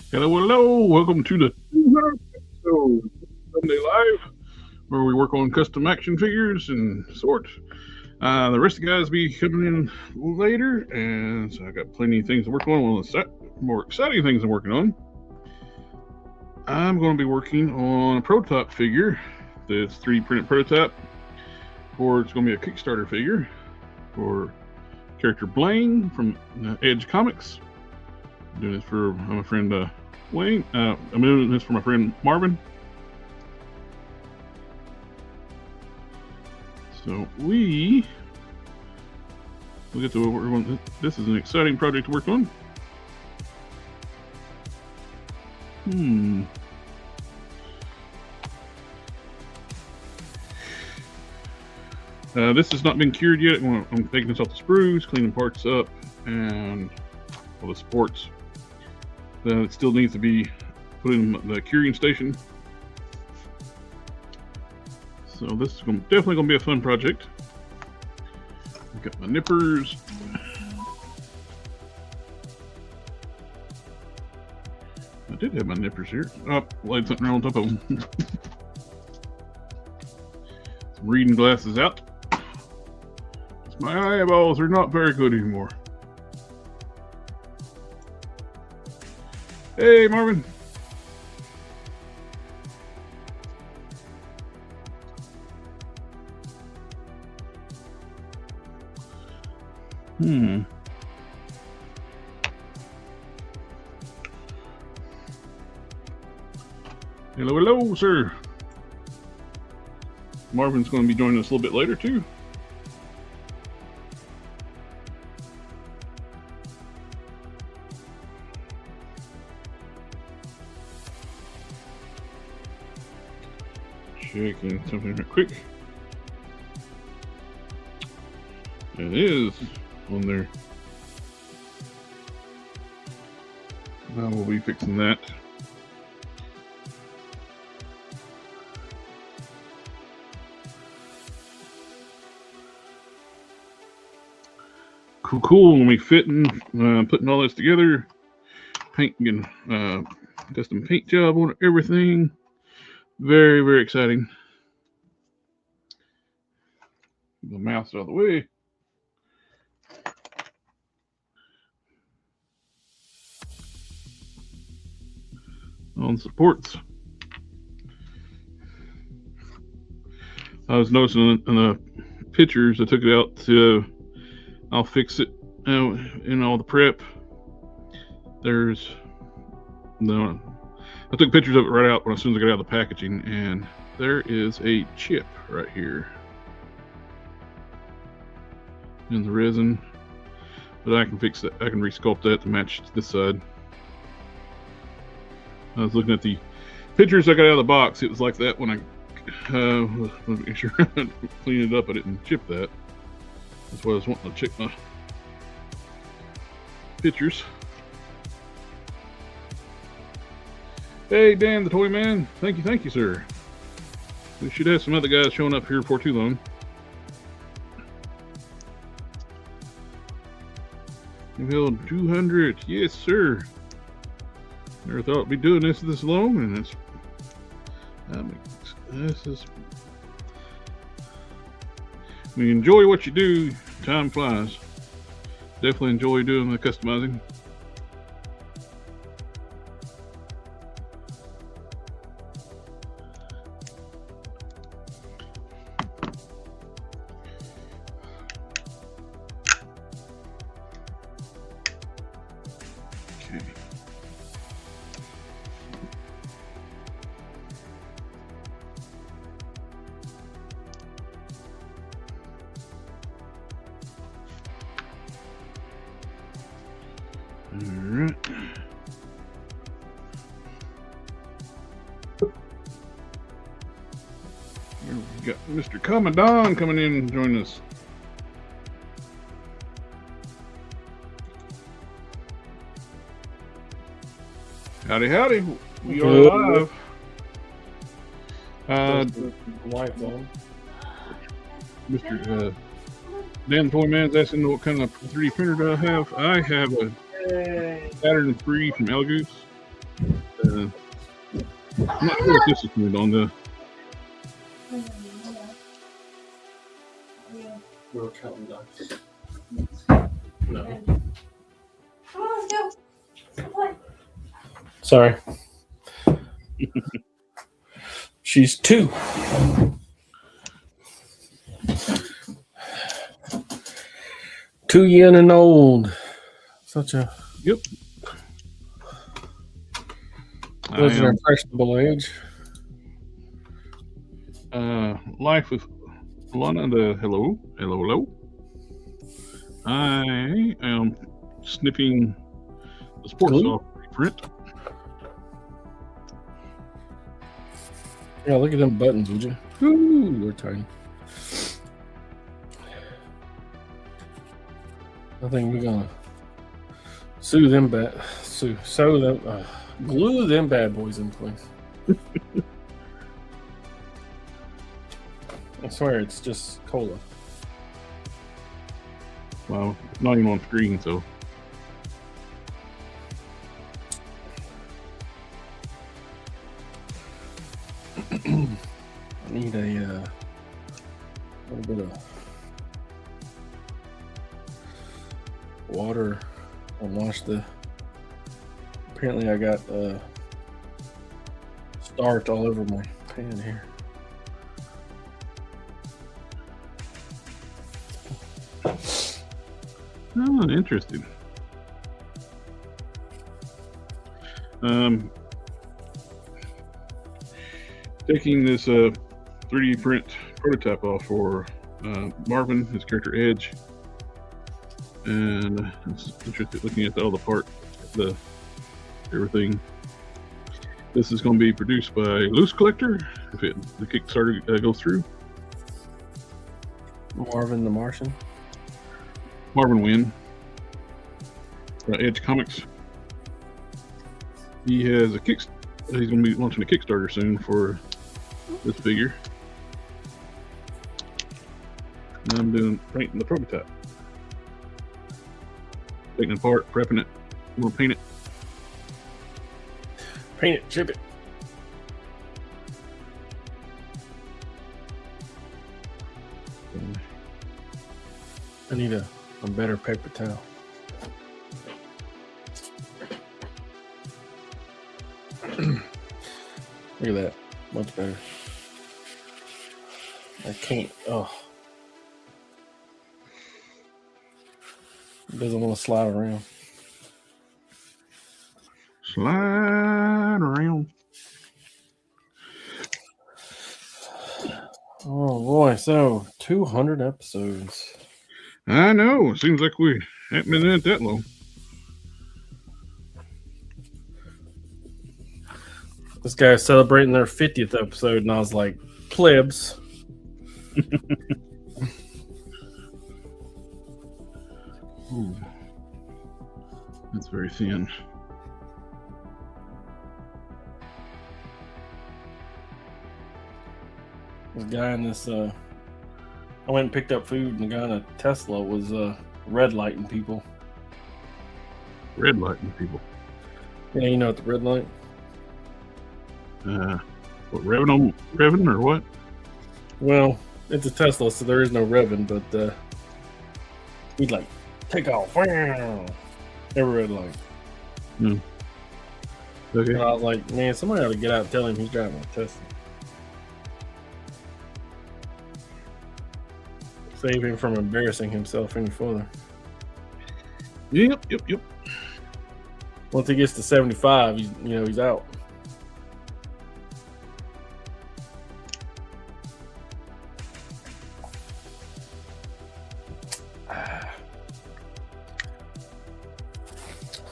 Hello, hello. Welcome to the 200th episode of Sunday Live, where we work on custom action figures and sorts. The rest of the guys will be coming in later, and so I got plenty of things to work on. One of the more exciting things I'm working on, I'm going to be working on a prototype figure. This 3D printed prototype, or it's going to be a Kickstarter figure for character Blaine from Edge Comics. I'm doing this for my friend Wayne. I'm doing this for my friend Marvin. So we'll get to what we're going. This is an exciting project to work on. This has not been cured yet. I'm taking this off the sprues, cleaning parts up, and all the supports. It still needs to be put in the curing station. So this is definitely going to be a fun project. I've got my nippers. I did have my nippers here. Oh, laid something on top of them. Some reading glasses out. My eyeballs are not very good anymore. Hey, Marvin. Hello, hello, sir. Marvin's going to be joining us a little bit later, too. Checking something real quick. It is on there. Now we'll be fixing that. Cool. When we fitting, putting all this together, painting, custom paint job on everything. Very, very exciting. The mouse out of the way. On supports. I was noticing in the pictures, I took it out to, I'll fix it in all the prep. There's no. I took pictures of it right out as soon as I got out of the packaging, and there is a chip right here in the resin, but I can fix that. I can resculpt that to match this side. I was looking at the pictures I got out of the box. It was like that when I was making sure I cleaned it up. I didn't chip that. That's why I was wanting to check my pictures. Hey, Dan, the toy man. Thank you, sir. We should have some other guys showing up here before too long. We've held 200. Yes, sir. Never thought I'd be doing this long, and this is. When you enjoy what you do, time flies. Definitely enjoy doing the customizing. Alright. We've got Mr. Commandant coming in and joining us. Howdy, howdy. We are live. Mr. Dan Toy Man's asking what kind of 3D printer do I have. I have a Saturn 3 from Goose. I'm not sure if this is going on the. We're counting dice. No. Come on, let's go. Play. Sorry. She's 2. Too young and old. Such a Yep. was an impressionable age. Life with Lana, the hello. I am snipping the sports off print. Yeah, look at them buttons, would you? Ooh, they're tiny. I think we're gonna sew them glue them bad boys in place. I swear it's just cola. Well, it's not even on screen, so. I need a little bit of water. I'll wash the. Apparently, I got starch all over my pan here. Oh, interesting. Taking this 3D print prototype off for Marvin, his character Edge, and it's interesting looking at all the parts, everything. This is going to be produced by Loose Collector if the Kickstarter goes through. Marvin the Martian. Marvin Wynn, Edge Comics. He has he's going to be launching a Kickstarter soon for this figure. And I'm painting the prototype. Taking it apart, prepping it. I'm going to paint it. Paint it, chip it. I need a better paper towel. Look at that. Much better. I can't. Oh. It doesn't want to slide around. Slide around. Oh boy, so 200 episodes. I know. It seems like we haven't been in it that long. This guy's celebrating their 50th episode, and I was like, plebs. Ooh. That's very thin. This guy in this, I went and picked up food, and the guy in a Tesla was red lighting people. Red lighting people. Yeah, you know what the red light? What, revving or what? Well, it's a Tesla, so there is no revving, but he'd like take off. Every red light. Hmm. Okay. And I was like, man, somebody ought to get out and tell him he's driving a Tesla. Save him from embarrassing himself any further. Yep. Once he gets to 75, he's out.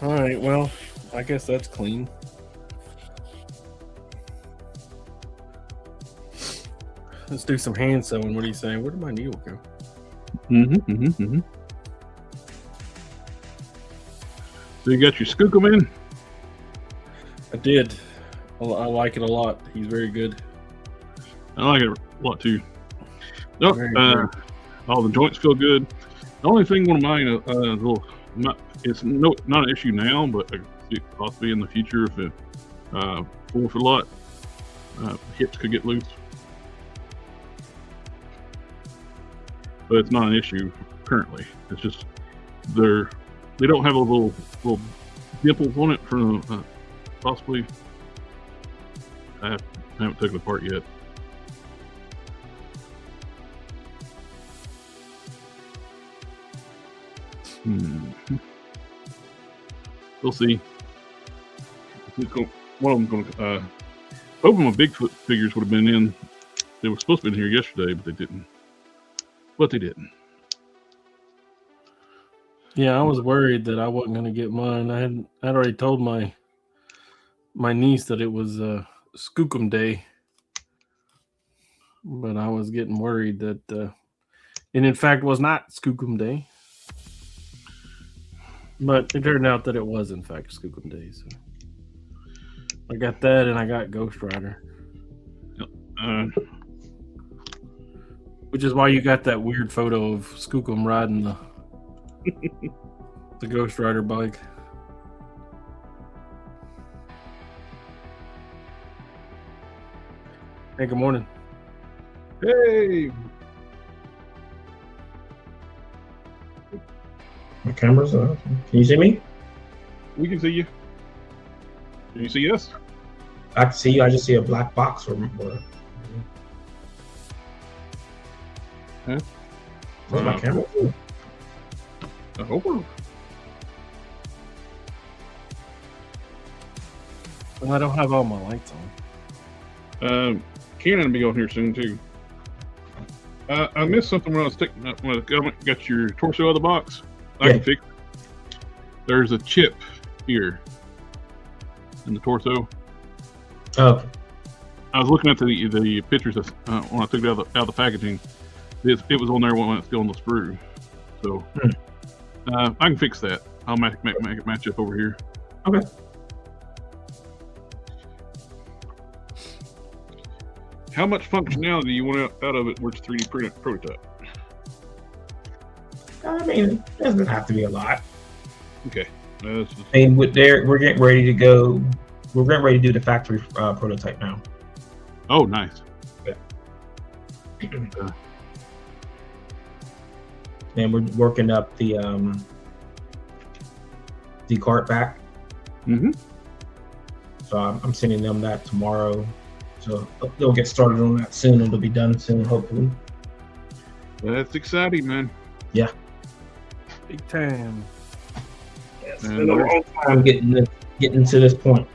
All right, well, I guess that's clean. Let's do some hand sewing. What are you saying? Where did my needle go? So you got your Skookum in? I did. I like it a lot. He's very good. I like it a lot too. Nope. All the joints feel good. The only thing one of mine, it's not an issue now, but I could see it possibly in the future if it pulls a lot. hips could get loose. But it's not an issue currently. It's just they don't have those little dimples on it from possibly. I haven't taken it apart yet. We'll see. One of them going. Hoping my Bigfoot figures would have been in. They were supposed to be in here yesterday, but they didn't. Yeah, I was worried that I wasn't going to get mine. I'd already told my niece that it was Skookum Day, but I was getting worried that it in fact was not Skookum Day. But it turned out that it was in fact Skookum Day. So I got that, and I got Ghost Rider. Which is why you got that weird photo of Skookum riding the Ghost Rider bike. Hey, good morning. Hey, My camera's on. Can you see me? we can see you. Can you see us? I can see you. I just see a black box. Huh? Where's my camera? I hope we're. Well, I don't have all my lights on. Cannon will be on here soon too. I missed something when I was taking when I got your torso out of the box. I can fix it. There's a chip here in the torso. Oh, I was looking at the pictures when I took it out of the packaging. It was on there when it's still on the sprue. So I can fix that. I'll make it match up over here. okay. How much functionality do you want out of it where it's 3D printed prototype? I mean, it doesn't have to be a lot. Okay. I mean, we're getting ready to go. We're getting ready to do the factory prototype now. Oh, nice. And we're working up the cart back. Mm-hmm. So I'm sending them that tomorrow. So they'll get started on that soon, and it'll be done soon, hopefully. That's exciting, man. Yeah. Big time. It's been a long time getting to this point.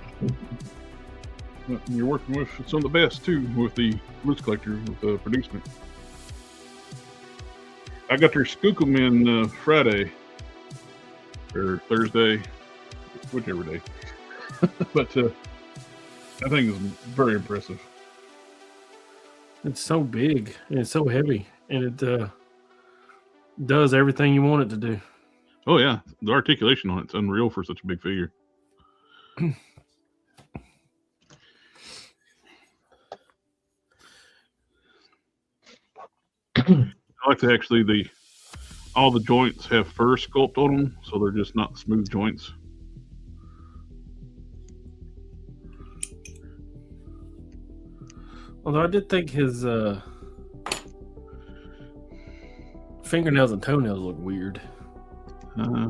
You're working with some of the best too, with the loose collector, with the producement. I got their Skookum in Friday or Thursday, whichever day. But I think it's very impressive. It's so big and it's so heavy, and it does everything you want it to do. Oh yeah, the articulation on it's unreal for such a big figure. I like to actually all the joints have fur sculpt on them, so they're just not smooth joints. Although I did think his fingernails and toenails look weird. I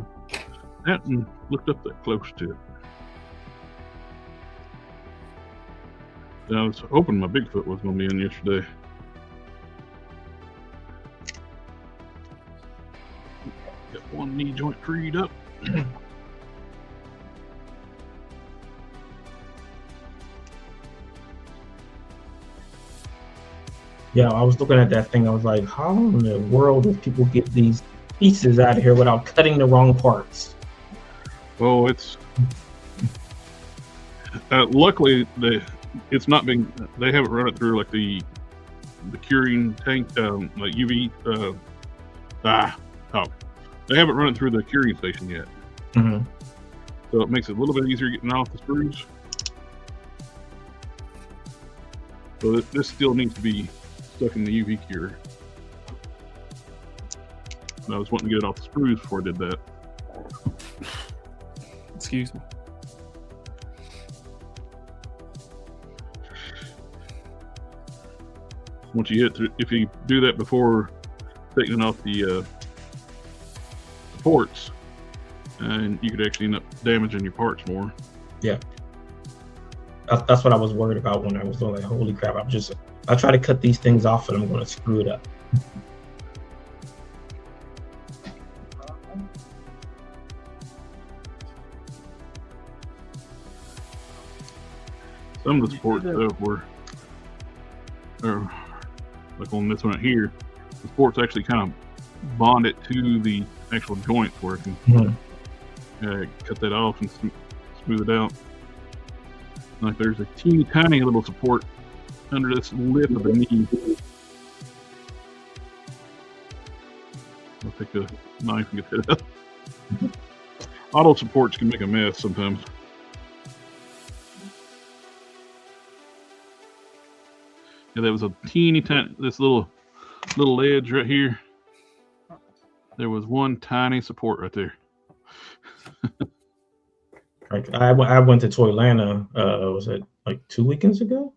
hadn't looked up that close to it. I was hoping my Bigfoot was going to be in yesterday. Got one knee joint freed up. Yeah, I was looking at that thing. I was like, how in the world do people get these pieces out of here without cutting the wrong parts? Oh, it's luckily it's not been. They haven't run it through like the curing tank, like UV. They haven't run it through the curing station yet. Mm-hmm. So it makes it a little bit easier getting off the screws. So this still needs to be stuck in the UV cure. And I was wanting to get it off the screws before I did that. Excuse me. once you if you do that before taking off the supports, and you could actually end up damaging your parts more. Yeah. That's what I was worried about when I was like, holy crap, I try to cut these things off and I'm going to screw it up. Some of the supports were, like on this one right here, the supports actually kind of bond it to the actual joints where it can cut that off and smooth it out. Like there's a teeny tiny little support under this lip of the knee. I'll take a knife and get that out. Auto supports can make a mess sometimes. Yeah, there was a teeny tiny, this little edge right here. There was one tiny support right there. Like I went to Toylanta, was it like 2 weekends ago?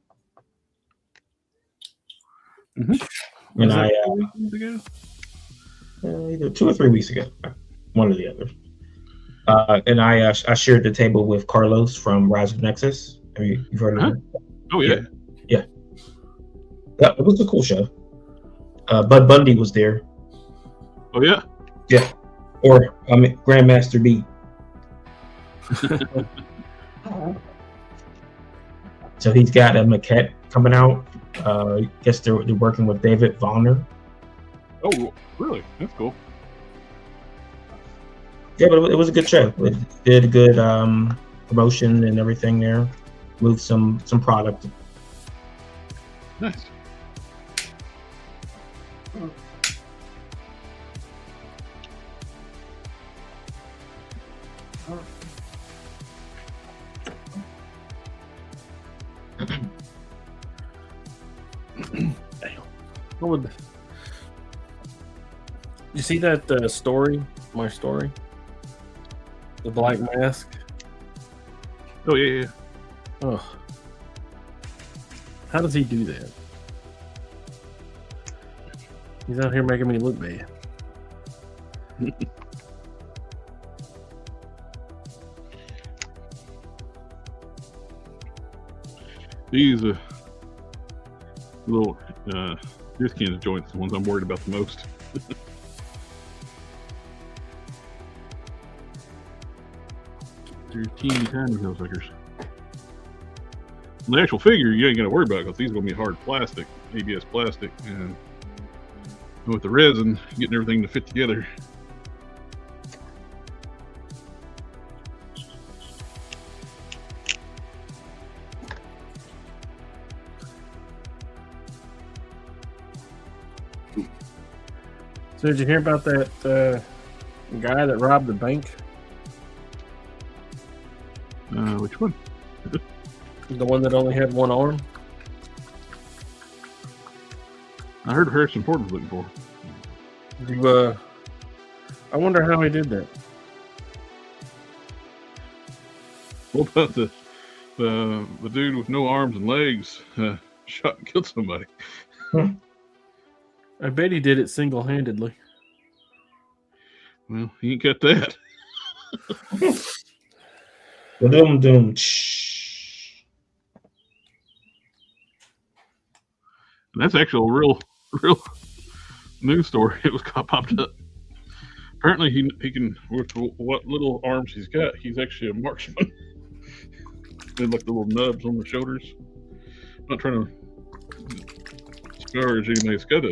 Mm-hmm. And was 2 weekends ago? Either 2 or 3 weeks ago, one or the other. And I shared the table with Carlos from Rise of Nexus. Have you've heard of him? Oh yeah. Yeah. It was a cool show. Bud Bundy was there. Oh yeah. Yeah. Or Grandmaster B. So he's got a maquette coming out. I guess they're working with David Vonner. Oh, really? That's cool. Yeah, but it was a good show. It did a good promotion and everything there. Moved some product. Nice. What would you see that story? My story, the Black Mask. Oh yeah. Oh, how does he do that? He's out here making me look bad. These little disconnect joints, the ones I'm worried about the most. They're teeny tiny those suckers. The actual figure you ain't gonna worry about because these are gonna be hard plastic, ABS plastic, and with the resin getting everything to fit together. So did you hear about that guy that robbed the bank? Which one? The one that only had one arm? I heard Harrison Ford was looking for. I wonder how he did that. What about the dude with no arms and legs shot and killed somebody? I bet he did it single-handedly. Well, he ain't got that. Doom. That's actually a real news story. It was popped up. Apparently, he can, with what little arms he's got, he's actually a marksman. They like the little nubs on the shoulders. I'm not trying to discourage anybody that's got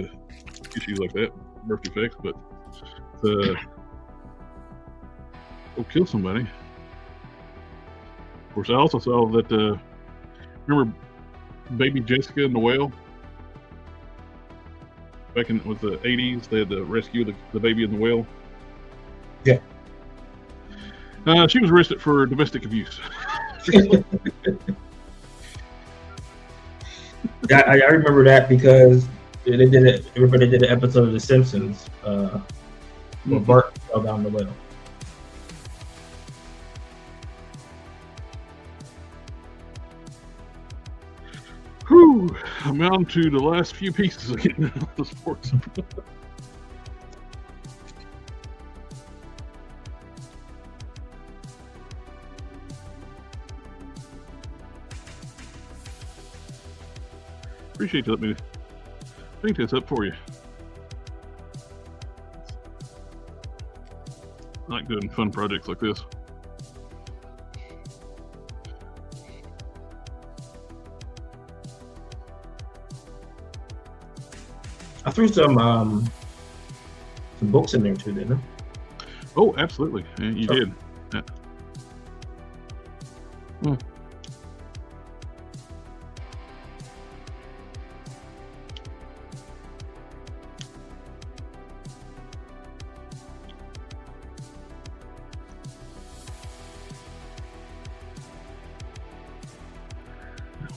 issues like that, birth defects, but go kill somebody. Of course, I also saw that. Remember, Baby Jessica and the whale? Back in with the 80s, they had to rescue the baby in the whale. Yeah. She was arrested for domestic abuse. Yeah, I remember that because they did it. Everybody did an episode of The Simpsons where Bart fell down the well. Whew. Whew, I'm down to the last few pieces of getting out the sports. Appreciate you letting me think this up for you. I like doing fun projects like this. I threw some books in there too, didn't I? Oh, absolutely. Yeah, you did. Yeah. Hmm.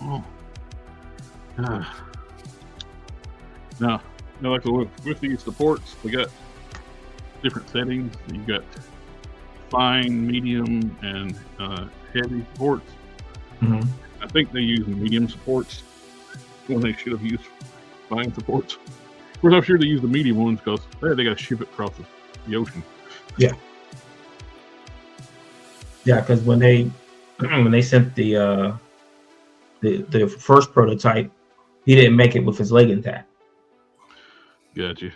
Oh. Now, like with these supports, we got different settings. You got fine, medium, and heavy supports. Mm-hmm. I think they use medium supports when they should have used fine supports. Of course, I'm sure they use the medium ones because they got to ship it across the ocean. Yeah, because when they sent the first prototype, he didn't make it with his leg intact. Gotcha.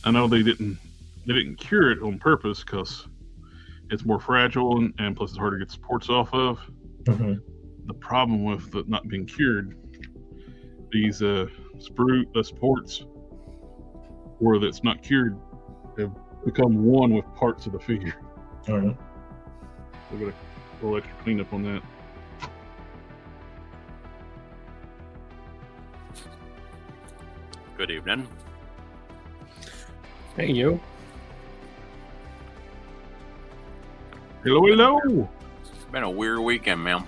I know they didn't cure it on purpose because it's more fragile and plus it's hard to get supports off of. Mm-hmm. The problem with it not being cured, these supports where that's not cured have become one with parts of the figure. All right. So we got a little extra cleanup on that. Good evening. Hey, yo. Hello, hello. It's been a weird weekend, man.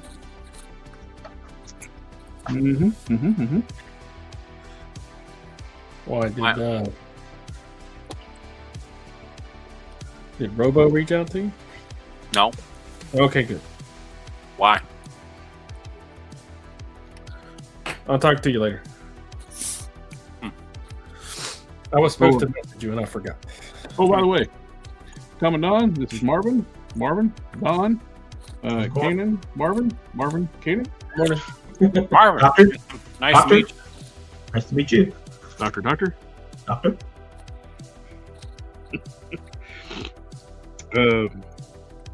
Why did Robo reach out to you? No. Okay, good. Why? I'll talk to you later. I was supposed to message you and I forgot. Oh, by the way, Tom and Don, this is Marvin, Don, Kanan, Marvin, Kanan. Morning. Marvin. Doctor? Nice Doctor? to meet you. Nice to meet you. Doctor. Doctor?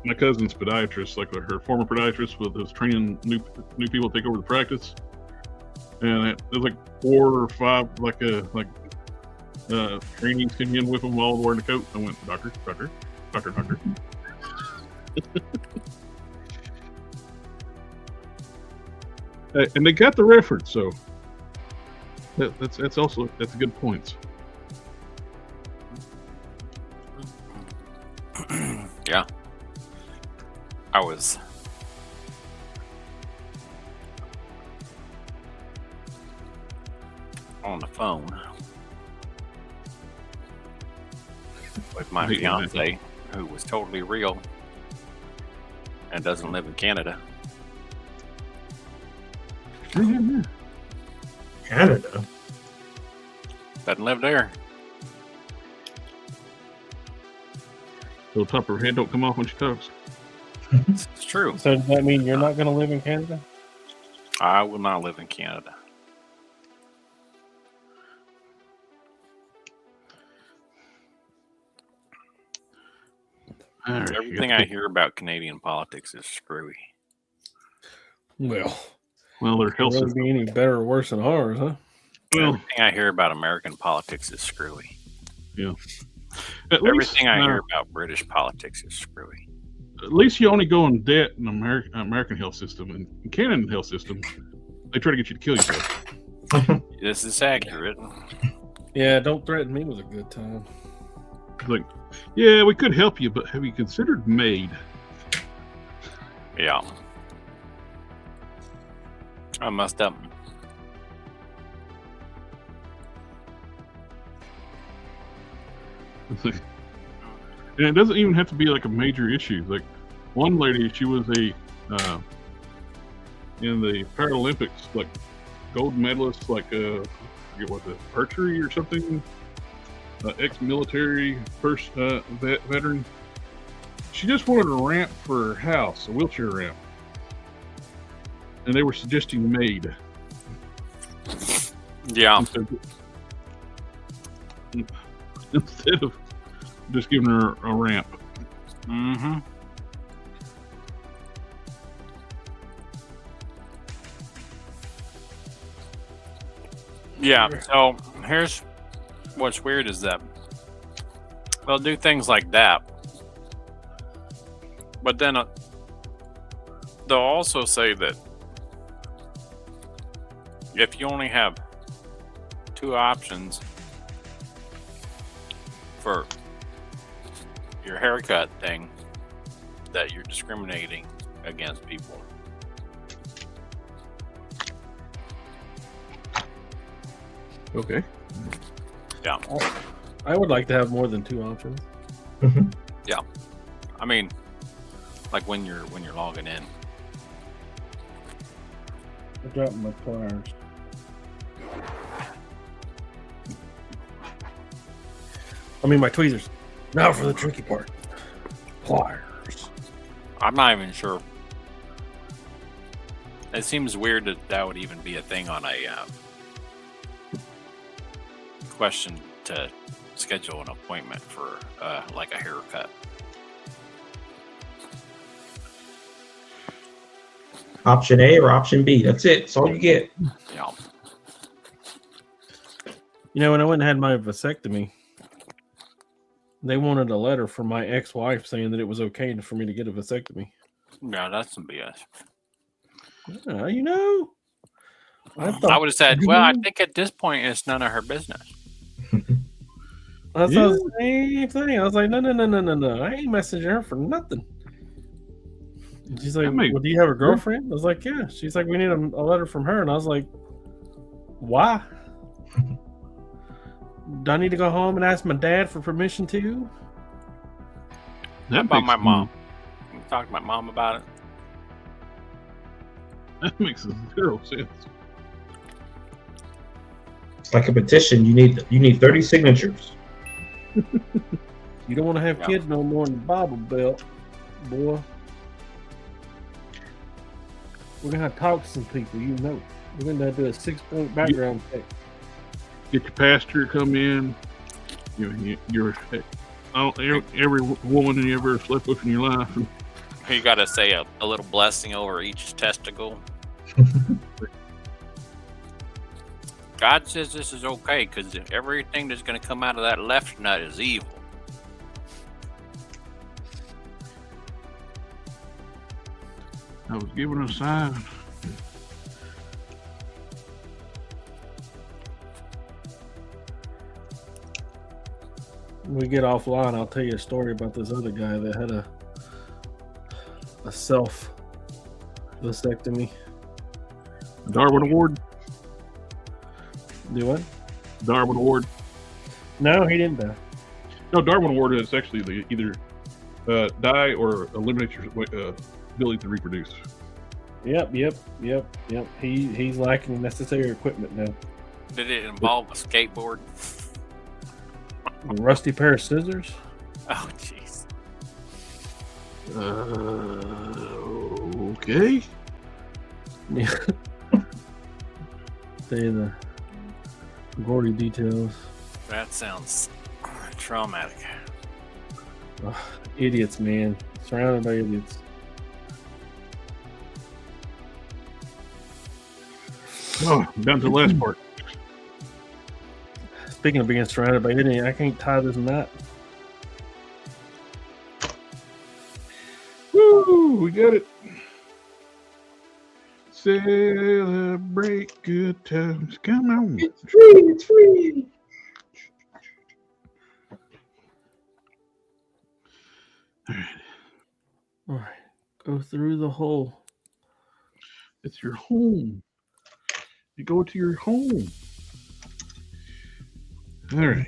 My cousin's podiatrist, like her former podiatrist, was training new people to take over the practice, and there's like 4 or 5 trainees came in with them all wearing a coat. I went, doctor. And they got the reference, so that's a good point. Yeah. I was on the phone with my fiance, who was totally real and doesn't live in Canada. Canada? Doesn't live there. So the top of her head don't come off when she talks. It's true. So does that mean you're not going to live in Canada? I will not live in Canada. Right, Everything I hear about Canadian politics is screwy. Well, their health will it system. be any better or worse than ours, huh? Well, Everything I hear about American politics is screwy. yeah. Everything I hear about British politics is screwy. At least you only go in debt in American health system. And in Canadian health system, they try to get you to kill yourself. This is accurate. Yeah, don't threaten me with a good time. It's like, yeah, we could help you, but have you considered MAID? Yeah. I messed up. And it doesn't even have to be like a major issue. Like one lady, she was a in the Paralympics, like gold medalist, like I forget what, the archery or something. Ex-military first veteran. She just wanted a ramp for her house, a wheelchair ramp, and they were suggesting maid. Yeah. Instead of just giving her a ramp. Mm-hmm. Yeah, so here's what's weird is that they'll do things like that, but then they'll also say that if you only have 2 options for your haircut thing, that you're discriminating against people. Okay. Yeah. I would like to have more than 2 options. Yeah. I mean, like when you're logging in. I dropped my pliers. I mean, my tweezers. Now for the tricky part. Pliers. I'm not even sure. It seems weird that would even be a thing on a question to schedule an appointment for like a haircut. Option A or option B. That's it. That's all you get. Yeah. You know, when I went and had my vasectomy, they wanted a letter from my ex-wife saying that it was okay for me to get a vasectomy. Yeah, that's some BS. Yeah, you know. I would have said, well, I think at this point it's none of her business. I thought the same thing. I was like, no. I ain't messaging her for nothing. And she's like, well, do you have a girlfriend? I was like, yeah. She's like, we need a letter from her. And I was like, why? Do I need to go home and ask my dad for permission too? How about my mom? Can you talk to my mom about it? That makes 0 sense. It's like a petition. You need 30 signatures. You don't want to have kids no more in the Bible Belt, boy. We're gonna have to talk to some people, you know. We're gonna have to do a 6-point background check. Get your pastor to come in. Every woman you ever slept with in your life. You got to say a little blessing over each testicle. God says this is okay because everything that's going to come out of that left nut is evil. I was given a sign. When we get offline, I'll tell you a story about this other guy that had a self vasectomy. Darwin Award? Do what? Darwin Award? No, he didn't die. No, Darwin Award is actually either die or eliminate your ability to reproduce. Yep. He's lacking necessary equipment now. Did it involve a skateboard? A rusty pair of scissors? Oh, jeez. Okay. Yeah. Say the gory details. That sounds traumatic. Idiots, man. Surrounded by idiots. Oh, down to the last part. Speaking of being surrounded by idiots, I can't tie this knot. Woo! We got it. Celebrate good times. Come on. It's free. It's free. All right. Go through the hole. It's your home. You go to your home. All right.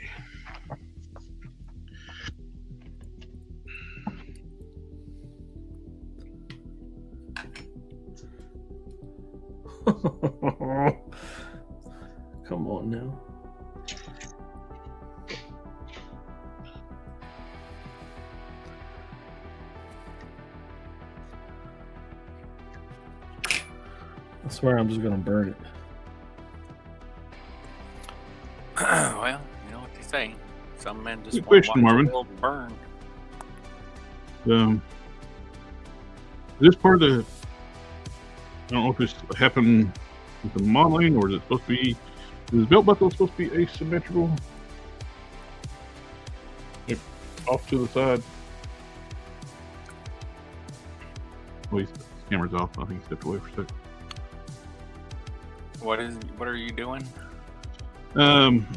Come on now. I swear I'm just gonna burn it. Well, you know what they say. Some men just Good want question, to watch Marvin. the world burn. This part of the, I don't know if it's happened with the modeling or is it supposed to be, is the belt buckle supposed to be asymmetrical? Yep. Off to the side. Well, his camera's off. I think he stepped away for a second. What are you doing? Marvin's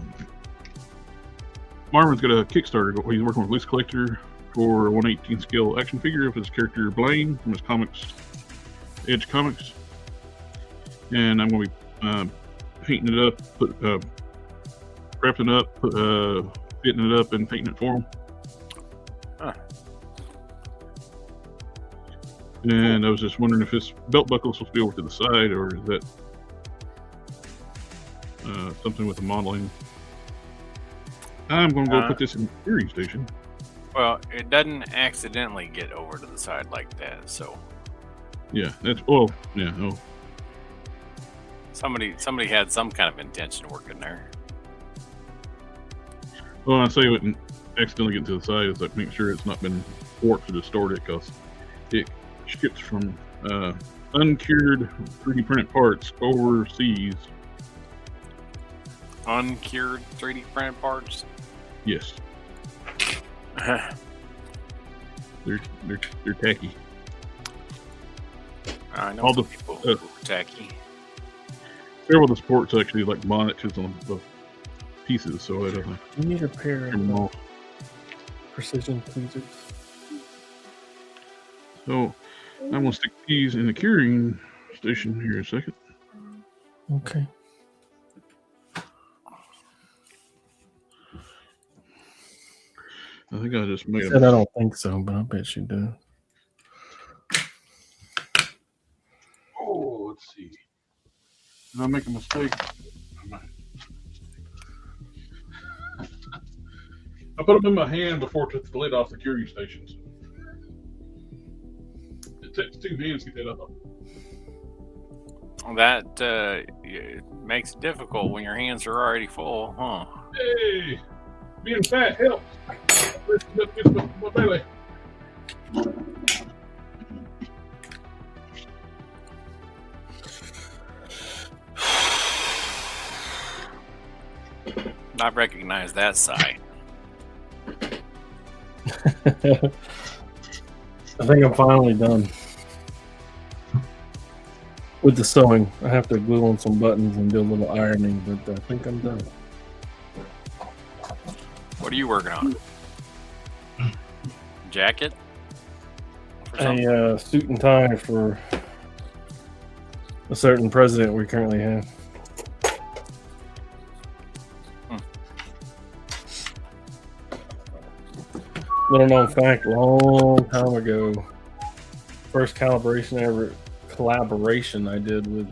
got a Kickstarter. He's working with Loose Collector for a 1/18 scale action figure of his character Blaine from his comics, Edge Comics. And I'm going to be painting it up, prepping up, fitting it up, and painting it for him. Huh. And I was just wondering if this belt buckle is supposed to be over to the side, or is that something with the modeling? I'm going to go put this in the curing station. Well, it doesn't accidentally get over to the side like that, so. Yeah, that's, oh, yeah, oh. Somebody had some kind of intention working there. Well, I say it wouldn't accidentally get to the side, is like make sure it's not been warped or distorted, because it ships from uncured 3D printed parts overseas. Uncured 3D printed parts? Yes. They're tacky. I know All the people who are tacky. Several of the sports actually like monitors on the pieces, so I don't know. You need a pair of precision tweezers. So I'm gonna stick these in the curing station here in a second. Okay. I think I just made I don't think so, but I bet you do. Oh, let's see. Did I make a mistake? I put them in my hand before I took the lid off the curing stations. It takes 2 hands to get that up. That it makes it difficult when your hands are already full, huh? Hey, being fat helps. Let's get my belly. I recognize that sigh. I think I'm finally done with the sewing. I have to glue on some buttons and do a little ironing, but I think I'm done. What are you working on? Jacket? For something? A suit and tie for a certain president we currently have. Little known fact, long time ago, first collaboration I did with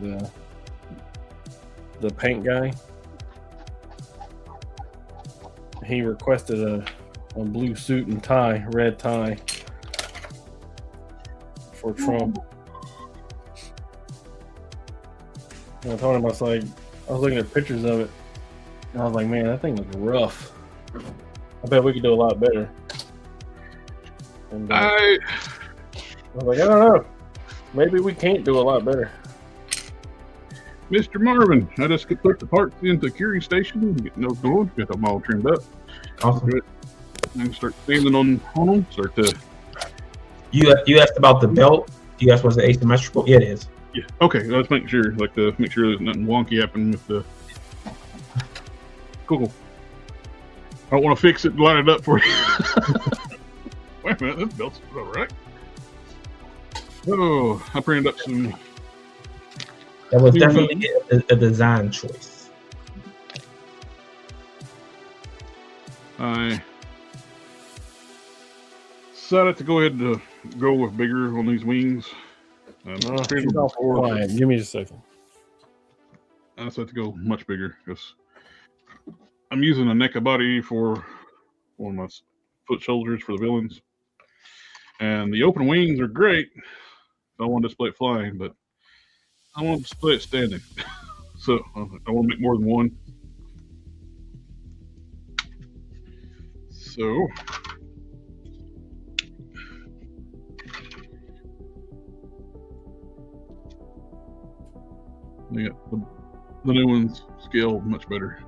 the paint guy. He requested a blue suit and tie, red tie for Trump. And I told him, I was looking at pictures of it, and I was like, man, that thing looks rough. I bet we could do a lot better. And, I was like, I don't know. Maybe we can't do a lot better. Mr. Marvin, I just put the parts into the curing station, getting those going, get them all trimmed up. Awesome. And start sanding on them. Start to. You asked about the belt. You asked was it asymmetrical? Yeah, it is. Yeah. Okay. Let's make sure, make sure there's nothing wonky happening with the. Cool. I don't want to fix it and line it up for you. Wait a minute, this belt's all right. Oh, I printed up some. That was definitely a design choice. I decided to go ahead and go with bigger on these wings. Give me just a second. I just have to go much bigger because I'm using a NECA body for one of my foot shoulders for the villains. And the open wings are great. I want to display it flying, but I want to display it standing. So I want to make more than one. So yeah, the new ones scale much better.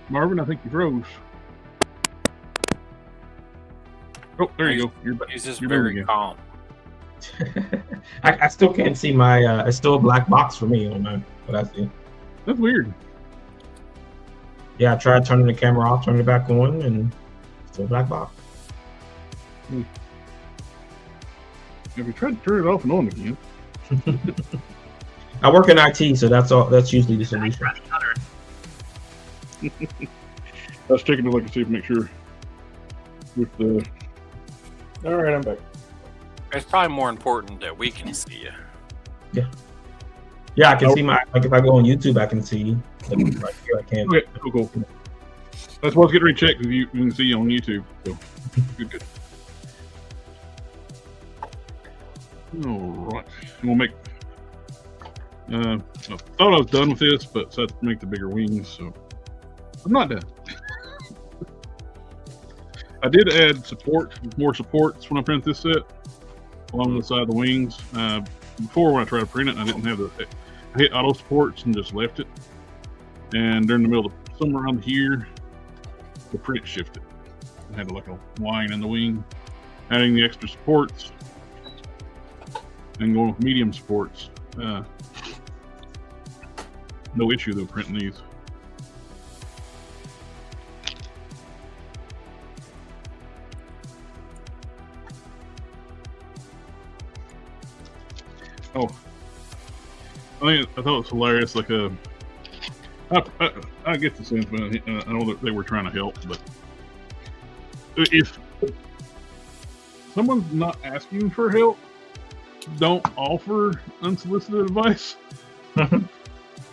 Marvin, I think you froze. Oh, there you go. He's just you're very calm. I still can't see my. It's still a black box for me on what I see. That's weird. Yeah, I tried turning the camera off, turning it back on, and still black box. Have you tried to turn it off and on again? I work in IT, so that's all. That's usually the solution. I was checking to look and see to make sure. With the. All right, I'm back. It's probably more important that we can see you. Yeah, I can see my. Like if I go on YouTube, I can see. Like, right here, I can. Okay, cool. That's what's getting rechecked. You can see on YouTube. So good. All right, we'll make. I thought I was done with this, but so I have to make the bigger wings. So I'm not done. I did add more supports when I printed this set along the side of the wings. Before, when I tried to print it, I didn't have I hit auto supports and just left it. And during the middle of somewhere around here, the print shifted. I had like a line in the wing. Adding the extra supports and going with medium supports. No issue though printing these. Oh, I thought it was hilarious. Like I get the sense, but I know that they were trying to help. But if someone's not asking for help, don't offer unsolicited advice.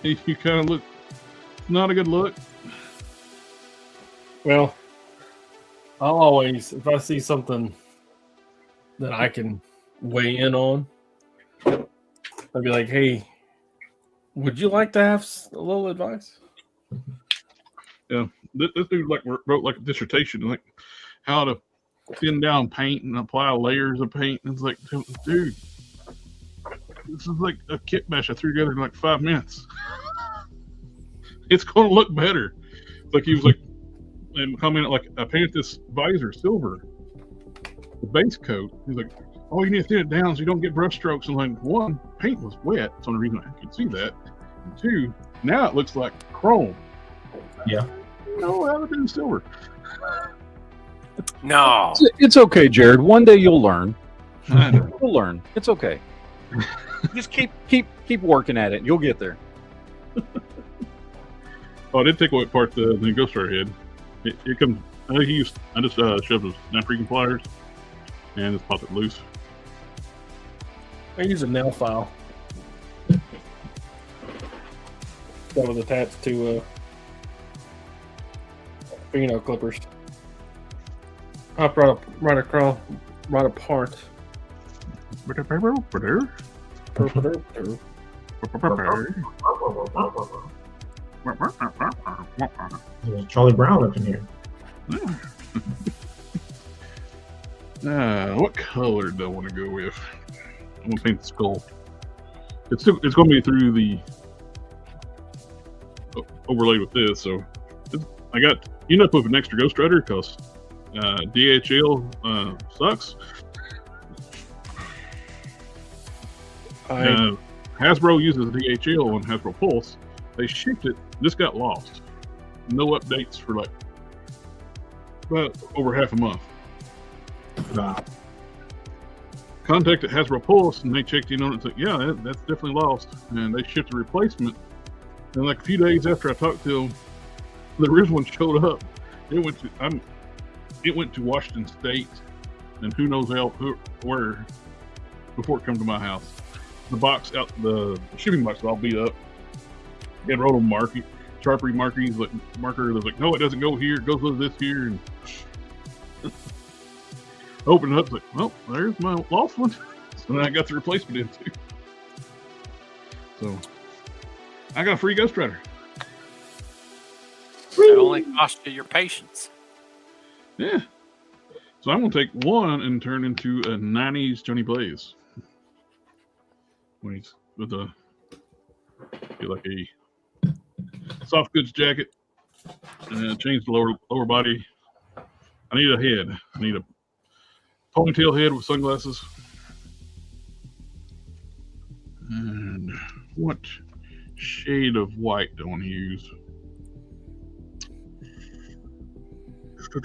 You kind of look not a good look. Well, I'll always, if I see something that I can weigh in on, I'd be like, hey, would you like to have a little advice? Yeah, this dude wrote like a dissertation, like how to thin down paint and apply layers of paint. And it's like, dude, this is like a kit bash I threw together in like 5 minutes. It's going to look better. Like he was like, and commented like, I painted this visor silver, the base coat. He's like, oh, you need to thin it down so you don't get brush strokes. And like, one, paint was wet. That's the only reason I could see that. And two, now it looks like chrome. Yeah. No, I would do silver. No. It's okay, Jared. One day you'll learn. You'll learn. It's okay. Just keep working at it. You'll get there. Oh, I did take away part the Ghost Star head. It comes. I think I just shoved those snap freaking pliers and just popped it loose. I use a nail file that was attached to fingernail clippers. Pop right apart. There's Charlie Brown up in here. What color do I want to go with? I'm gonna paint the skull. It's gonna be through the overlaid with this. So I got you end up with an extra Ghost Rider because DHL sucks. Hasbro uses DHL on Hasbro Pulse. They shipped it. This got lost. No updates for like about over half a month. Contacted Hasbro Pulse and they checked in on it and said, yeah, that's definitely lost. And they shipped a replacement. And like a few days after I talked to them, the original one showed up. It went to Washington State and who knows where before it come to my house. the box out, the shipping box was all beat up. He had wrote a Sharpie marker. Was like, no, it doesn't go here. It goes with this here. And opened it up, like, well, there's my lost one. So then I got the replacement in too. So I got a free Ghost Rider. It only cost you your patience. Yeah. So I'm gonna take one and turn into a '90s Johnny Blaze. When he's with a get like a soft goods jacket and change the lower body. I need a head. I need a ponytail head with sunglasses. And what shade of white do I want to use? I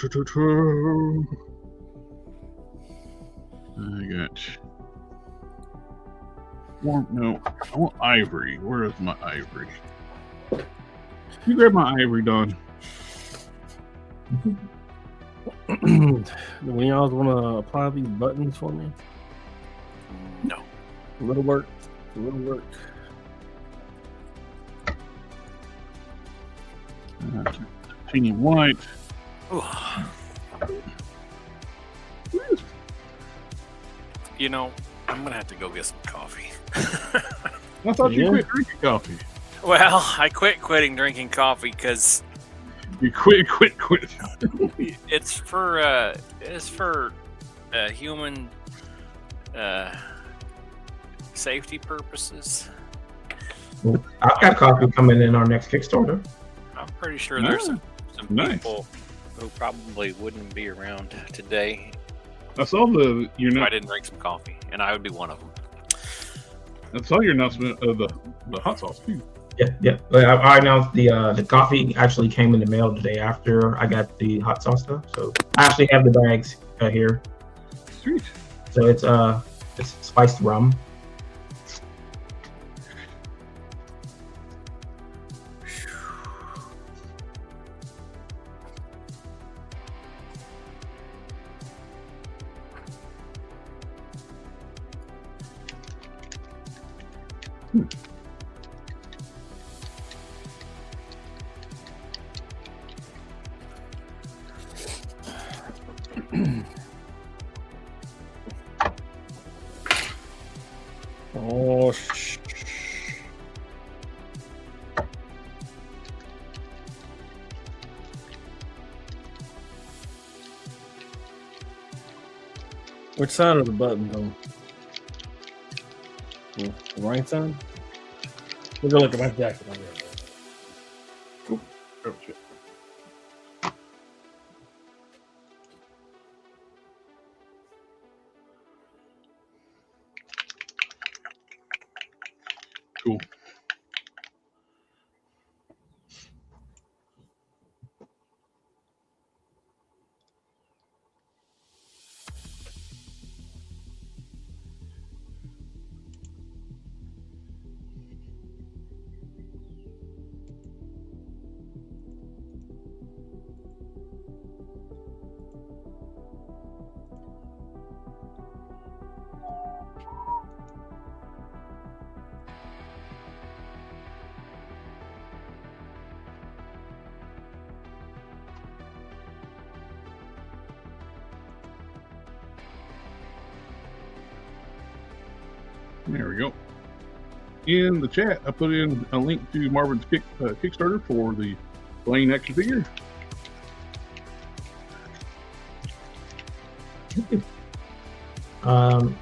got warm. No, I want ivory. Where is my ivory? You grab my ivory, Don. When y'all want to apply these buttons for me? No. A little work. A little work. Titanium white. You know, I'm going to have to go get some coffee. I thought you quit drinking coffee. Well, I quitting drinking coffee because you quit. It's for human safety purposes. Well, I've got coffee coming in our next Kickstarter. I'm pretty sure there's some people who probably wouldn't be around today. I saw if I didn't drink some coffee, and I would be one of them. I saw your announcement of the hot sauce too. Yeah. I announced the coffee actually came in the mail the day after I got the hot sauce stuff. So I actually have the bags here. Sweet. So it's spiced rum. Oh, which side of the button, though? The right side? We're gonna look at my jacket on there. Cool. Oh, shit. Cool. There we go. In the chat, I put in a link to Marvin's Kickstarter for the Blaine action figure.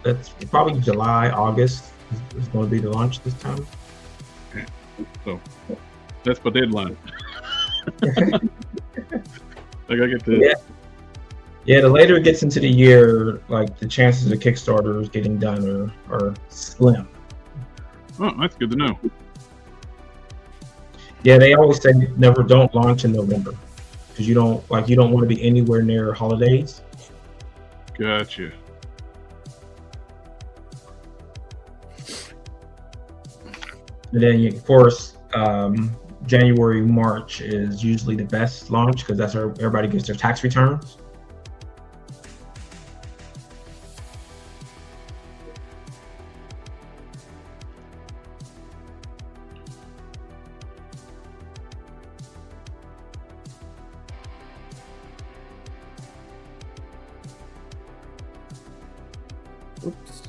That's probably July, August is going to be the launch this time. Okay. So that's my deadline. I gotta get to Yeah, the later it gets into the year, like the chances of Kickstarters getting done are slim. Oh, that's good to know. Yeah, they always say don't launch in November because you don't want to be anywhere near holidays. Gotcha. And then, of course, January, March is usually the best launch because that's where everybody gets their tax returns. Oops.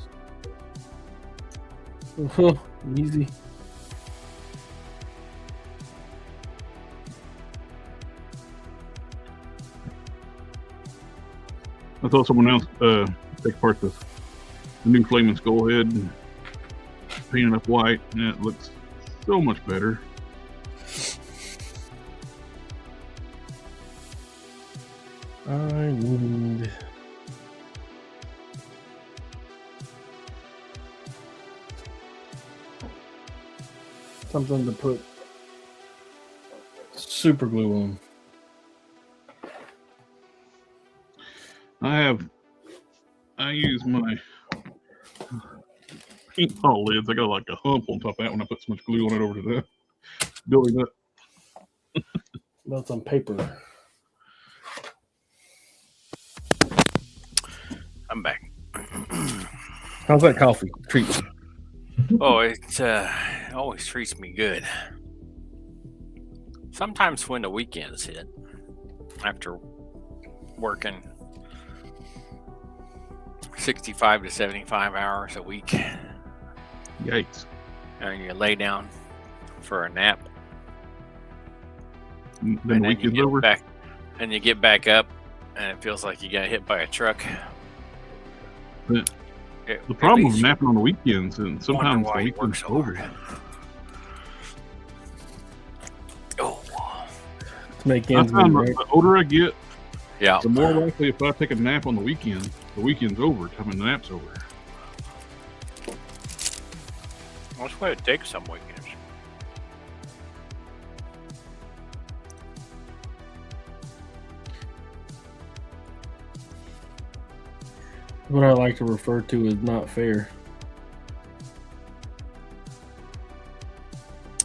Easy. I thought someone else take apart the new Flaming Skull head and paint it up white, and it looks so much better. I need something to put super glue on. I use my paint ball lids. I got like a hump on top of that when I put so much glue on it over to the building up. That's on paper. I'm back. How's that coffee treat you? Oh, it always treats me good. Sometimes when the weekends hit, after working 65 to 75 hours a week, Yikes. and you lay down for a nap, Then the and then you weekend's get over. back, and you get back up, and it feels like you got hit by a truck. The It problem leaves with you napping on the weekends, and wonder sometimes why the you work weekend's so over. hard. Oh, To make I ends meet, found right? the older I get, yeah. the more likely if I take a nap on the weekend's over. I mean, the nap's over. That's what it takes some weekends. What I like to refer to as not fair.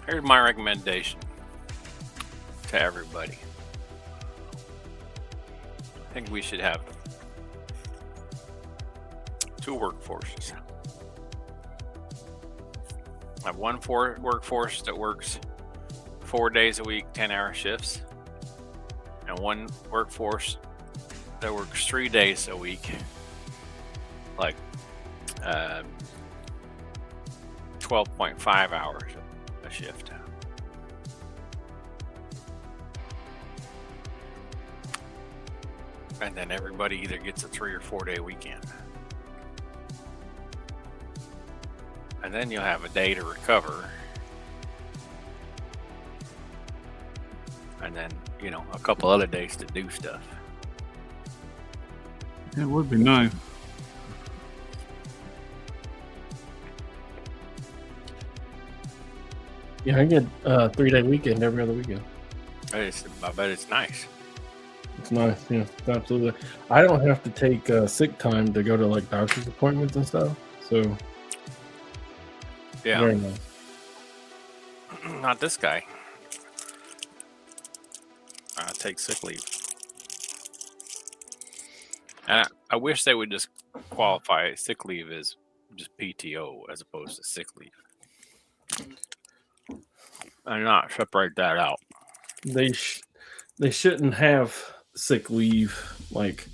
Here's my recommendation to everybody. I think we should have 2 workforces. Have one workforce that works 4 days a week, 10-hour shifts, and one workforce that works 3 days a week, like 12.5 hours a shift. And then everybody either gets a 3 or 4 day weekend. And then you'll have a day to recover. And then, you know, a couple other days to do stuff. It would be nice. Yeah, I get a 3-day weekend every other weekend. I bet it's nice. It's nice, yeah, absolutely. I don't have to take sick time to go to like doctor's appointments and stuff, so Yeah. very nice. Not this guy. Take sick leave. And I wish they would just qualify sick leave as just PTO as opposed to sick leave. And not separate that out. They shouldn't have sick leave like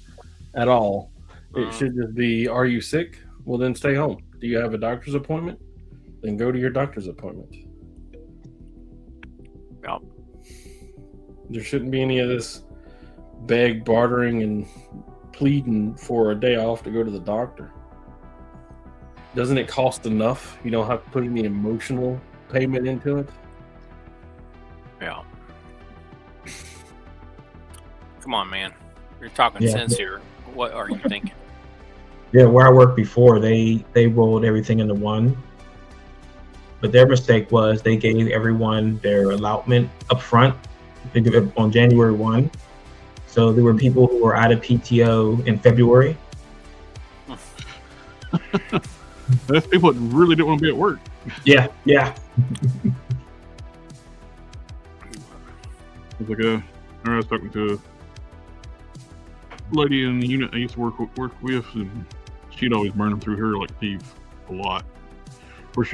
at all. It should just be, are you sick? Well, then stay home. Do you have a doctor's appointment? Then go to your doctor's appointment. Yeah. There shouldn't be any of this beg, bartering, and pleading for a day off to go to the doctor. Doesn't it cost enough? You don't have to put any emotional payment into it. Yeah. Come on, man. You're talking sense here. What are you thinking? Yeah, where I worked before, they rolled everything into one. But their mistake was they gave everyone their allotment up front. They did it on January 1. So there were people who were out of PTO in February. That's people that really didn't want to be at work. Yeah. It's like I was talking to a lady in the unit I used to work with, and she'd always burn them through her like leave a lot.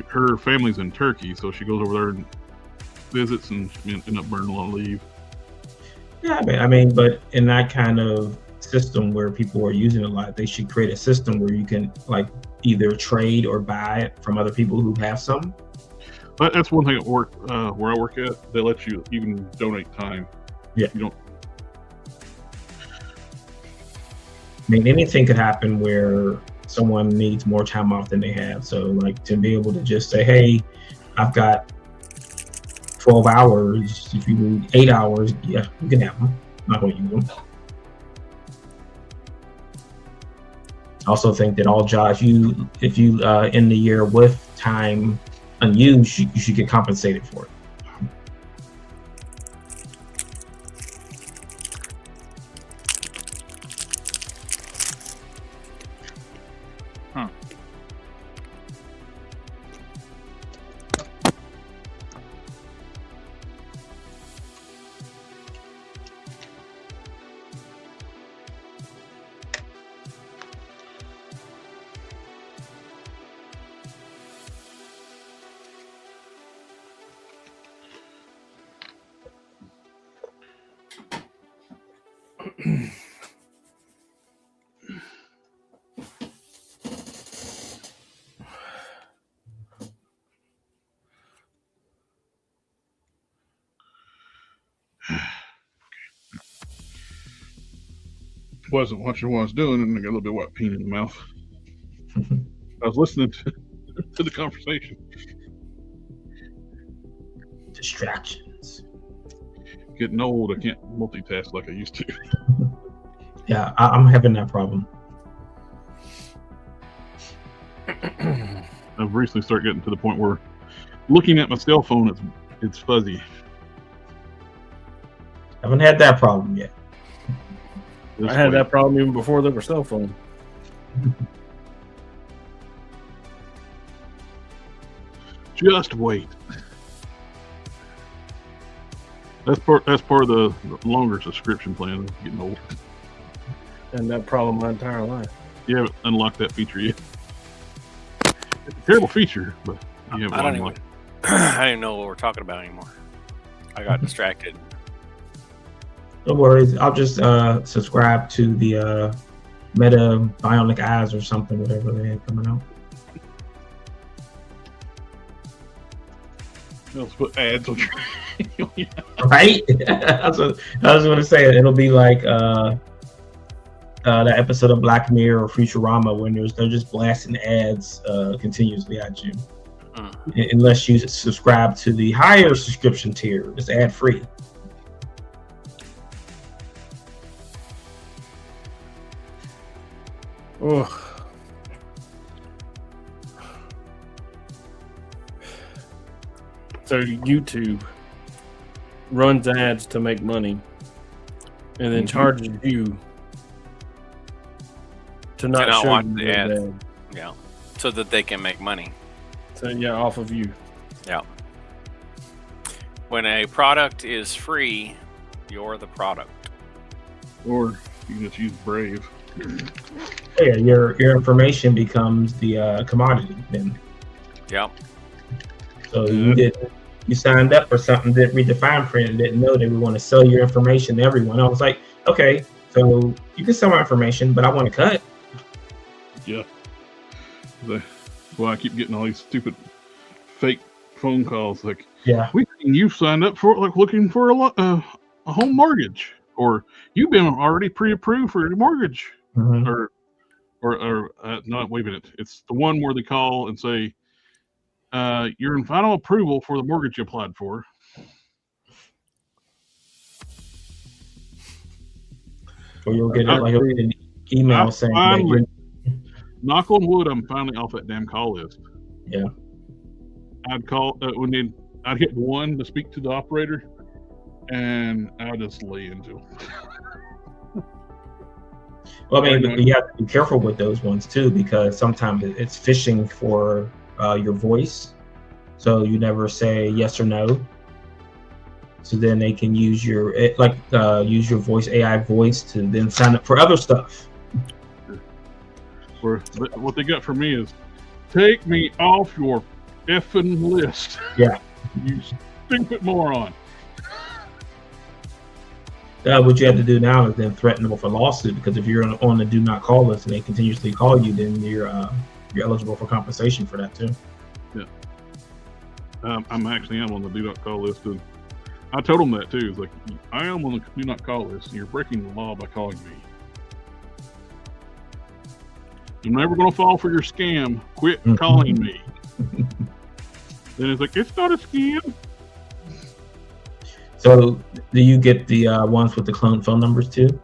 Her family's in Turkey, so she goes over there and visits and end up burning a lot of leave. Yeah, I mean, but in that kind of system where people are using it a lot. They should create a system where you can like either trade or buy it from other people who have some. But that's one thing at work, where I work at. They let you even donate time. Yeah. You don't. I mean, anything could happen where someone needs more time off than they have. So, like, to be able to just say, "Hey, I've got 12 hours. If you need 8 hours, yeah, you can have them. I'm not going to use them." I also think that all jobs, if you end the year with time unused, you should get compensated for it. Wasn't watching what I was doing, and I got a little bit of wet peen in the mouth. I was listening to the conversation. Distractions. Getting old, I can't multitask like I used to. Yeah, I'm having that problem. I've recently started getting to the point where looking at my cell phone, it's fuzzy. Haven't had that problem yet. I had that problem even before there were cell phones. Just wait. That's part of the longer subscription plan of getting old. And that problem my entire life. You haven't unlocked that feature yet. It's a terrible feature, but you haven't unlocked it. I don't even know what we're talking about anymore. I got distracted. No worries. I'll just subscribe to the Meta Bionic Eyes or something, whatever they had coming out. Let's put ads on your Right? That's what I was going to say. It'll be like that episode of Black Mirror or Futurama when they're just blasting ads continuously at you. Unless you subscribe to the higher subscription tier. It's ad free. Oh. So YouTube runs ads to make money and then charges you to not show watch you the ads. Yeah. So that they can make money. So yeah, off of you. Yeah. When a product is free, you're the product. Or you can just use Brave. Yeah, your information becomes the commodity then. Yep. So you signed up for something, didn't read the fine print, and didn't know they would want to sell your information to everyone. I was like, okay, so you can sell my information, but I want to cut. Yeah. Well, I keep getting all these stupid fake phone calls like, yeah, you've signed up for like looking for a home mortgage, or you've been already pre-approved for your mortgage. Mm-hmm. Or not, wait a minute. It's the one where they call and say, you're in final approval for the mortgage you applied for. Or you'll get an email saying that knock on wood, I'm finally off that damn call list. Yeah. I'd call I'd hit one to speak to the operator, and I'd just lay into them. Well, I mean, you have to be careful with those ones too, because sometimes it's phishing for your voice. So you never say yes or no. So then they can use your voice, AI voice, to then sign up for other stuff. Or what they got for me is, take me off your effing list. Yeah. You stupid moron. What you have to do now is then threaten them with a lawsuit, because if you're on the do not call list and they continuously call you, then you're eligible for compensation for that too. Yeah. I'm on the do not call list, and I told them that too. It's like, I am on the do not call list, and you're breaking the law by calling me. I'm never going to fall for your scam. Quit calling me. Then it's like, it's not a scam. So, do you get the ones with the clone phone numbers too?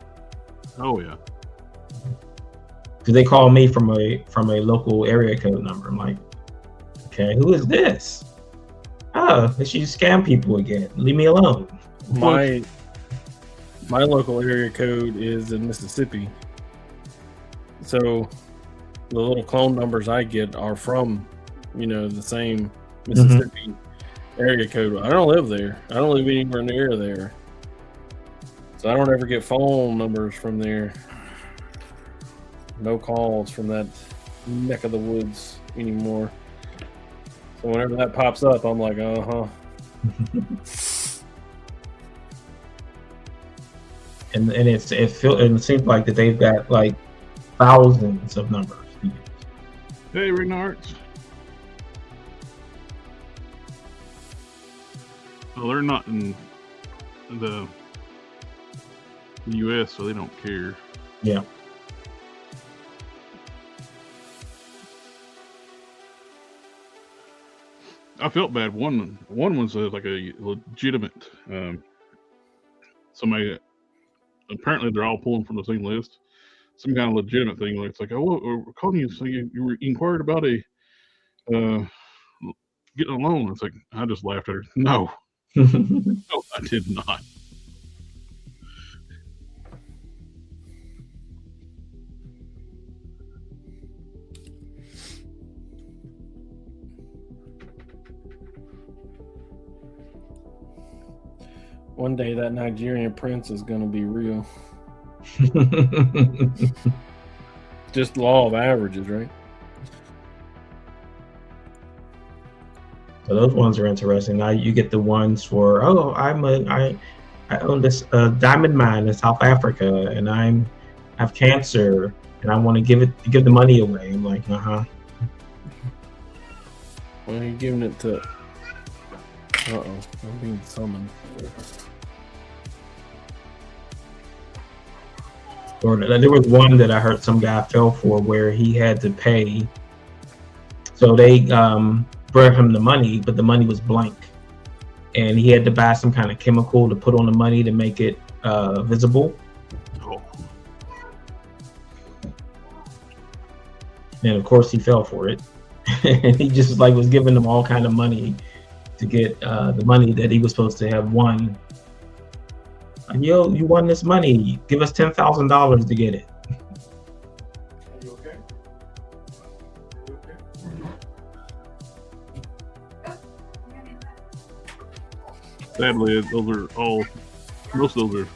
Oh yeah. Because they call me from a local area code number. I'm like, okay, who is this? Oh, they should scam people again. Leave me alone. My local area code is in Mississippi, so the little clone numbers I get are from, the same Mississippi area code. I don't live there. I don't live anywhere near there, so I don't ever get phone numbers from there. No calls from that neck of the woods anymore. So whenever that pops up, I'm like, and it seems like that they've got like thousands of numbers to use. Hey, Renards. Well, they're not in the U.S., so they don't care. Yeah. I felt bad. One was like a legitimate somebody. Apparently, they're all pulling from the same list. Some kind of legitimate thing where it's like, oh, we're calling you, so you were inquired about getting a loan. It's like, I just laughed at her. No, no, I did not. one day that Nigerian prince is going to be real. Just law of averages, right? So those ones are interesting. Now you get the ones for, I own this diamond mine in South Africa, and I have cancer, and I want to give the money away. I'm like, Well, you're giving it to. I'm being summoned. Or there was one that I heard some guy fell for where he had to pay. So they brought him the money, but the money was blank, and he had to buy some kind of chemical to put on the money to make it visible. Oh. And of course, he fell for it. And he just was giving them all kind of money to get the money that he was supposed to have won. Yo, you won this money. Give us $10,000 to get it. Are you okay? Sadly, most of those are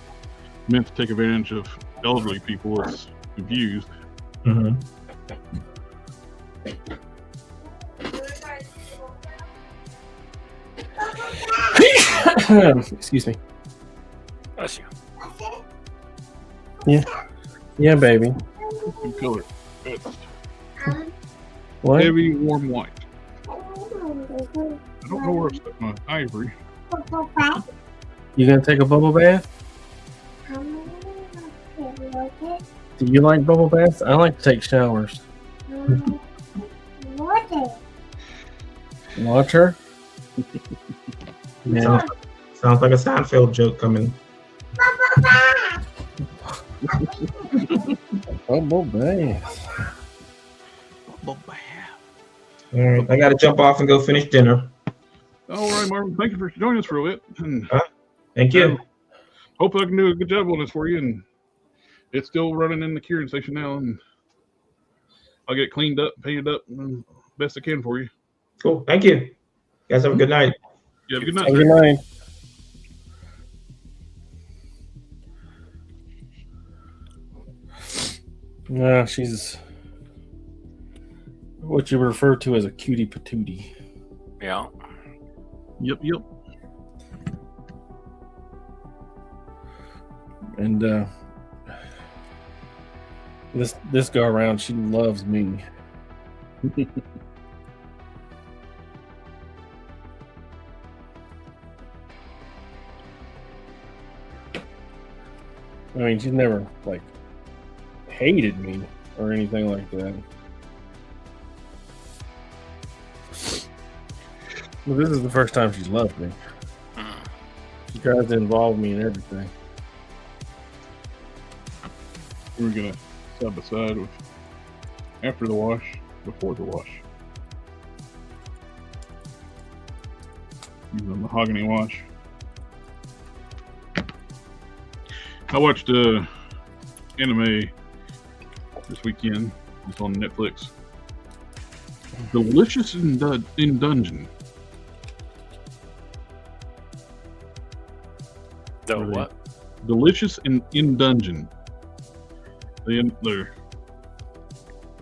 meant to take advantage of elderly people. It's confused. Excuse me. Bless you. Yeah, baby. You color. Good. What? Heavy, warm white. I don't know where I stuck my ivory. You gonna take a bubble bath? Do you like bubble baths? I like to take showers. Water? Yeah. Sounds like a Seinfeld joke coming. Bubble bath. All right, I got to jump off and go finish dinner. All right, Marvin. Thank you for joining us for a bit. And Thank you. Hope I can do a good job on this for you. And it's still running in the curing station now, and I'll get it cleaned up, painted up, best I can for you. Cool. Thank you. You guys have a good night. You have a good night. Have a good night. Yeah, she's what you refer to as a cutie patootie. Yeah. Yep. And this go around, she loves me. I mean, she's never like hated me or anything like that. Well, this is the first time she's loved me. She tries to involve me in everything. We're gonna side by side with after the wash, before the wash. Using the mahogany wash. I watched anime this weekend. It's on Netflix. Delicious in Dungeon. The what? Delicious in Dungeon. Their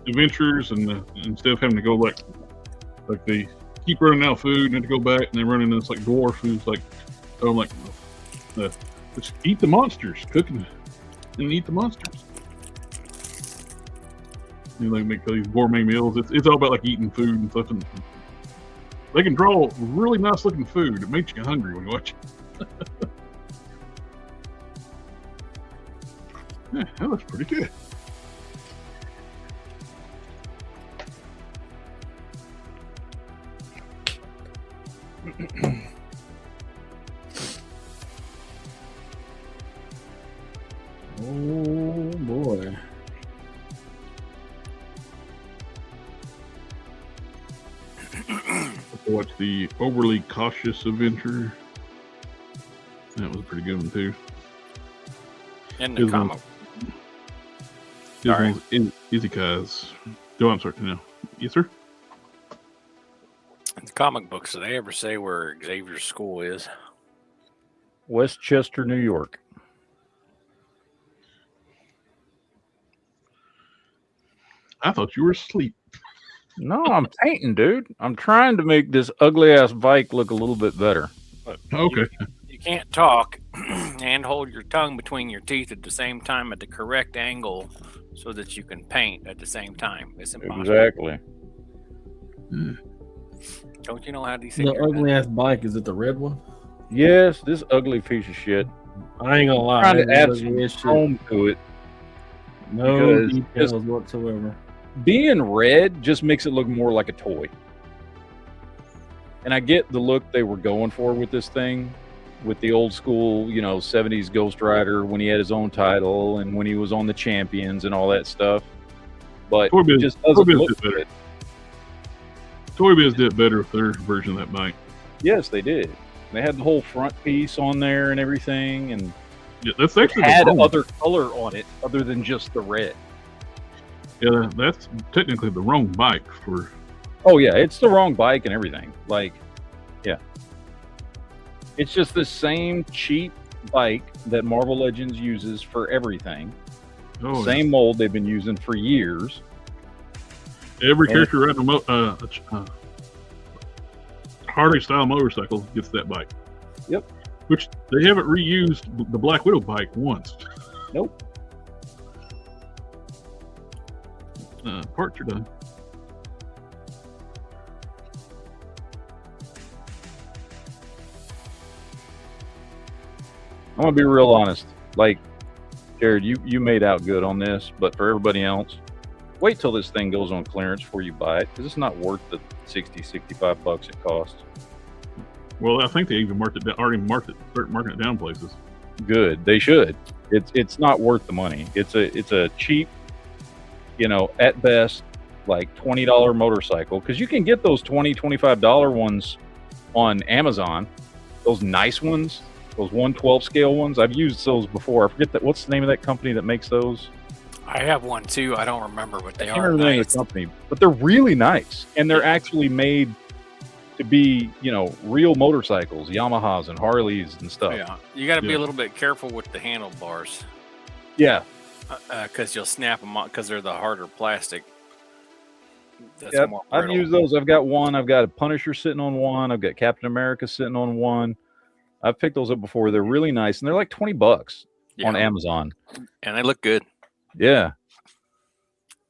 adventures and instead of having to go like they keep running out of food and have to go back and they run into this like dwarf who's like, oh, like just eat the monsters, cook and eat the monsters. You know, they make these gourmet meals. It's all about like eating food and stuff. And they can draw really nice looking food. It makes you hungry when you watch it. Yeah, that looks pretty good. Oh boy. Watch the Overly Cautious Adventure. That was a pretty good one too. In the comic. Sorry. Izika's. Go on, sorry. No. Yes, sir? In the comic books, do they ever say where Xavier's school is? Westchester, New York. I thought you were asleep. No, I'm painting, dude. I'm trying to make this ugly ass bike look a little bit better. Okay. You can't talk and hold your tongue between your teeth at the same time at the correct angle so that you can paint at the same time. It's impossible. Exactly. Don't you know how these things The ugly ass bike, is it the red one? Yes, this ugly piece of shit. I ain't gonna lie. I'm trying to add Ugly some as shit. chrome to it. No because details just- whatsoever. Being red just makes it look more like a toy. And I get the look they were going for with this thing, with the old school, 70s Ghost Rider when he had his own title and when he was on the Champions and all that stuff. But Toy Biz- it just doesn't Toy Biz look did better. good. Toy Biz did better with their version of that bike. Yes, they did. They had the whole front piece on there and everything, and Yeah, that's it actually had the wrong. other color on it other than just the red. Yeah, that's technically the wrong bike for. Oh yeah, it's the wrong bike and everything. Like, yeah, it's just the same cheap bike that Marvel Legends uses for everything. Oh, Same mold they've been using for years. every character riding a Harley style motorcycle gets that bike. Yep. Which they haven't reused the Black Widow bike once. Nope. Parts are done. I'm gonna be real honest. Like, Jared, you made out good on this, but for everybody else, wait till this thing goes on clearance before you buy it, because it's not worth the $60-65 it costs. Well, I think they even already start marking it down places. Good, they should. It's not worth the money. It's a cheap, at best, like $20 motorcycle, because you can get those $20-25 ones on Amazon. Those nice ones, those 1/12 scale ones. I've used those before. I forget what's the name of that company that makes those. I have one too. I don't remember, but they I can't are remember the name of nice. the company, but they're really nice, and they're actually made to be, real motorcycles, Yamahas and Harleys and stuff. Yeah, you got to be Yeah. a little bit careful with the handlebars Yeah, because you'll snap them out because they're the harder plastic. That's yep. more I've brittle. used those. I've got one. I've got a Punisher sitting on one. I've got Captain America sitting on one. I've picked those up before. They're really nice, and they're like $20. on Amazon. And they look good. Yeah.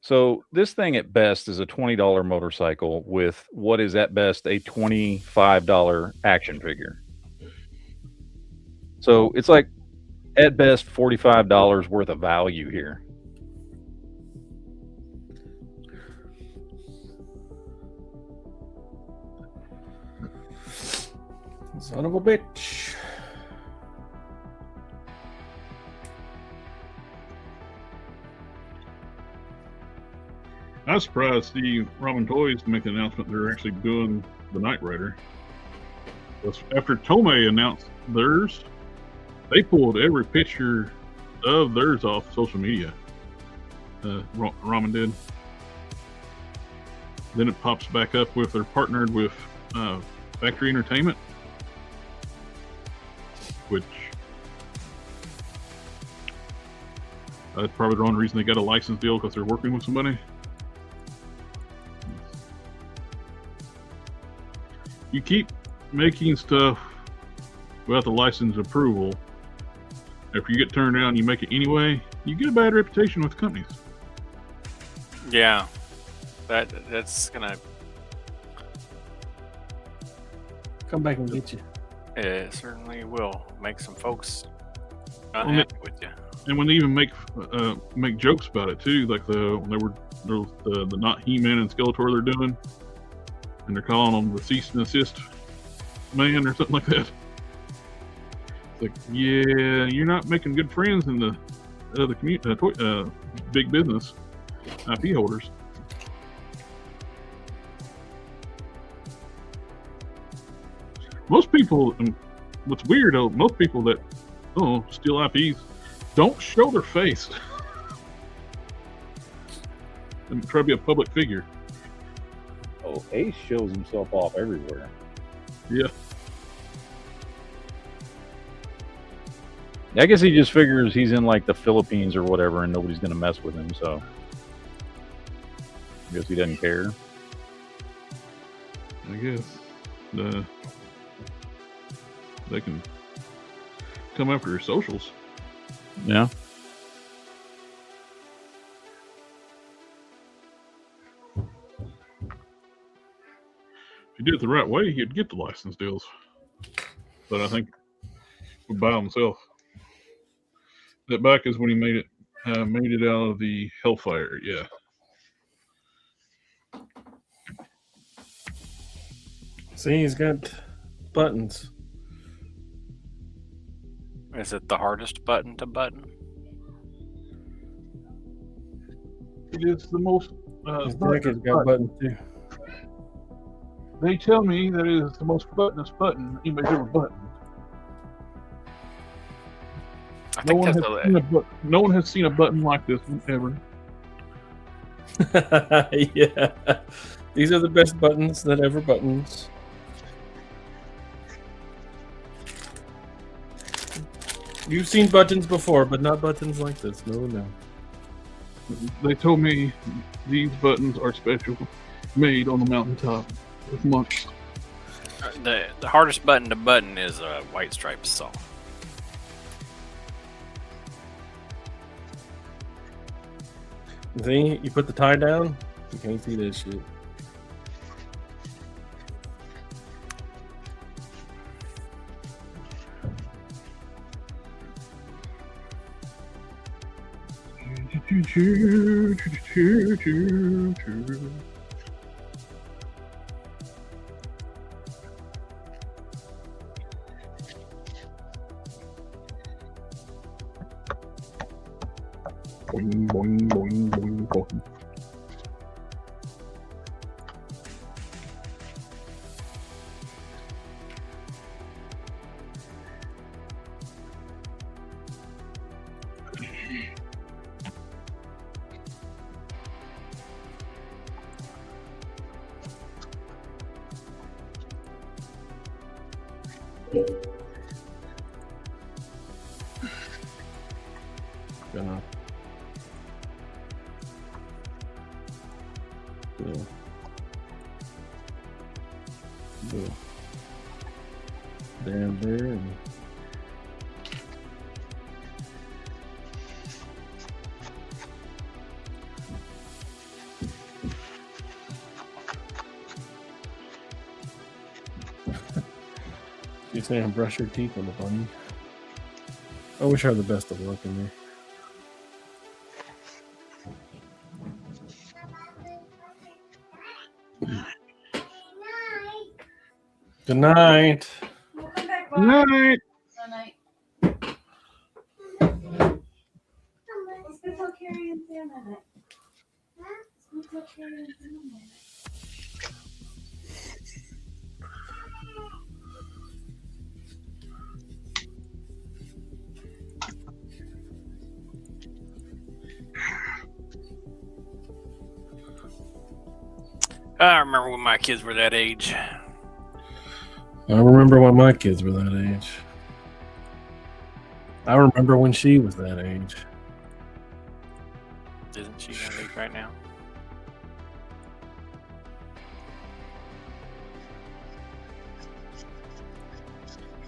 So this thing at best is a $20 motorcycle with what is at best a $25 action figure. So it's like at best $45 worth of value here. Son of a bitch. I was surprised to see Robin Toys make the announcement they're actually doing the Knight Rider. After Tomei announced theirs, they pulled every picture of theirs off social media. Ramen did. Then it pops back up with they're partnered with Factory Entertainment, which that's probably the only reason they got a license deal, because they're working with somebody. You keep making stuff without the license approval. If you get turned down, you make it anyway, you get a bad reputation with companies. Yeah, that's gonna come back and get you. It certainly will make some folks not happy with you. And when they even make jokes about it too, like the not He-Man and Skeletor they're doing, and they're calling them the cease and assist man or something like that. It's like, yeah, you're not making good friends in the community, big business IP holders. Most people, what's weird though, most people that steal IPs don't show their face and try to be a public figure. Oh, Ace shows himself off everywhere. Yeah. I guess he just figures he's in like the Philippines or whatever and nobody's going to mess with him, so I guess he doesn't care. I guess they can come after your socials. Yeah. If you did it the right way, he'd get the license deals. But I think by himself. That back is when he made it out of the Hellfire. Yeah. See, he's got buttons. Is it the hardest button to button? It is the most. His jacket's got buttons too. They tell me that it is the most buttonless button anybody's ever buttoned. I think no one has seen a button like this ever. Yeah. These are the best buttons that ever buttons. You've seen buttons before, but not buttons like this. No. They told me these buttons are special, made on the mountaintop with monks. The hardest button to button is a white stripe saw. See, you put the tie down, you can't see this shit. Boing, boing, boing, boing, boing. Gonna go down there and You're saying brush your teeth on the bunny. I wish her the best of luck in there. Good night. We'll come back by. Good night. Good night. Let's go tell Carrie and Sam that night. Let's go tell Carrie and Sam that night. I remember when my kids were that age. I remember when my kids were that age. I remember when she was that age. Isn't she that age right now?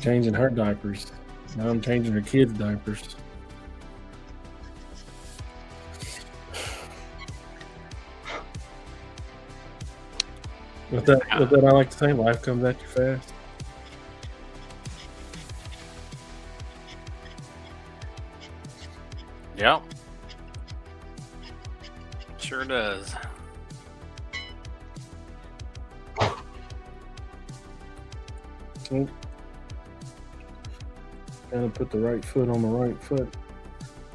Changing her diapers. Now I'm changing her kids' diapers. With that, I like to say, life comes at you fast. Yep. Sure does. Oh. Gotta put the right foot on the right foot.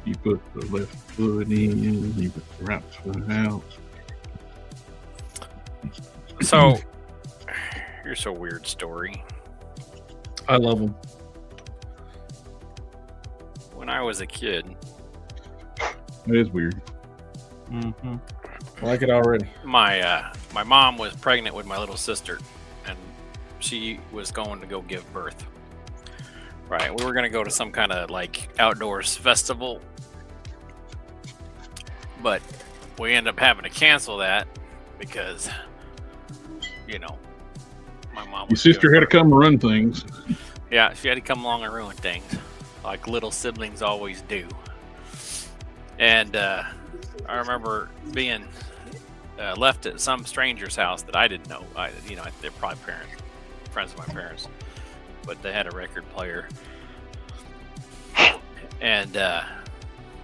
You put the left foot in, you put the right foot out. So, here's a weird story. I love them. When I was a kid, It is weird. Mm-hmm. I like it already. my mom was pregnant with my little sister, and she was going to go give birth. Right, we were going to go to some kind of like outdoors festival, but we ended up having to cancel that because, you know, my mom. Your sister had to come run things. Yeah, she had to come along and ruin things, like little siblings always do. And I remember being left at some stranger's house that I didn't know. They're probably friends of my parents, but they had a record player. And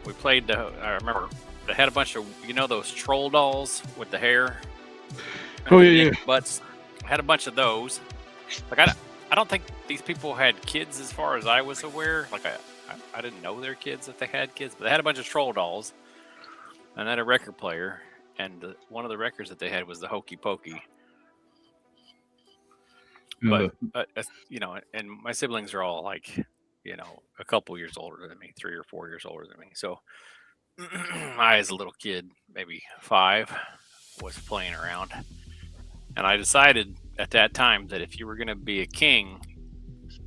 we played I remember they had a bunch of, those troll dolls with the hair. Oh, yeah. Butts. I had a bunch of those. Like, I don't think these people had kids as far as I was aware. Like, I didn't know their kids if they had kids, but they had a bunch of troll dolls and had a record player. And one of the records that they had was the Hokey Pokey. But, and my siblings are all like, a couple years older than me, 3 or 4 years older than me. So I, as a little kid, maybe 5, was playing around. And I decided at that time that if you were going to be a king,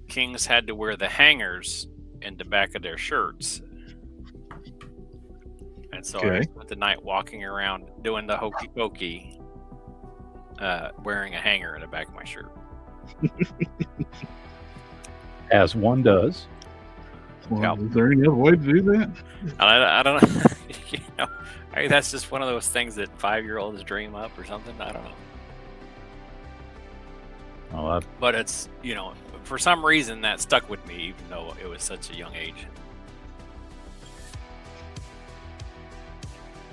kings had to wear the hangers in the back of their shirts. And so I spent the night walking around doing the Hokey Pokey, wearing a hanger in the back of my shirt. As one does. Well, is there any other way to do that? I don't know. Maybe that's just one of those things that 5-year-olds dream up or something. I don't know. Oh, but it's, for some reason that stuck with me, even though it was such a young age.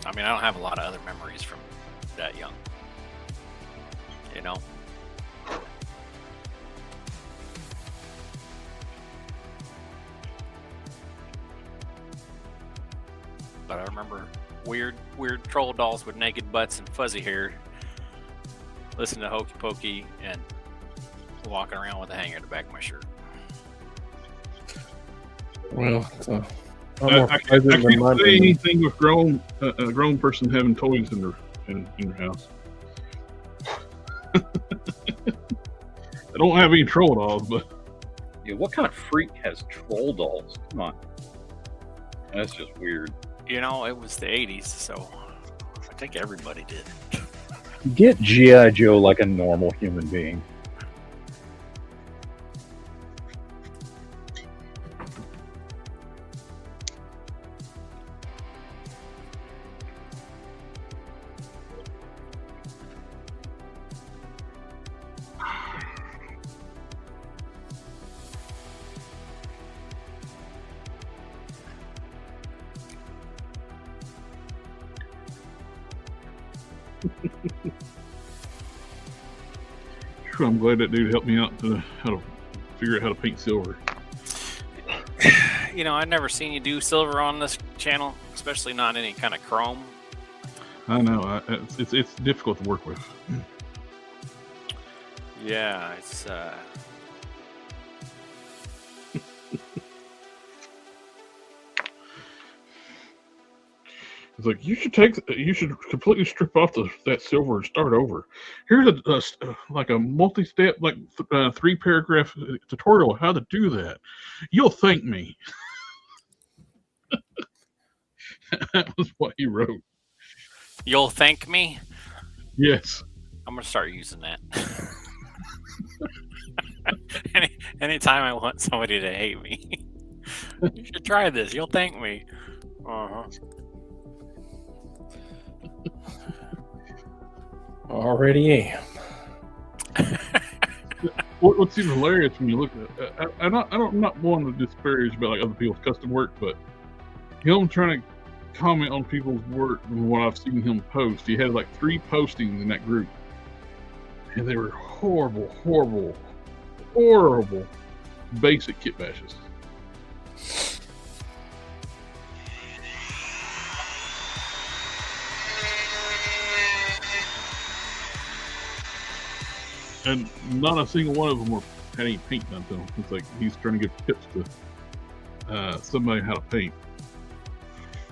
I mean, I don't have a lot of other memories from that young. But I remember weird troll dolls with naked butts and fuzzy hair, listening to Hokey Pokey, and walking around with a hanger in the back of my shirt. Well, I can't say anything with a grown person having toys in their house. I don't have any troll dolls, but yeah, what kind of freak has troll dolls? Come on, that's just weird. It was the 80s, so I think everybody did. Get G.I. Joe like a normal human being. I'm glad that dude helped me out to how to figure out how to paint silver. You know, I've never seen you do silver on this channel, especially not any kind of chrome. I know. It's difficult to work with. Yeah, it's It's like you should completely strip off that silver and start over. Here's like a multi-step, like 3-paragraph tutorial on how to do that. You'll thank me. That was what he wrote. You'll thank me? Yes. I'm gonna start using that. Anytime I want somebody to hate me, you should try this. You'll thank me. Uh-huh. Already am. What's even hilarious when you look at it, I'm not one to disparage about like other people's custom work, but him trying to comment on people's work and what I've seen him post, he had like 3 postings in that group, and they were horrible basic kit bashes. And not a single one of them had any paint done to them. It's like he's trying to give tips to somebody how to paint.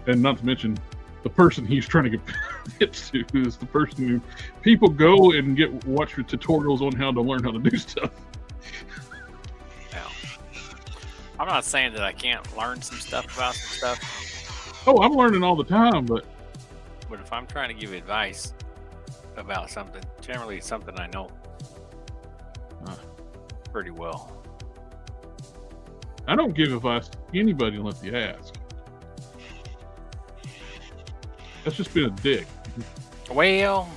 And not to mention, the person he's trying to give tips to is the person who people go and watch tutorials on how to learn how to do stuff. Now, I'm not saying that I can't learn some stuff about some stuff. Oh, I'm learning all the time, but if I'm trying to give advice about something, generally it's something I know pretty well. I don't give advice to anybody unless you ask. That's just being a dick. Well,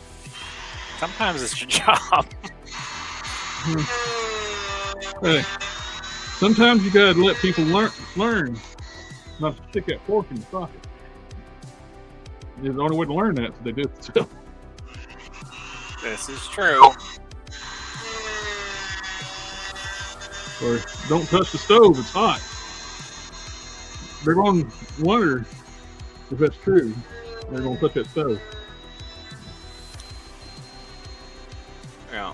sometimes it's your job. Hey, sometimes you gotta let people learn not to stick that fork in the socket. The only way to learn that is they do it themselves. This is true. Or don't touch the stove, it's hot. They're going to wonder if that's true. They're going to touch that stove. Yeah.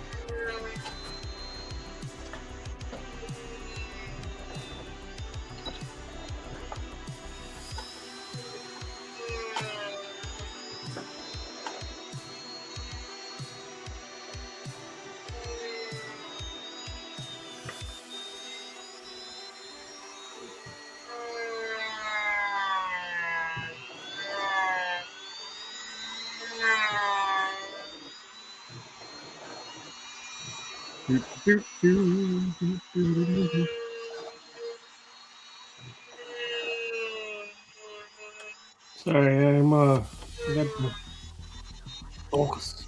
Sorry, I'm I got to focus.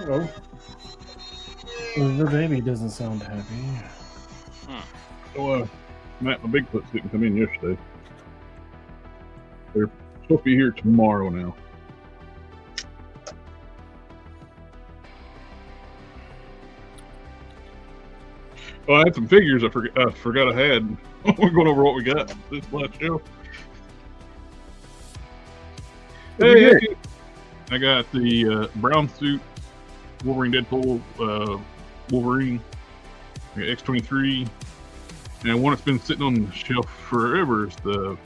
Oh, the baby doesn't sound happy. So, Matt, my Bigfoots didn't come in yesterday. They're supposed to be here tomorrow now. Well, I had some figures I forgot I had. We're going over what we got this last show. Hey, I got the brown suit Wolverine Deadpool Wolverine X-23, and one that's been sitting on the shelf forever is the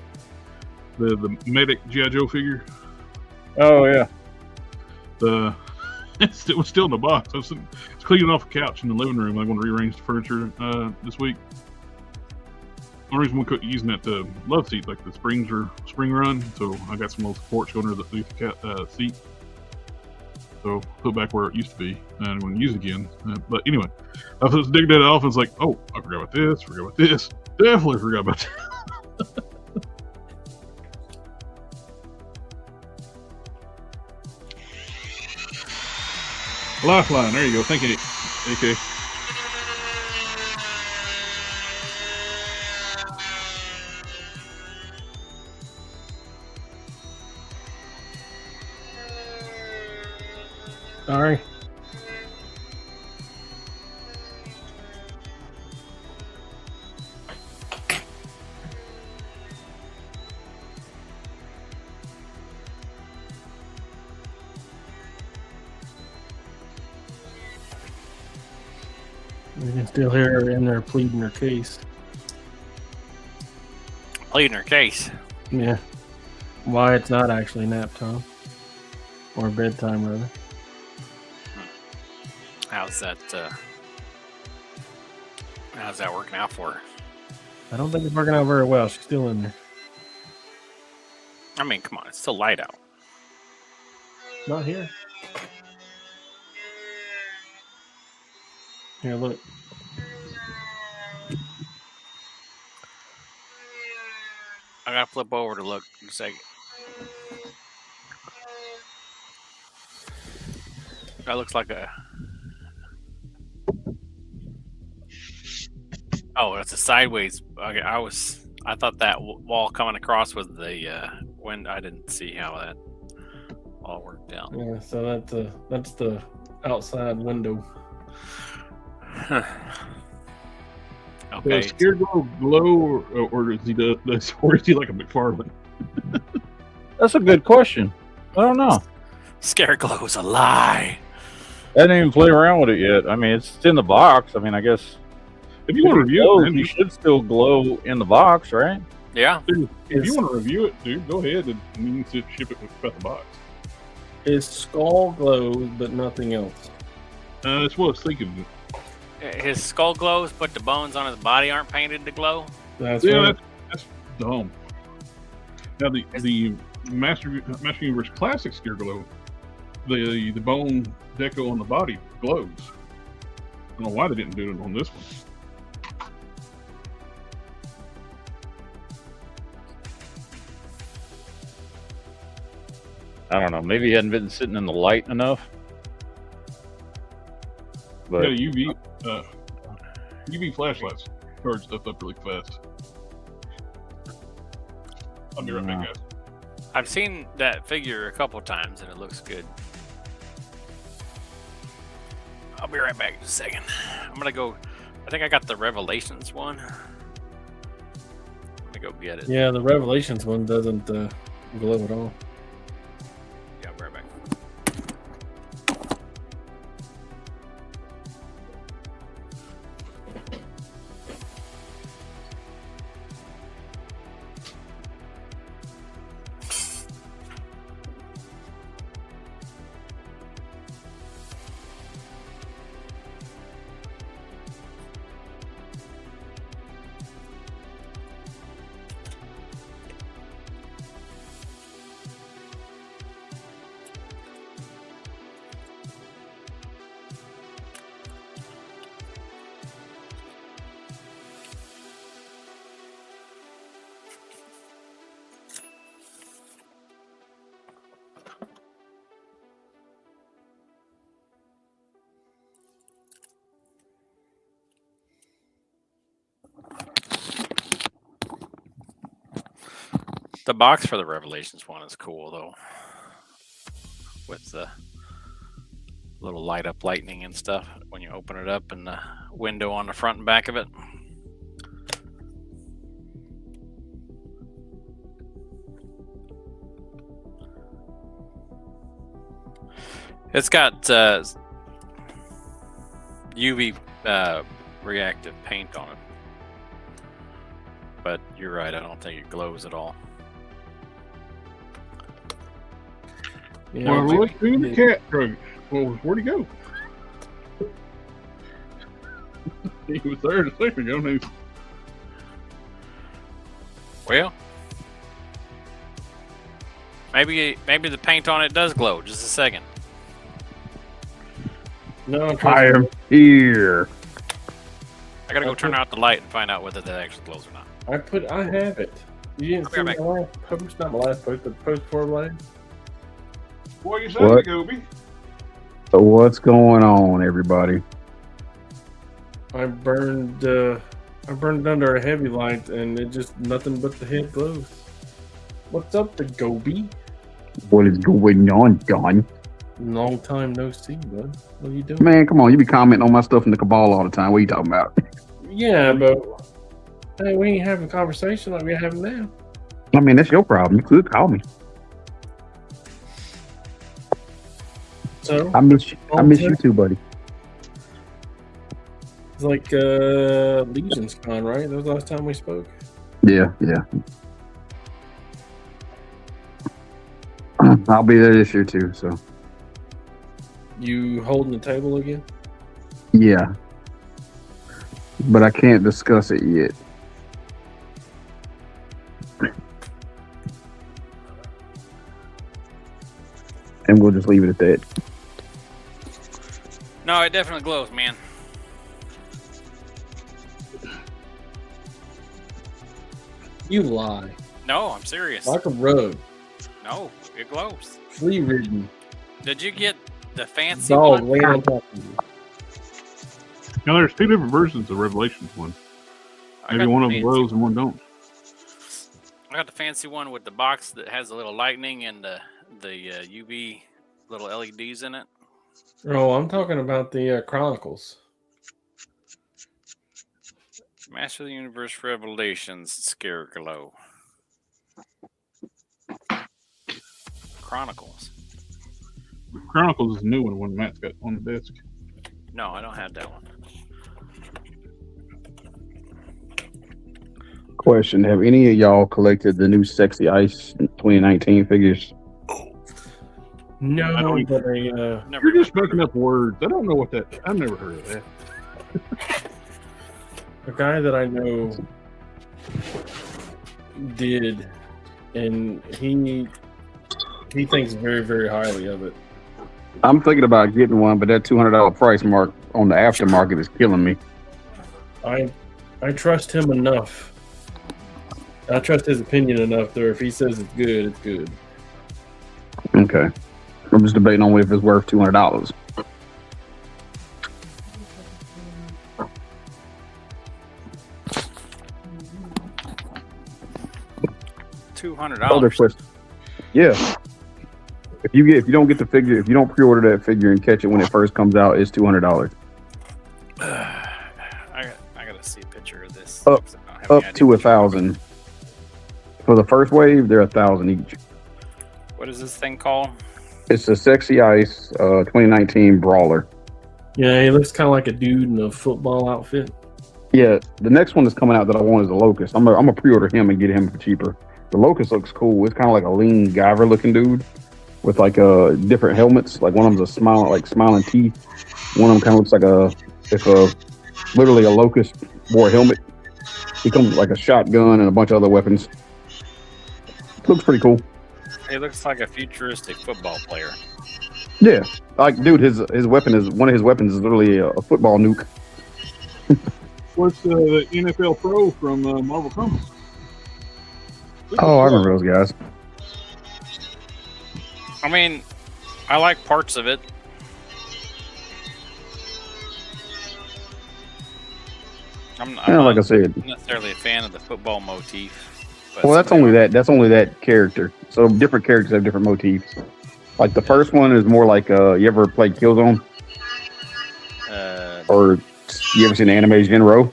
Medic G.I. Joe figure. Oh yeah. It was still in the box. I was cleaning off a couch in the living room. I'm going to rearrange the furniture this week. The only reason we couldn't use that love seat, like the springs are spring run, so I got some little supports going under the seat. So put it back where it used to be, and I'm going to use it again. But anyway, I was digging that off, and it's like, oh, I forgot about this, definitely forgot about that. Lifeline, there you go. Thank you. AK. Sorry. You can still hear her in there pleading her case. Pleading her case. Yeah. Why it's not actually nap time. Or bedtime, rather. How's that working out for her? I don't think it's working out very well. She's still in there. I mean, come on, it's still light out. Not here. Here, look. I gotta flip over to look in a second. That looks like a... Oh, that's a sideways. Okay, I thought that wall coming across was the wind. I didn't see how that all worked out. Yeah, so that's the outside window. Okay. Does Scarecrow glow, or is he like a McFarlane? That's a good question. I don't know. Scarecrow's a lie. I didn't even play around with it yet. I mean, it's in the box. I mean, I guess If you want to review it, man, you should still glow in the box, right? Yeah. dude, if you want to review it, dude, go ahead and you can ship it without the box. His skull glows, but nothing else. That's what I was thinking. His skull glows, but the bones on his body aren't painted to glow. That's Yeah, right. that's dumb. Now the Master Universe Classic Scarecrow, the bone deco on the body glows. I don't know why they didn't do it on this one. I don't know. Maybe he hadn't been sitting in the light enough. But Got a UV flashlights. Charge stuff up really fast. I'll be right back, guys. I've seen that figure a couple times and it looks good. I'll be right back in a second. I'm gonna go. I think I got the Revelations one. Let me go get it. Yeah, the Revelations one doesn't glow at all. Yeah, I'll be right back. The box for the Revelations one is cool though, with the little light up lightning and stuff when you open it up, and the window on the front and back of it. It's got UV reactive paint on it, but you're right, I don't think it glows at all. Yeah, Well, let's do the cat drug. Well, where'd he go? He was there a second ago. And Well, maybe the paint on it does glow. Just a second. no, I am here. I gotta go turn out the light and find out whether that actually glows or not. I have it. You didn't see Come my here, last post, not my last post, but the post for last. what you saying, What? Goby? So what's going on, everybody? I burned it under a heavy light, and it just nothing but the head glows. What's up, the Gobi? What is going on, Don? Long time no see, bud. What are you doing? Man, come on. You be commenting on my stuff in the Cabal all the time. What are you talking about? Yeah, but hey, we ain't having a conversation like we're having now. I mean, that's your problem. You could call me. So I miss you too, buddy. it's like Legion's Con, right? That was the last time we spoke. Yeah. I'll be there this year too. So You holding the table again? yeah, but I can't discuss it yet. And we'll just leave it at that. No, it definitely glows, man. You lie. No, I'm serious. Like a rug. No, it glows. Flea ridden. Did you get the fancy Dog one? laying on top of you. Now there's two different versions of Revelations one. I Maybe got one the of them fancy- glows and one don't. I got the fancy one with the box that has a little lightning and the UV little LEDs in it. Oh, I'm talking about the Chronicles. Master of the Universe Revelations Scare Glow. Chronicles. Chronicles is a new one Matt's got on the desk. No, I don't have that one. Question: have any of y'all collected the new Sexy Ice 2019 figures? No, don't- but Never You're just even making up words. I don't know what that. I've never heard of that. a guy that I know did, and he thinks very, very highly of it. I'm thinking about getting one, but that $200 price mark on the aftermarket is killing me. I trust him enough. I trust his opinion enough there. If he says it's good, it's good. Okay, I'm just debating on if it's worth $200. $200. Other question. Yeah. If you don't get the figure, if you don't pre-order that figure and catch it when it first comes out, it's $200. I gotta see a picture of this. Up- I don't have Up any to idea. 1,000. For the first wave, they're 1,000 each. What is this thing called? It's a Sexy Ice 2019 Brawler. Yeah, he looks kind of like a dude in a football outfit. Yeah, the next one that's coming out that I want is the Locust. I'm gonna pre-order him and get him for cheaper. The Locust looks cool. It's kind of like a lean Guyver looking dude with like different helmets. Like one of them's a smiling teeth. One of them kind of looks like literally a Locust wore a helmet. He comes with like a shotgun and a bunch of other weapons. Looks pretty cool. He looks like a futuristic football player. Yeah, like dude, his weapon is one of his weapons is literally a football nuke. What's the NFL Pro from Marvel Comics? Oh, I remember those guys. I mean, I like parts of it. I'm Yeah, like I said. not necessarily a fan of the football motif. But Well, that's only that character. So different characters have different motifs. Like the first one is more like you ever played Killzone or you ever seen the anime Genro?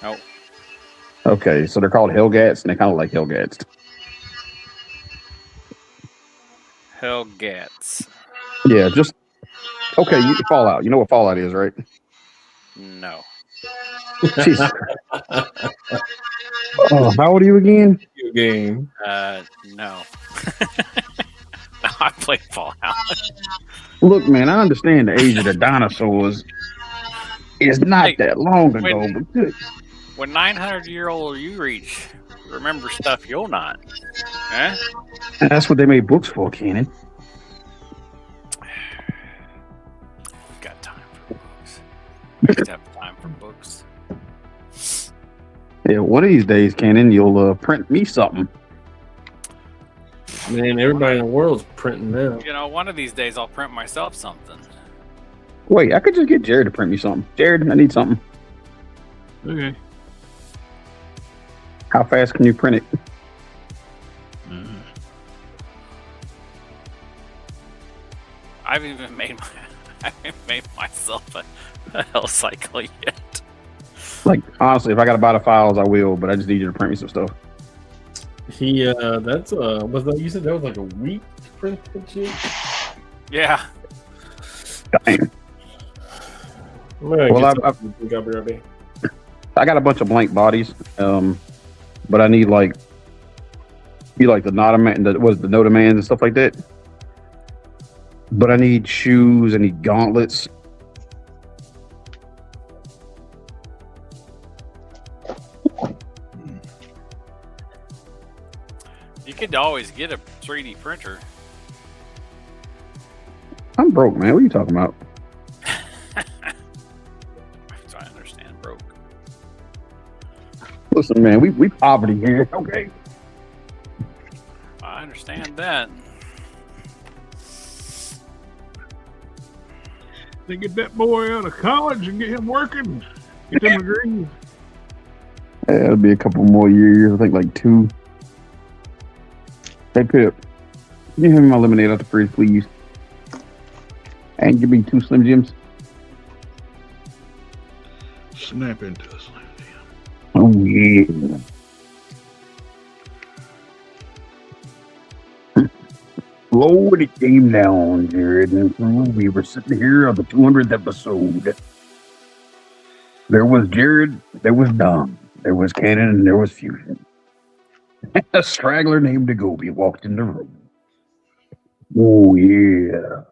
No. Okay, so they're called Hellgats and they kind of like Hellgats. Hellgats. Yeah, just okay. Fallout. You know what Fallout is, right? No. Jesus. Oh, how old are you again? Video game. No. No, I played Fallout. Look, man, I understand the age of the dinosaurs is not Hey, that long ago, wait. but good. When 900-year-old you reach, remember stuff you'll not. Huh? And that's what they made books for, Kenan. Got time for books. We just have time for books. Yeah, one of these days, Kenan, you'll print me something. Man, everybody in the world's printing now. You know, one of these days I'll print myself something. Wait, I could just get Jared to print me something. Jared, I need something. Okay. How fast can you print it? I haven't made myself a health cycle yet. Like, honestly, if I got to buy the files, I will, but I just need you to print me some stuff. That's was that you said that was like a week to print that shit? Yeah. Damn. Well, I got a bunch of blank bodies, but I need like the Notaman, the Notamans and stuff like that. But I need shoes, I need gauntlets. You could always get a 3D printer. I'm broke, man. What are you talking about? I understand, broke. Listen, man, we poverty here. Okay. I understand that. They get that boy out of college and get him working. Get him a degree. Yeah, it'll be a couple more years. I think like 2. Hey, Pip, can you hand me my lemonade out the fridge, please? And give me 2 Slim Jims. Snap into a Slim Jim. Oh, yeah. Load it came down, Jared, and we were sitting here on the 200th episode. There was Jared, there was Dom, there was Cannon, and there was Fusion. A straggler named Agobi walked in the room. Oh, yeah.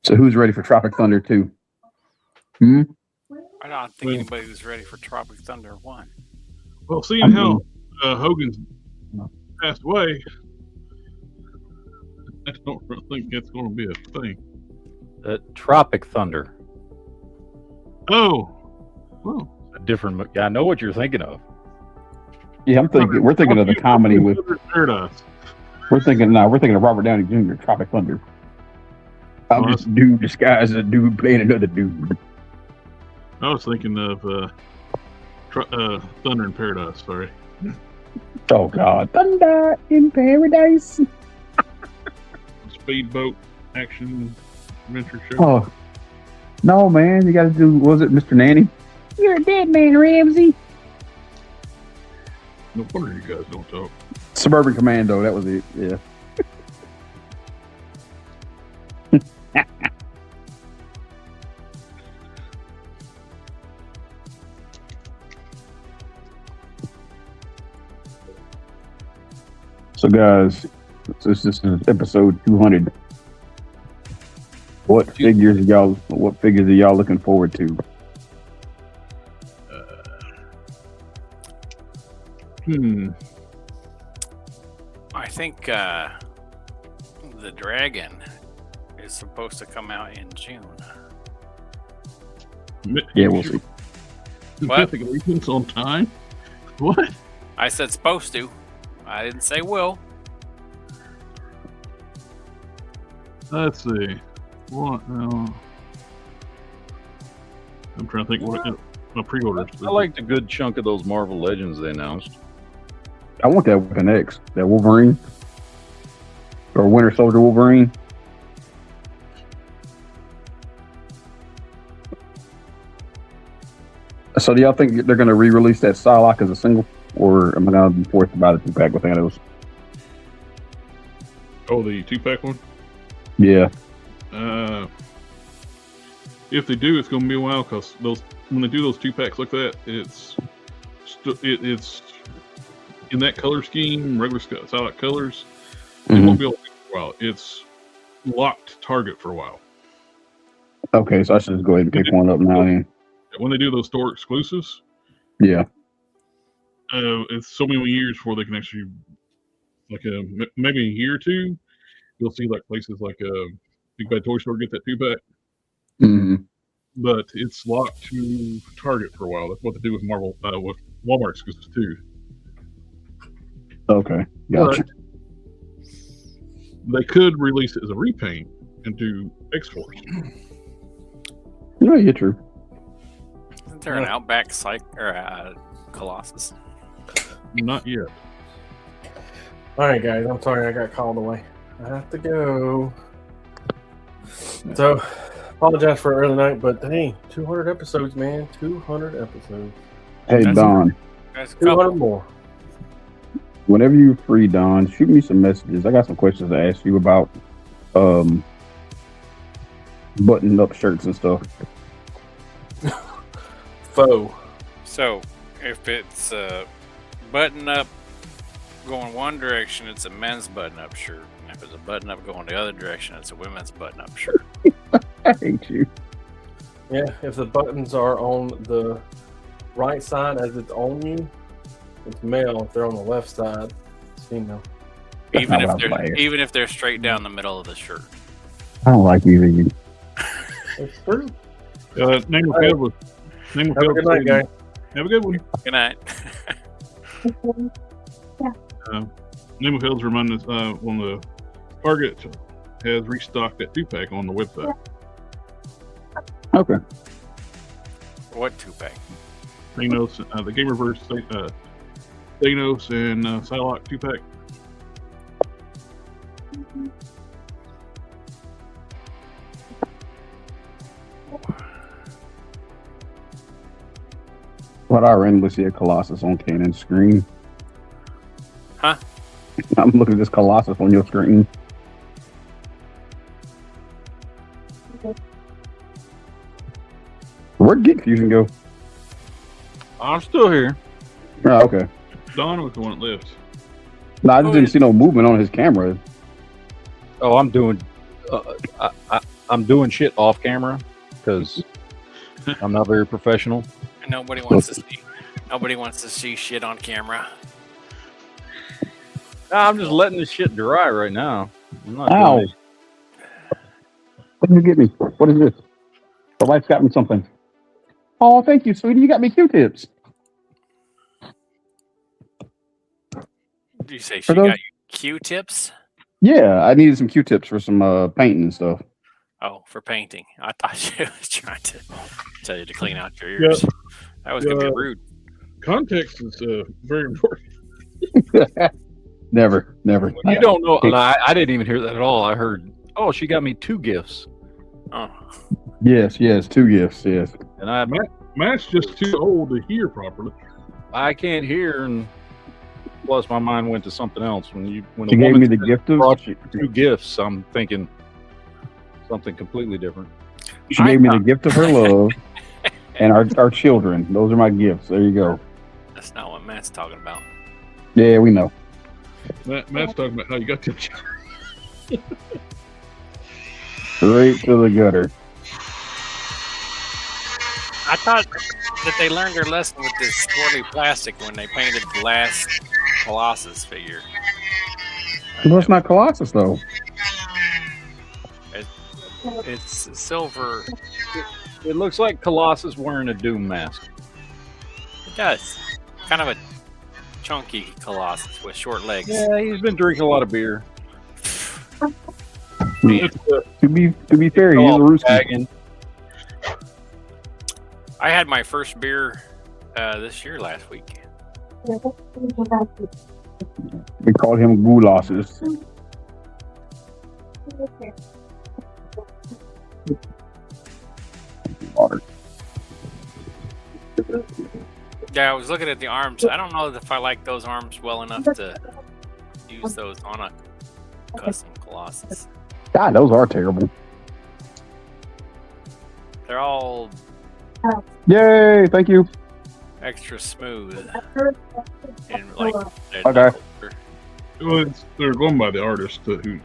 So who's ready for Tropic Thunder 2? I don't think anybody was ready for Tropic Thunder 1. Well, seeing how Hogan's passed away, I don't really think that's going to be a thing. Tropic Thunder. Oh, well, A different. I know what you're thinking of. Yeah, we're thinking of the comedy with Paradise. we're thinking of Robert Downey Jr. Tropic Thunder. I'm just a dude disguised as a dude playing another dude. I was thinking of Thunder in Paradise. Sorry. Oh God, Thunder in Paradise. Speedboat action adventure show. Oh no, man! You got to do. What was it, Mr. Nanny? You're a dead man, Ramsey. No wonder you guys don't talk. Suburban Commando. That was it. Yeah. So, guys, this is episode 200. What figures are y'all looking forward to? I think the Dragon is supposed to come out in June. Yeah, we'll see. What? It's on time. What? I said supposed to. I didn't say will. Let's see. What now? I'm trying to think what my pre-orders. I liked a good chunk of those Marvel Legends they announced. I want that Weapon X, that Wolverine, or Winter Soldier Wolverine. So, do y'all think they're going to re-release that Psylocke as a single, or am I going to be forced to buy the 2-pack with Thanos? Oh, the 2-pack one? Yeah. If they do, it's going to be a while because when they do those 2-packs like that, it's in that color scheme, regular Psylocke colors. It won't be able to do it for a while. It's locked Target for a while. Okay, so I should just go ahead and pick one up now. Then. When they do those store exclusives, yeah, it's so many years before they can actually, maybe a year or two, you'll see like places like Big Bad Toy Store get that 2-pack. But it's locked to Target for a while. That's what they do with Marvel, with Walmart exclusives too. Okay, gotcha. But they could release it as a repaint into X-Force. No, you're true. Isn't there an Outback Colossus? Not yet. All right, guys. I'm sorry I got called away. I have to go. So, apologize for early night, but hey, 200 episodes, man. 200 episodes. Hey, Don. That's 200 more. Whenever you're free, Don, shoot me some messages. I got some questions to ask you about buttoned up shirts and stuff. Faux. So, if it's button up going one direction, it's a men's button up shirt. And if it's a button up going the other direction, it's a women's button up shirt. I hate you. Yeah, if the buttons are on the right side as it's on you, it's male. If they're on the left side, it's female. Even if they're straight down the middle of the shirt. I don't like either of you. It's true. Name of Phil was. Have a good night, guys. Have a good one. Good night. Name of Phil's reminding us one of the Target has restocked that 2-pack on the website. Okay. What 2-pack? Thanos, the Gamerverse, Thanos and Psylocke 2-pack. But I randomly see a Colossus on Canon's screen. Huh? I'm looking at this Colossus on your screen. Where'd Geek Fusion go? I'm still here. Oh, okay. Don was the one that left. No, I just didn't see no movement on his camera. Oh, I'm doing I'm doing shit off camera because I'm not very professional. And nobody wants to see shit on camera. No, I'm just letting this shit dry right now. I'm not Ow. doing it. What did you get me? What is this? The wife's got me something. Oh, thank you, sweetie. You got me Q-tips. Did you say she those- got you Q-tips? Yeah, I needed some Q-tips for some painting and stuff. Oh, for painting. I thought she was trying to tell you to clean out your ears. Yeah. That was going to be rude. Context is very important. Never. You don't know. I didn't even hear that at all. I heard, oh, she got me 2 gifts. Oh. Yes, 2 gifts, yes. And Matt's just too old to hear properly. I can't hear, and plus my mind went to something else. When She gave me the gift of... brought you 2 gifts, I'm thinking something completely different. She gave me the gift of her love and our children. Those are my gifts. There you go. That's not what Matt's talking about. Yeah, we know. Matt's talking about how you got them. Straight to the gutter. I thought that they learned their lesson with this swirly plastic when they painted the last Colossus figure. Well, it's not Colossus, though. It's silver. It looks like Colossus wearing a Doom mask. It does. Kind of a chunky Colossus with short legs. Yeah, he's been drinking a lot of beer. Man, To be fair, he's a rooster. Bagging. I had my first beer this year last week. We call him Goulasses. Water. Yeah, I was looking at the arms. I don't know if I like those arms well enough to use those on a custom Colossus. God, those are terrible. They're all Yay! Thank you. extra smooth. And like, Okay. Well, they're going by the artist, an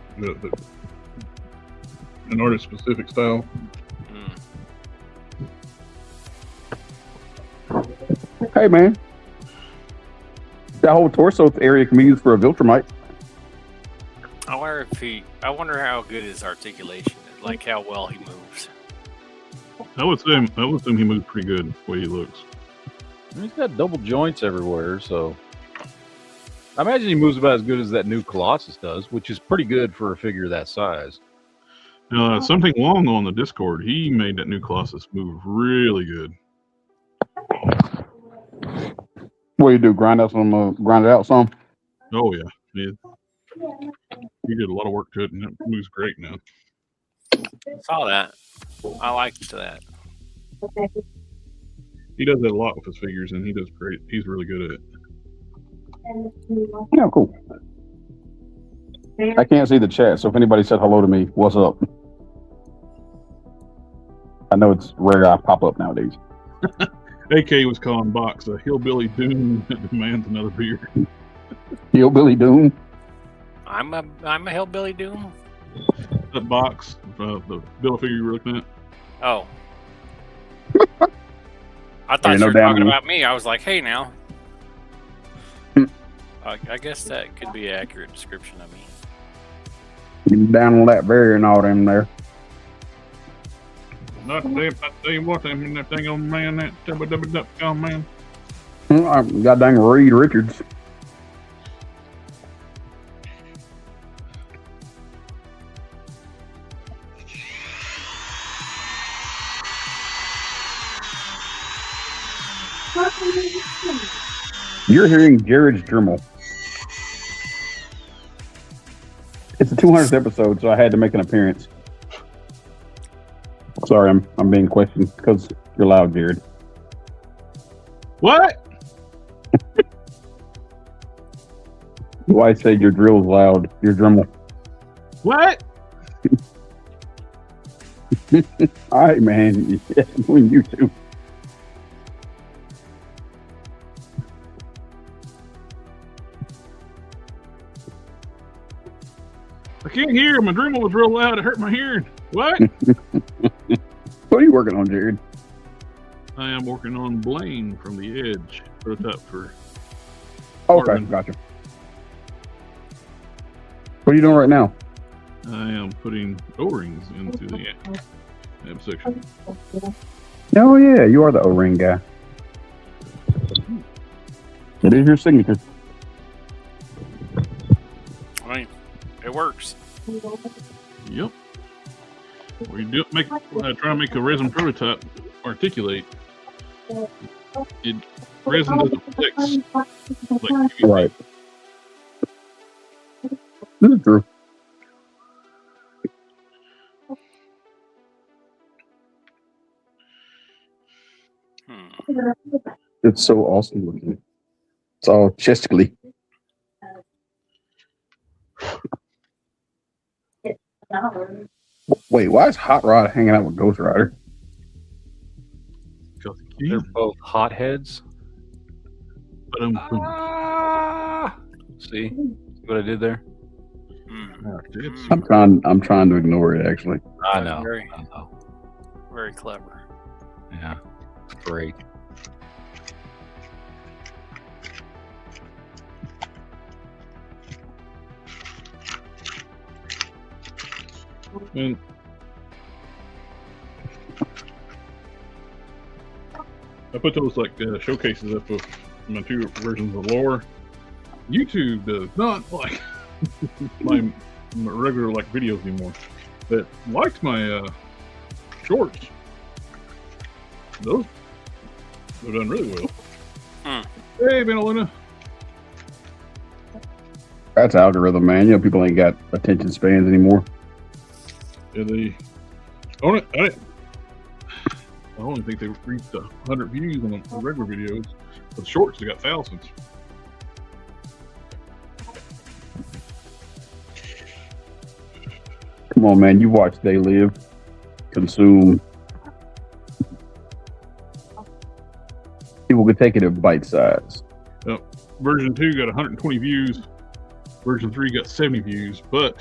artist-specific style. Hey, man. That whole torso area can be used for a Viltrumite. I wonder how good his articulation is, like how well he moves. I would say he moves pretty good the way he looks. He's got double joints everywhere, so I imagine he moves about as good as that new Colossus does, which is pretty good for a figure that size. Something long on the Discord. He made that new Colossus move really good. What do you do? Grind it out some? Oh yeah, he did a lot of work to it, and it moves great now. Saw that. I liked that. He does that a lot with his figures, and he does great. He's really good at it. Yeah, cool. I can't see the chat, so if anybody said hello to me, what's up? I know it's rare I pop up nowadays. AK was calling Box a hillbilly doom that demands another beer. Hillbilly Doom? I'm a hillbilly doom. That Box, the bill figure you were looking at. Oh. I thought you were talking about me. I was like, hey now. I guess that could be an accurate description of me. You down on that bear and all them there. Not today, I tell you what, I mean that thing on man, that oh man. God dang Reed Richards. You're hearing Jared's Dremel. It's the 200th episode, so I had to make an appearance. Sorry, I'm being questioned because you're loud, Jared. What? Why say your drill's loud? Your Dremel. What? All right, man. Yeah, when you two. I can't hear. My Dremel was real loud. It hurt my hearing. What? What are you working on, Jared? I am working on Blaine from the Edge prototype for. Okay, Martin. gotcha. What are you doing right now? I am putting O-rings into the ab section. Oh yeah, you are the O-ring guy. It is your signature. I mean, it works. Yep. We do try to make a resin prototype articulate. Resin doesn't flex like PVC. Right. This is true. It's so awesome looking. It's all chestically. Wait, why is Hot Rod hanging out with Ghost Rider? They're both hotheads. See what I did there? I'm trying to ignore it actually. I know. Very clever. Yeah, it's great. And I put those like showcases up of my two versions of lore. YouTube does not like my regular like videos anymore. That likes my shorts. Those have done really well. Hey, Benelina. That's algorithm, man. You know, people ain't got attention spans anymore. Yeah, they own it. I don't think they reached 100 views on the regular videos. But the shorts, they got thousands. Come on, man. You watch They Live, consume. People could take it at bite size. Version 2 got 120 views. Version 3 got 70 views. But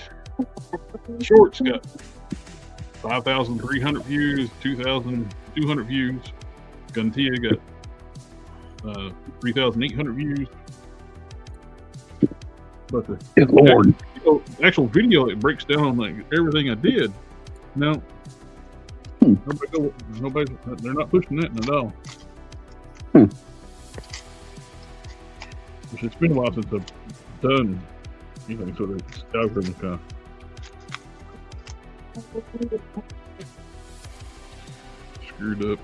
shorts got 5,300 views, 2,200 views. Guntia got 3,800 views. But the Lord. actual video, it breaks down like everything I did. No, nobody, they're not pushing that at all. It's been a while since I've done anything, so the algorithm kind of Screwed up.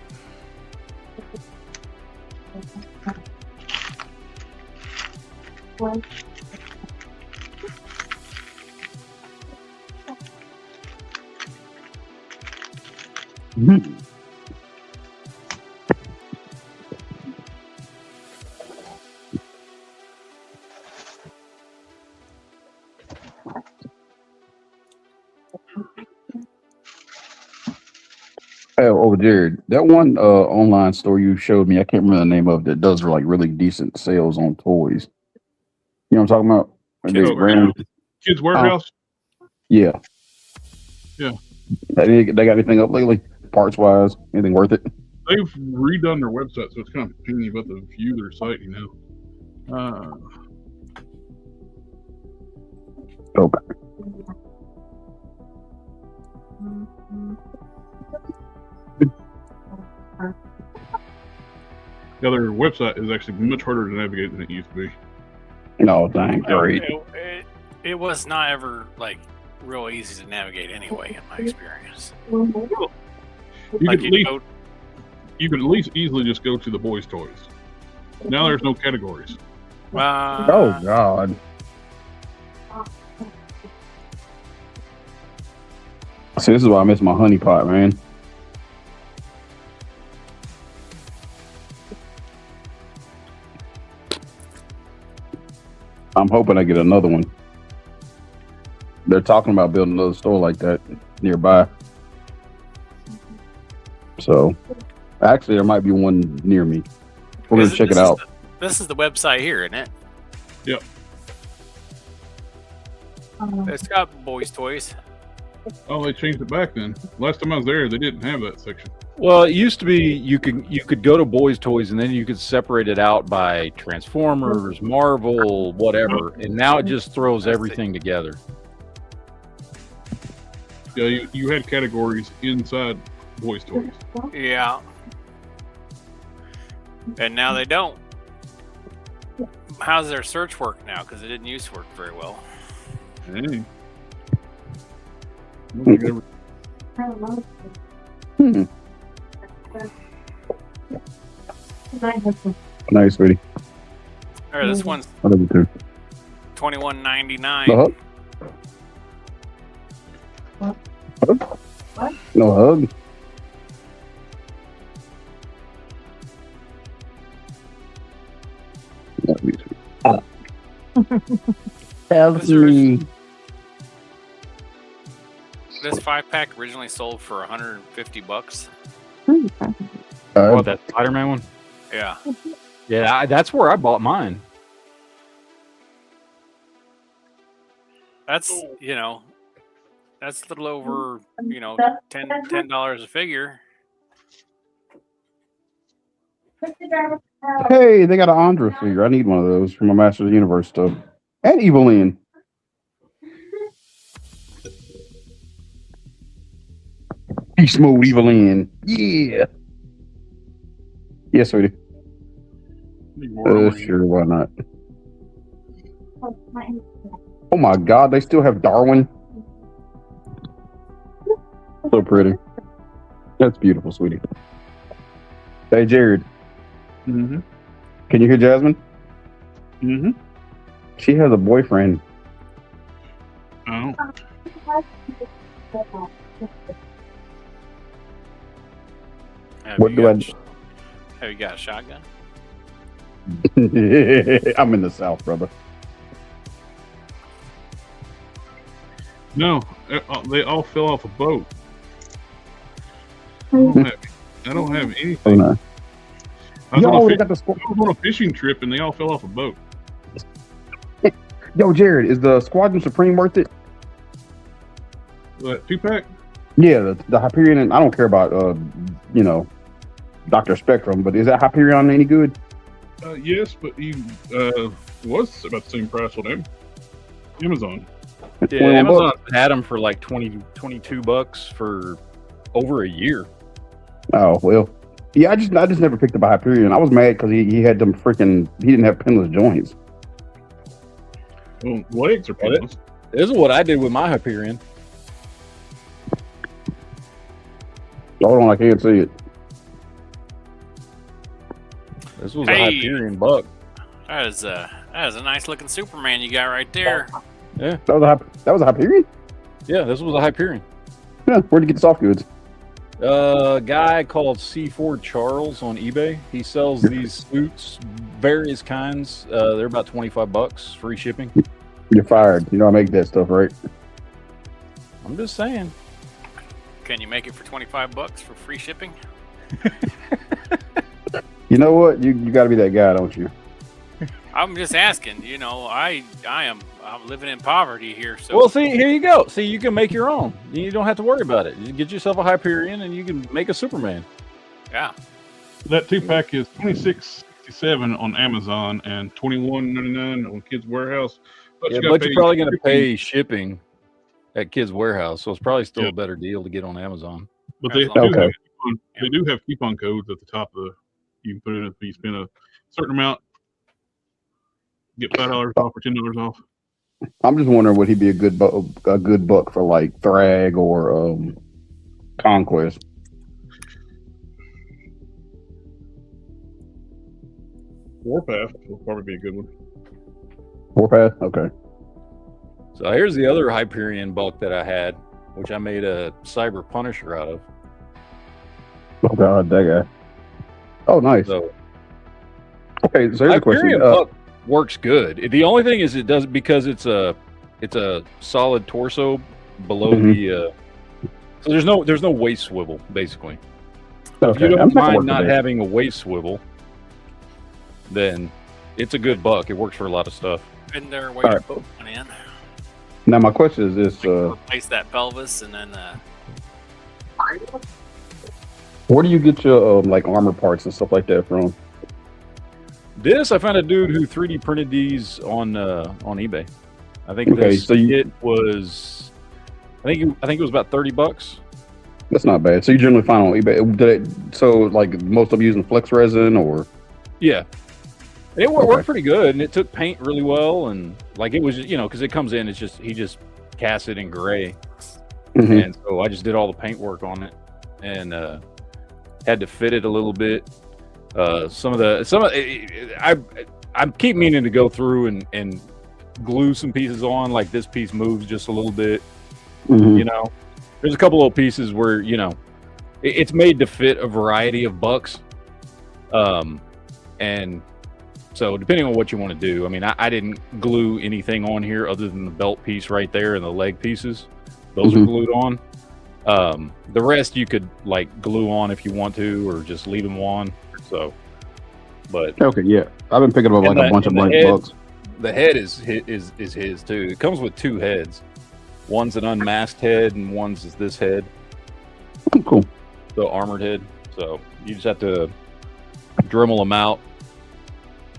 Oh, Jared, that one online store you showed me, I can't remember the name of it, that does like really decent sales on toys. You know what I'm talking about? Kids Warehouse? Yeah. Yeah. They got anything up lately? Parts wise? Anything worth it? They've redone their website, so it's kind of a pain you about to view their site, you know. Okay. Yeah, their website is actually much harder to navigate than it used to be. No, dang, great. It was not ever like real easy to navigate anyway, in my experience. You could at least easily just go to the boys' toys. Now there's no categories. Oh God. See, this is why I miss my honey pot, man. I'm hoping I get another one. They're talking about building another store like that nearby. So, actually, there might be one near me. We're going to check it out. This is the website here, isn't it? Yep. It's got boys' toys. Oh, they changed it back then. Last time I was there, they didn't have that section. Well, it used to be you could go to boys' toys and then you could separate it out by Transformers, Marvel, whatever, and now it just throws everything together. Yeah, you had categories inside boys' toys. Yeah. And now they don't. How's their search work now? Because it didn't used to work very well. Hey. Nice, sweetie. All right, this one's I love you too. $21.99. No hug. Help me. This 5-pack originally sold for $150. Oh, that Spider-Man one? Yeah. Yeah, that's where I bought mine. That's, that's a little over, $10 a figure. Hey, they got an Andra figure. I need one of those for my Master of the Universe stuff. And Evelyn. Beast mode Evelyn. Yeah. Yes, sweetie. Sure, why not? Oh my God, they still have Darwin. So pretty. That's beautiful, sweetie. Hey, Jared. Mm-hmm. Can you hear Jasmine? Mm-hmm. She has a boyfriend. Oh. Have What you do I? Have you got a shotgun? I'm in the South, brother. No, they all fell off a boat. I don't have anything. Oh, no. I was Yo, on a fishing trip and they all fell off a boat. Yo, Jared, is the Squadron Supreme worth it? What, 2-pack? Yeah, the Hyperion. And I don't care about Dr. Spectrum, but is that Hyperion any good? Yes, but he was about the same price on Amazon. Yeah, Amazon had them for like $22 for over a year. Oh well, yeah. I just never picked up a Hyperion. I was mad because he had them freaking. He didn't have pinless joints. Well, legs are pinless. This is what I did with my Hyperion. Hold on, I can't see it. This was a Hyperion buck. That is a nice looking Superman you got right there. Yeah. That was a Hyperion? Yeah, this was a Hyperion. Yeah, where'd you get the soft goods? A guy called C4 Charles on eBay. He sells these suits, various kinds. They're about $25, free shipping. You're fired. You know I make that stuff, right? I'm just saying. Can you make it for $25 for free shipping? You know what? You got to be that guy, don't you? I'm just asking. You know, I'm living in poverty here. So Well, see, here you go. See, you can make your own. You don't have to worry about it. You get yourself a Hyperion, and you can make a Superman. yeah. That 2-pack is $26.67 on Amazon and $21.99 on Kids Warehouse. But you're probably going to pay shipping at Kids Warehouse, so it's probably still a better deal to get on Amazon. But they do have coupon codes at the top of the. You can put in if you spend a certain amount, get $5 off or $10 off. I'm just wondering, would he be a good buck for like Thrag or Conquest? Warpath will probably be a good one. Warpath? Okay. So here's the other Hyperion buck that I had, which I made a Cyber Punisher out of. Oh God, that guy. Oh, nice. So, okay, so here's a question. Hyperion buck works good. The only thing is it does, because it's a solid torso below the so there's no waist swivel basically. If you don't mind not having a waist swivel, then it's a good buck. It works for a lot of stuff. Been there where you put one in. Now my question is this: replace that pelvis and then. Where do you get your like armor parts and stuff like that from? This I found a dude who 3D printed these on eBay. I think it was about $30. That's not bad. So you generally find on eBay. So like most of them using flex resin or? Yeah, it worked pretty good, and it took paint really well, and like it was, because it comes in, he just casts it in gray, and so I just did all the paint work on it, and had to fit it a little bit. I keep meaning to go through and glue some pieces on. Like this piece moves just a little bit. There's a couple little pieces where it's made to fit a variety of bucks, and so depending on what you want to do. I mean, I didn't glue anything on here other than the belt piece right there and the leg pieces. Those are glued on. The rest you could like glue on if you want to, or just leave them on. So, but okay, yeah, I've been picking up like a bunch of blank bucks. The head is his too. It comes with two heads. One's an unmasked head, and one's is this head. Oh, cool. The armored head. So you just have to Dremel them out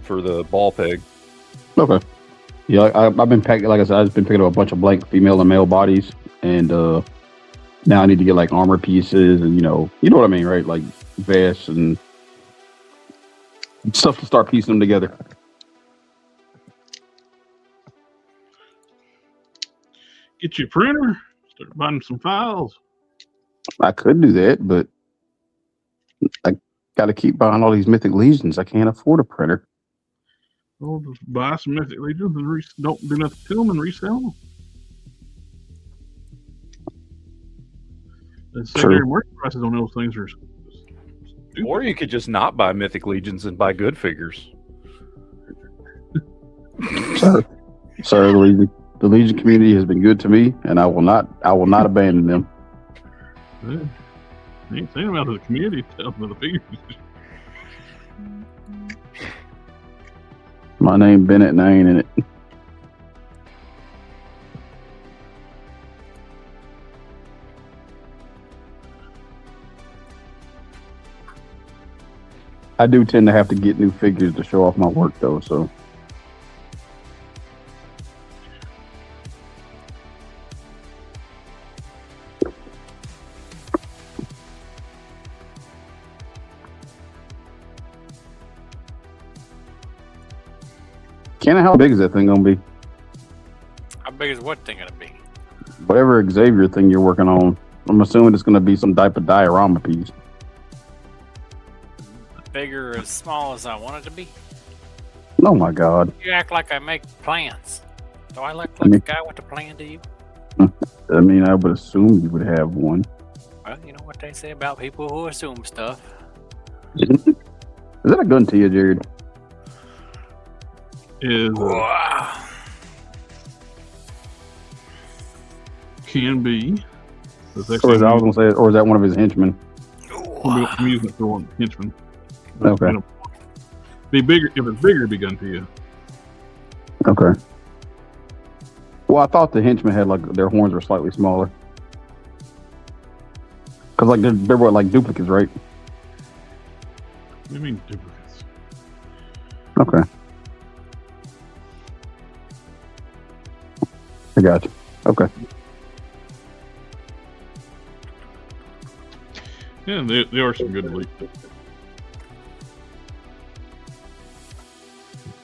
for the ball peg. Okay. Yeah, I've been packing. Like I said, I've been picking up a bunch of blank female and male bodies, and now I need to get like armor pieces, and you know what I mean, right? Like vests and stuff to start piecing them together. Get your printer, start buying some files. I could do that, but I got to keep buying all these Mythic Legions. I can't afford a printer. Well, just buy some Mythic Legions and don't do nothing to them and resell them. The secondary market prices on those things are stupid. Or you could just not buy Mythic Legions and buy good figures. Sir, the Legion community has been good to me, and I will not abandon them. Yeah. I ain't saying about the community, tell them the figures. My name Bennett, and I ain't in it. I do tend to have to get new figures to show off my work, though, so. Kenna, how big is that thing gonna be? How big is what thing gonna be? Whatever Xavier thing you're working on. I'm assuming it's going to be some type of diorama piece. Big or as small as I want it to be. Oh my God! You act like I make plans. Do I look like a guy with a plan to you? I mean, I would assume you would have one. Well, you know what they say about people who assume stuff. Is that a gun to you, Jared? Wow. Can be. Or is that one of his henchmen? I'm using it for one henchman. Okay. Be bigger. If it's bigger, it'd be gun to you. Okay. Well, I thought the henchmen had like their horns were slightly smaller. Cause like they're what, like duplicates, right? What do you mean duplicates? Okay. I got you. Okay. Yeah, they are some good legions.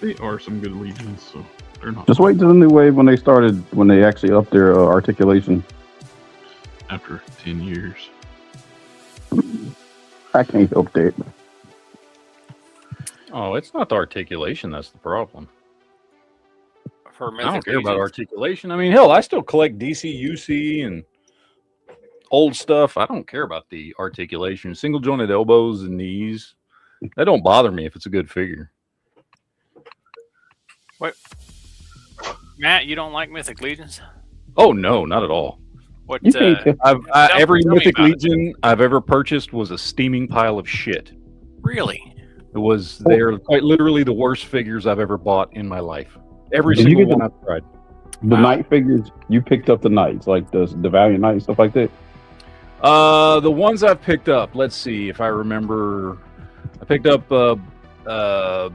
They are some good legions, so they're not. Just wait till the new wave when they actually upped their articulation. After 10 years. I can't help that. Oh, it's not the articulation that's the problem. For I don't care about articulation. I mean, hell, I still collect DC, UC, and old stuff. I don't care about the articulation. Single jointed elbows and knees. That don't bother me if it's a good figure. What? Matt, you don't like Mythic Legions? Oh no, not at all. What? Every Mythic Legion I've ever purchased was a steaming pile of shit. Really? They're quite literally the worst figures I've ever bought in my life. Every single one I've tried. The Knight figures, you picked up the Knights, like the Valiant Knight, stuff like that? The ones I've picked up, let's see if I remember. I picked up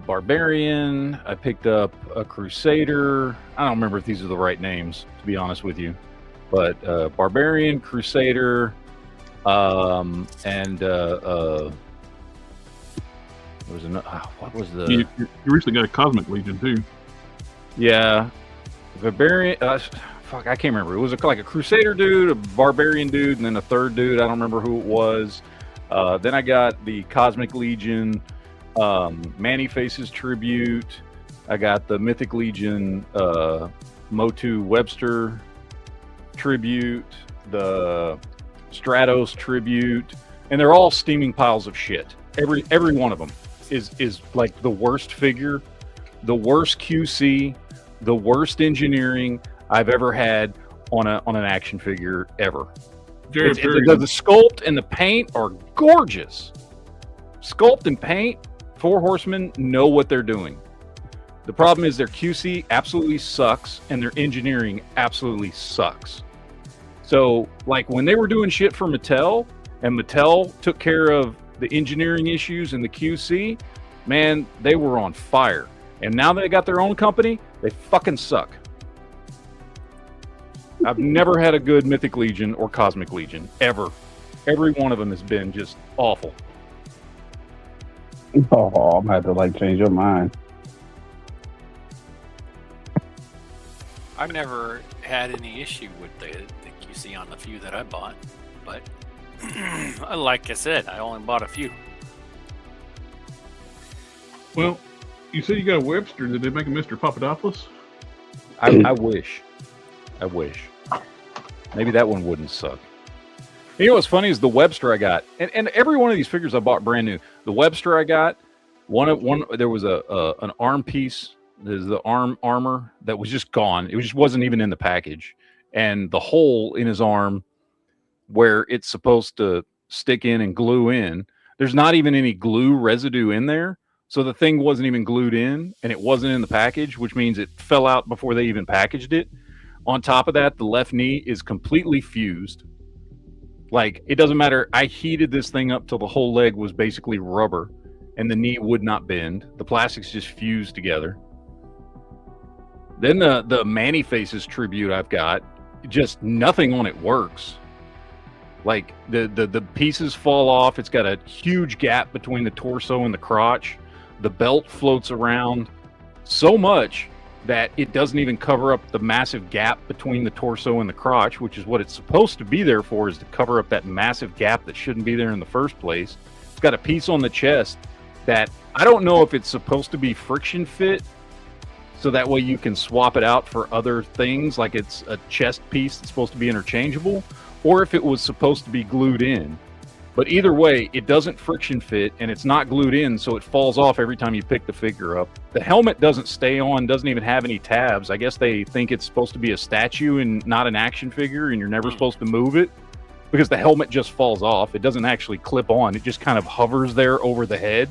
Barbarian. I picked up a Crusader. I don't remember if these are the right names, to be honest with you. But Barbarian, Crusader, and there was another. What was the? You recently got a Cosmic Legion too. Yeah, Barbarian. Fuck, I can't remember. It was like a Crusader dude, a Barbarian dude, and then a third dude. I don't remember who it was. Then I got the Cosmic Legion, Manny Faces Tribute. I got the Mythic Legion, MOTU Webster Tribute, the Stratos Tribute, and they're all steaming piles of shit. Every one of them is like the worst figure, the worst QC, the worst engineering I've ever had on an action figure ever. The sculpt and the paint are gorgeous. Sculpt and paint, Four Horsemen know what they're doing. The problem is their QC absolutely sucks and their engineering absolutely sucks. So, like when they were doing shit for Mattel and Mattel took care of the engineering issues and the QC, man, they were on fire. And now they got their own company, they fucking suck. I've never had a good Mythic Legion or Cosmic Legion, ever. Every one of them has been just awful. Oh, I'm gonna have to change your mind. I've never had any issue with the QC on the few that I bought, but like I said, I only bought a few. Well, you said you got a Webster. Did they make a Mr. Papadopoulos? I wish. Maybe that one wouldn't suck. You know what's funny is the Webster I got, and every one of these figures I bought brand new. The Webster I got, there was an arm piece. There's the armor that was just gone. It just wasn't even in the package, and the hole in his arm where it's supposed to stick in and glue in, there's not even any glue residue in there. So the thing wasn't even glued in, and it wasn't in the package, which means it fell out before they even packaged it. On top of that, the left knee is completely fused. Like, it doesn't matter. I heated this thing up till the whole leg was basically rubber, and the knee would not bend. The plastics just fused together. Then the Manny Faces Tribute I've got, just nothing on it works. Like, the pieces fall off. It's got a huge gap between the torso and the crotch. The belt floats around so much that it doesn't even cover up the massive gap between the torso and the crotch, which is what it's supposed to be there for, is to cover up that massive gap that shouldn't be there in the first place. It's got a piece on the chest that I don't know if it's supposed to be friction fit, so that way you can swap it out for other things, like it's a chest piece that's supposed to be interchangeable, or if it was supposed to be glued in. But either way, it doesn't friction fit, and it's not glued in, so it falls off every time you pick the figure up. The helmet doesn't stay on, doesn't even have any tabs. I guess they think it's supposed to be a statue and not an action figure, and you're never supposed to move it, because the helmet just falls off. It doesn't actually clip on. It just kind of hovers there over the head.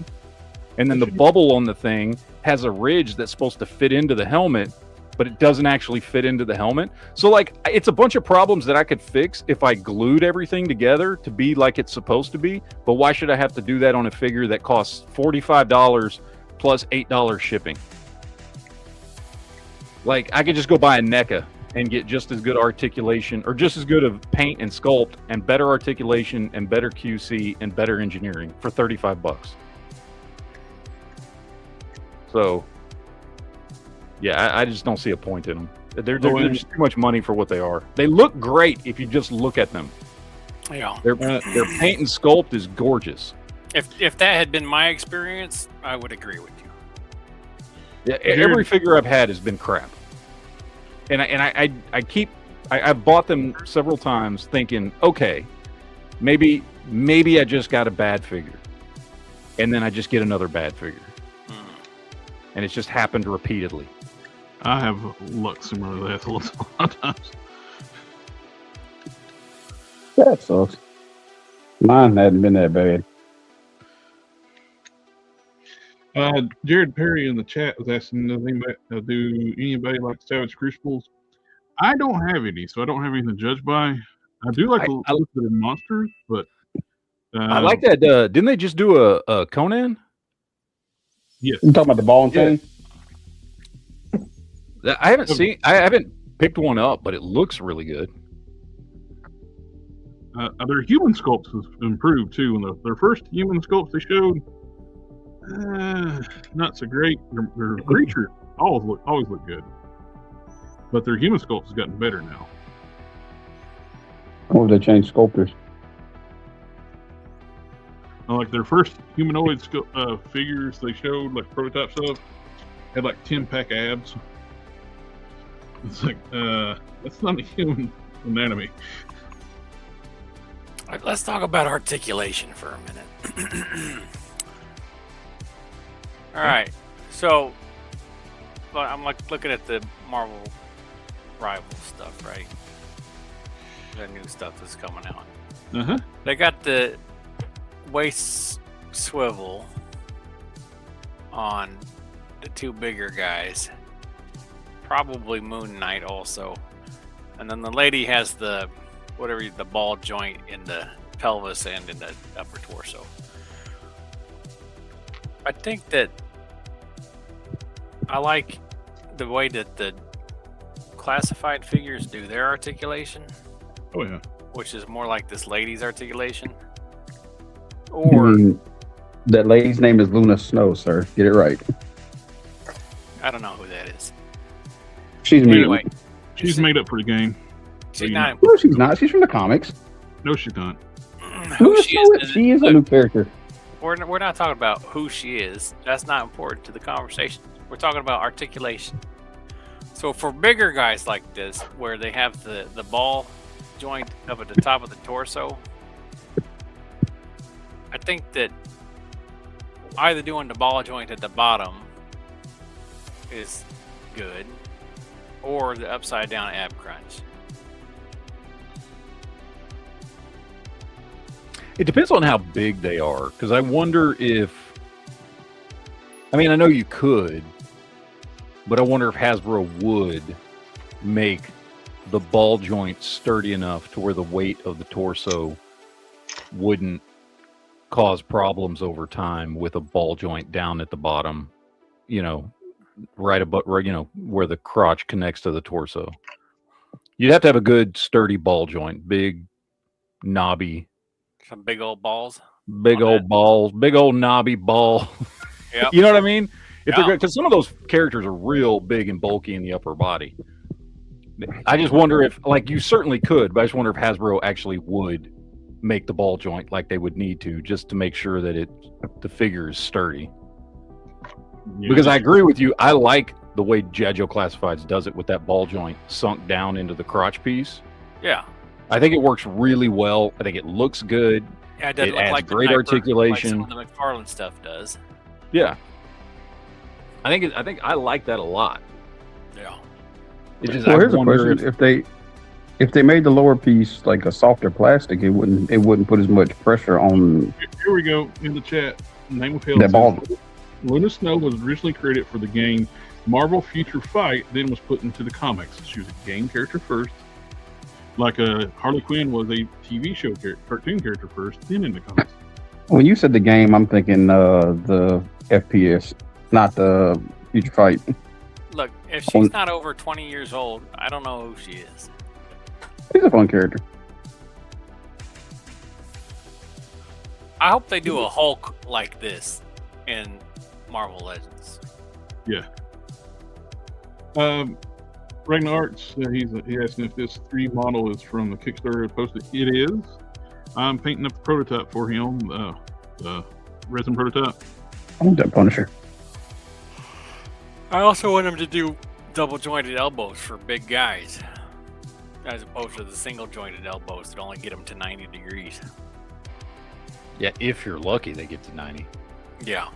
And then the bubble on the thing has a ridge that's supposed to fit into the helmet, but it doesn't actually fit into the helmet. So, like, it's a bunch of problems that I could fix if I glued everything together to be like it's supposed to be. But why should I have to do that on a figure that costs $45 plus $8 shipping? Like, I could just go buy a NECA and get just as good articulation, or just as good of paint and sculpt, and better articulation and better QC and better engineering for $35. So, yeah, I just don't see a point in them. They're just too much money for what they are. They look great if you just look at them. Yeah, their paint and sculpt is gorgeous. If that had been my experience, I would agree with you. Yeah, every figure I've had has been crap, and I've bought them several times thinking, okay, maybe I just got a bad figure, and then I just get another bad figure. And it's just happened repeatedly. I have luck similar to that a lot of times. That sucks. Mine hadn't been that bad. Jared Perry in the chat was asking, do anybody like Savage Crucibles? I don't have any, so I don't have anything to judge by. I do like a little bit of monsters, but I like that. Didn't they just do a Conan? Yes. You talking about the ball and chain? I haven't picked one up, but it looks really good. Their human sculpts have improved too. And their first human sculpts they showed, not so great. Their creatures always look good, but their human sculpts has gotten better now. Or they changed sculptors? Like their first humanoid figures they showed, like prototype stuff, had like 10-pack abs. It's like, that's not a human anatomy. All right, let's talk about articulation for a minute. All right, so I'm like looking at the Marvel Rivals stuff, right? The new stuff that's coming out. They got the waist swivel on the two bigger guys, probably Moon Knight also, and then the lady has the ball joint in the pelvis and in the upper torso. I think that I like the way that the classified figures do their articulation. Oh yeah, which is more like this lady's articulation. Or that lady's name is Luna Snow, sir. Get it right. I don't know who that is. She's anyway. She's made up for the game. She's not. No, she's not. She's from the comics. No, she's not. Who she is? She is a new character. We're not talking about who she is. That's not important to the conversation. We're talking about articulation. So for bigger guys like this, where they have the ball joint up at the top of the torso, I think that either doing the ball joint at the bottom is good, or the upside down ab crunch. It depends on how big they are, because I wonder if, I mean, I know you could, but I wonder if Hasbro would make the ball joint sturdy enough to where the weight of the torso wouldn't cause problems over time with a ball joint down at the bottom, right above, where the crotch connects to the torso. You'd have to have a good sturdy ball joint, big, knobby. Some big old balls. Big old balls, big old knobby ball. Yep. You know what I mean? If they're because some of those characters are real big and bulky in the upper body. I just wonder if, like, you certainly could, but I just wonder if Hasbro actually would make the ball joint like they would need to, just to make sure that the figure is sturdy. Yeah. Because I agree with you, I like the way G.I. Joe Classifieds does it with that ball joint sunk down into the crotch piece. Yeah. I think it works really well. I think it looks good. Yeah, it doesn't look adds like great articulation. Like some of the McFarlane stuff does. Yeah. I think I like that a lot. Yeah. It just, well, here's a question: if they made the lower piece like a softer plastic, it wouldn't put as much pressure on. Here we go in the chat. Name of Hell. That ball. Luna Snow was originally created for the game Marvel Future Fight, then was put into the comics. She was a game character first. Like Harley Quinn was a TV show cartoon character first, then in the comics. When you said the game, I'm thinking the FPS, not the Future Fight. Look, if she's not over 20 years old, I don't know who she is. She's a fun character. I hope they do a Hulk like this in Marvel Legends. Yeah. Ragnar Arts, he asking if this 3 model is from the Kickstarter posted. It is. I'm painting up the prototype for him, the resin prototype. I want that Punisher. I also want him to do double jointed elbows for big guys, as opposed to the single jointed elbows that only get them to 90 degrees. Yeah, if you're lucky, they get to 90. Yeah.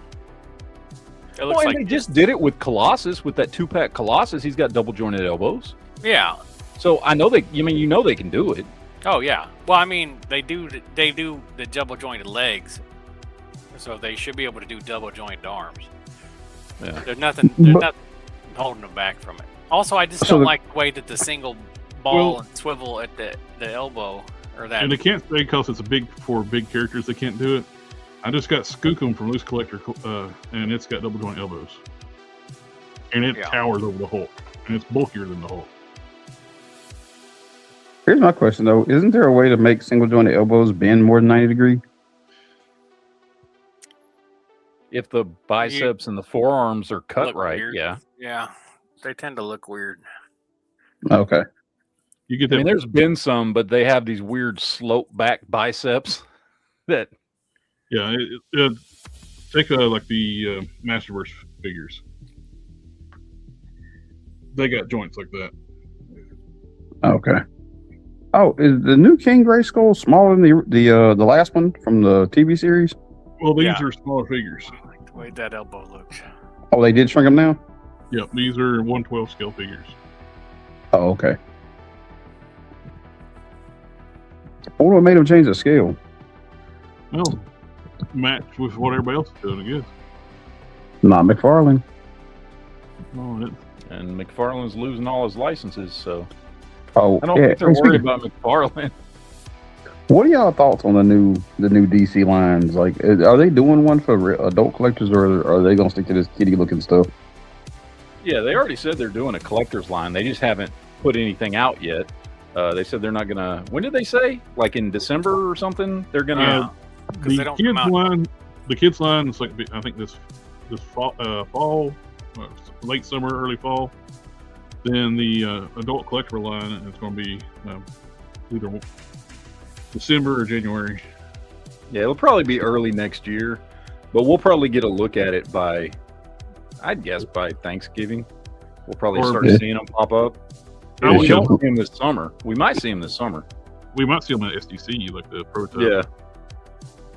It looks like they just did it with Colossus, with that 2-pack Colossus. He's got double jointed elbows. Yeah. So I know they can do it. Oh yeah. Well, I mean, they do the double jointed legs, so they should be able to do double jointed arms. Yeah. There's nothing holding them back from it. Also, I just don't like the way that the single ball and swivel at the elbow or that. And they can't say because it's for big characters they can't do it. I just got Skookum from Loose Collector, and it's got double joint elbows, and it towers over the Hulk, and it's bulkier than the Hulk. Here's my question though: isn't there a way to make single jointed elbows bend more than 90 degrees? If the biceps and the forearms are cut right, weird. Yeah, they tend to look weird. Okay. You get that. I mean, there's been some, but they have these weird slope back biceps that. Yeah, take like the Masterverse figures. They got joints like that. Okay. Oh, is the new King Grayskull smaller than the last one from the TV series? Well, these are smaller figures. I like the way that elbow looks. Oh, they did shrink them now? Yep, these are 1/12 scale figures. Oh, okay. I wonder what made them change the scale. Well, match with what everybody else is doing, I guess. Not McFarlane. Oh, and McFarlane's losing all his licenses, so I don't think they're worried about McFarlane. What are y'all thoughts on the new DC lines? Like, are they doing one for adult collectors, or are they gonna stick to this kitty looking stuff? Yeah, they already said they're doing a collector's line. They just haven't put anything out yet. They said they're not gonna. When did they say? Like in December or something? They're gonna. The kids line is like, I think this fall, late summer, early fall. Then the adult collector line is going to be either December or January. Yeah, it'll probably be early next year, but we'll probably get a look at it I'd guess by Thanksgiving. We'll probably start seeing them pop up. We don't see them this summer. We might see them this summer. We might see them at SDC, like the prototype. Yeah.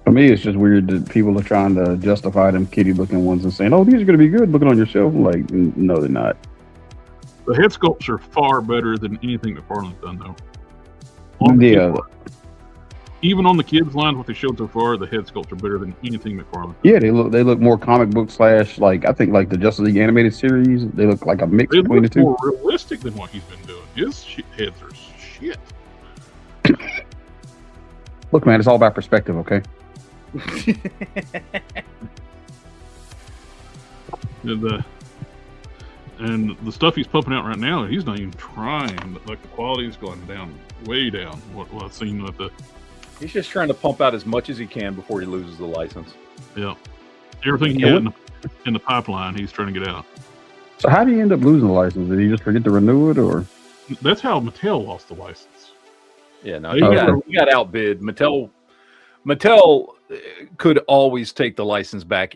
For me, it's just weird that people are trying to justify them kitty-looking ones and saying, "Oh, these are going to be good looking on your shelf." Like, no, they're not. The head sculpts are far better than anything that McFarlane's done, though. Even on the kids' line, what they showed so far, the head sculpts are better than anything McFarlane. Yeah, they look more comic book / like I think like the Justice League animated series. They look like a mix between the two. More realistic than what he's been doing. His heads are shit. Look, man, it's all about perspective, okay? And the stuff he's pumping out right now, he's not even trying. Like, the quality's going down, way down. What I've seen with the. He's just trying to pump out as much as he can before he loses the license. Yeah, everything he had. in the pipeline. He's trying to get out. So how do you end up losing the license? Did he just forget to renew it, or? That's how Mattel lost the license. Yeah, no, he got outbid. Mattel could always take the license back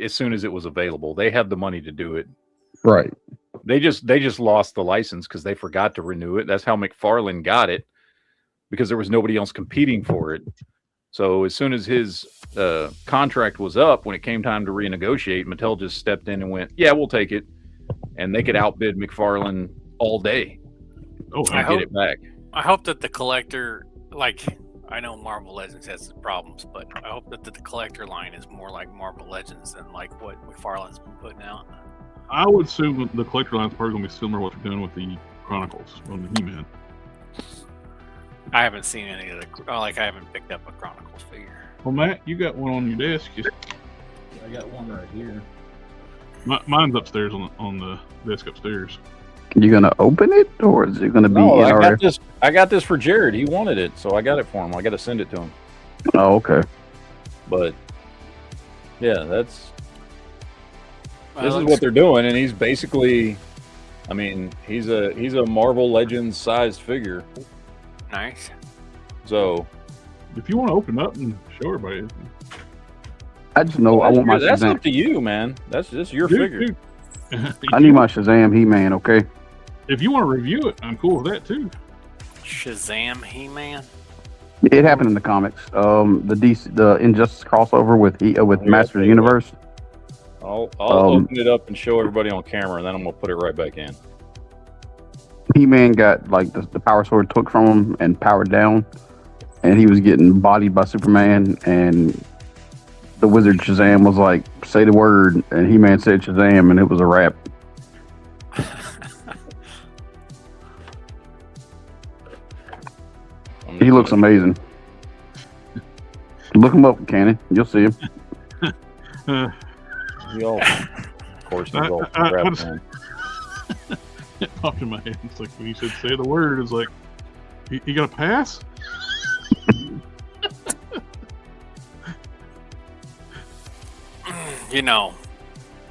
as soon as it was available. They have the money to do it. Right. They just lost the license because they forgot to renew it. That's how McFarlane got it, because there was nobody else competing for it. So as soon as his contract was up, when it came time to renegotiate, Mattel just stepped in and went, "Yeah, we'll take it," and they could outbid McFarlane all day. Oh, and get it back. I hope that the collector, like, I know Marvel Legends has its problems, but I hope that the collector line is more like Marvel Legends than like what McFarlane's been putting out. I would assume that the collector line is probably going to be similar to what they're doing with the Chronicles on the He-Man. I haven't seen any of the, I haven't picked up a Chronicles figure. Well, Matt, you got one on your desk. I got one right here. Mine's upstairs on the desk upstairs. You gonna open it, or is it gonna be? No, I got this for Jared. He wanted it, so I got it for him. I got to send it to him. Oh, okay. But yeah, this is what they're doing, and he's basically, I mean, he's a Marvel Legends sized figure. Nice. So, if you want to open up and show everybody, I just know I want my That's Shazam. up to you, man. That's just your figure. I need my Shazam He-Man. Okay. If you want to review it, I'm cool with that too. Shazam He-Man. It happened in the comics. The Injustice crossover with Masters Universe. I'll open it up and show everybody on camera, and then I'm gonna put it right back in. He-Man got like the power sword took from him and powered down, and he was getting bodied by Superman, and the wizard Shazam was like, "Say the word," and He-Man said Shazam, and it was a wrap. He looks amazing. Look him up, Cannon. You'll see him. Of course, he's all wrapped in. It popped in my head. It's like when you said "say the word," it's like, "You got a pass?" You know,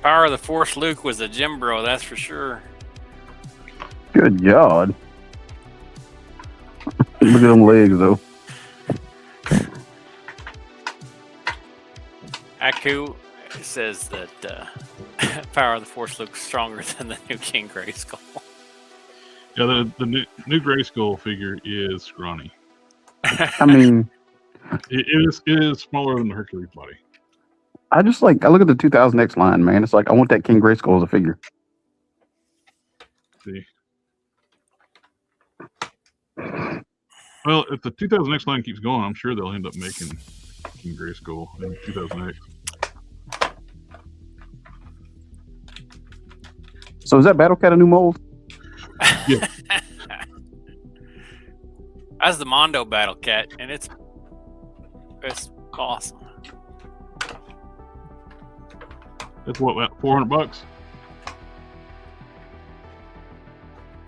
Power of the Force Luke was a gym bro, that's for sure. Good God. Look at them legs, though. Aku says that Power of the Force looks stronger than the new King Grayskull. Yeah, the new Grayskull figure is scrawny. I mean, it is smaller than the Hercules body. I look at the 2000X line, man. It's like I want that King Grayskull as a figure. See. Well, if the 2000X line keeps going, I'm sure they'll end up making King Grayskull in 2000X. So is that Battle Cat a new mold? Yeah. That's the Mondo Battle Cat, and it's awesome. That's what, about $400?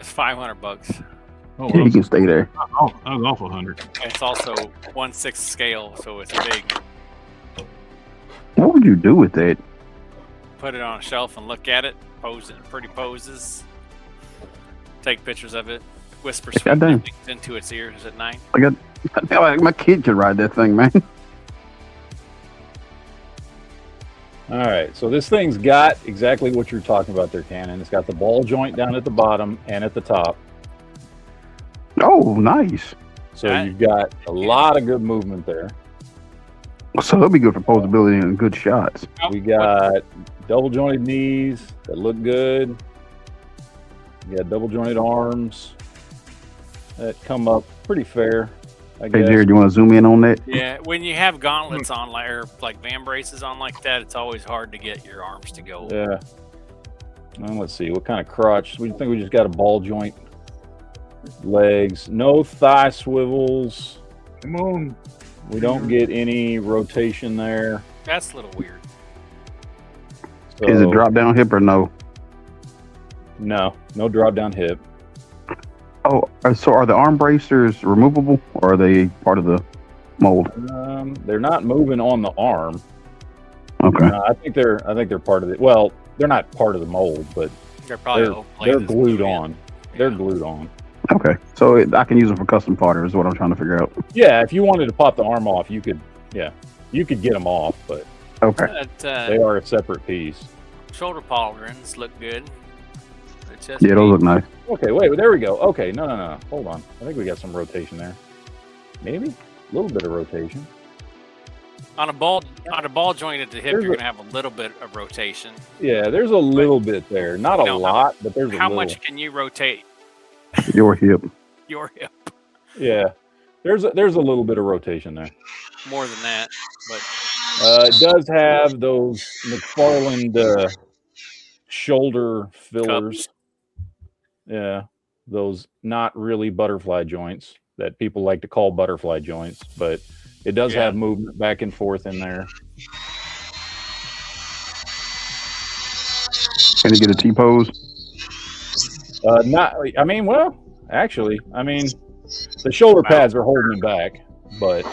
It's $500. Oh, Yeah, you can stay there. Oh, that was off 100. It's also 1/6 scale, so it's big. What would you do with that? Put it on a shelf and look at it, pose it in pretty poses, take pictures of it, whisper sweet Goddamn. things into its ears at night. My kid could ride that thing, man. All right, so this thing's got exactly what you're talking about there, Cannon. It's got the ball joint down at the bottom and at the top. Oh, nice. So you've got a lot of good movement there. So that'll be good for posability and good shots. We got double jointed knees that look good. You got double jointed arms that come up pretty fair, I guess. Hey, Jared, you want to zoom in on that? Yeah, when you have gauntlets on, or like van braces on like that, it's always hard to get your arms to go. Yeah. Well, let's see. What kind of crotch? We think we just got a ball joint. Legs. No thigh swivels. Come on. We don't get any rotation there. That's a little weird. So, Is it drop down hip or no? No drop down hip. Oh, so are the arm bracers removable, or are they part of the mold? They're not moving on the arm. Okay. I think they're part of it. Well, they're not part of the mold, but They're probably they're glued in. on. They're glued on. Okay. So I can use them for custom fodder is what I'm trying to figure out. Yeah, if you wanted to pop the arm off, you could. Yeah, you could get them off, but Okay. they are a separate piece. Shoulder pauldrons look good. Yeah, those look nice. Okay, wait, there we go. Okay, no. Hold on. I think we got some rotation there. Maybe a little bit of rotation. On a ball joint at the hip, you're gonna have a little bit of rotation. Yeah, there's a little bit there. Not a lot, but there's a little. How much can you rotate Your hip. your hip? Yeah, there's a little bit of rotation there. More than that, but It does have those McFarland shoulder fillers. Cups. Yeah, those not really butterfly joints that people like to call butterfly joints, but it does have movement back and forth in there. Can you get a T-pose? Not, I mean, well, actually, I mean, the shoulder pads are holding him back, but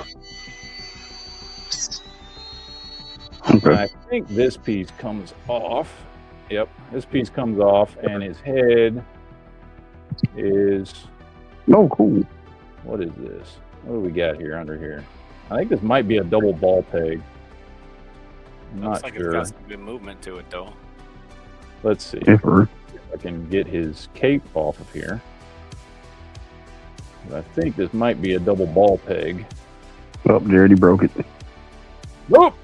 Okay. I think this piece comes off. Yep, this piece comes off, and his head is. Oh, cool. What is this? What do we got here under here? I think this might be a double ball peg. I'm looks not like sure. it's got some good movement to it, though. Let's see If or if I can get his cape off of here. I think this might be a double ball peg. oh, Jared, he broke it. Nope.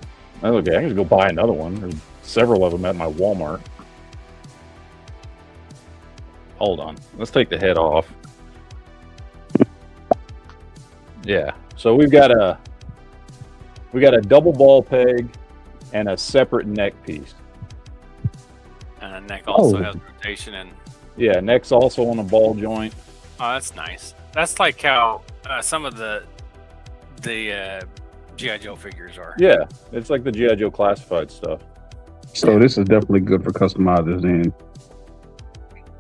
Okay, I can just go buy another one. There's several of them at my Walmart. Hold on. Let's take the head off. Yeah. So we've got a double ball peg and a separate neck piece. And the neck also Oh. has rotation, and Yeah, neck's also on a ball joint. oh, that's nice. That's like how some of the GI Joe figures are. Yeah, it's like the GI Joe classified stuff. So this is definitely good for customizers then.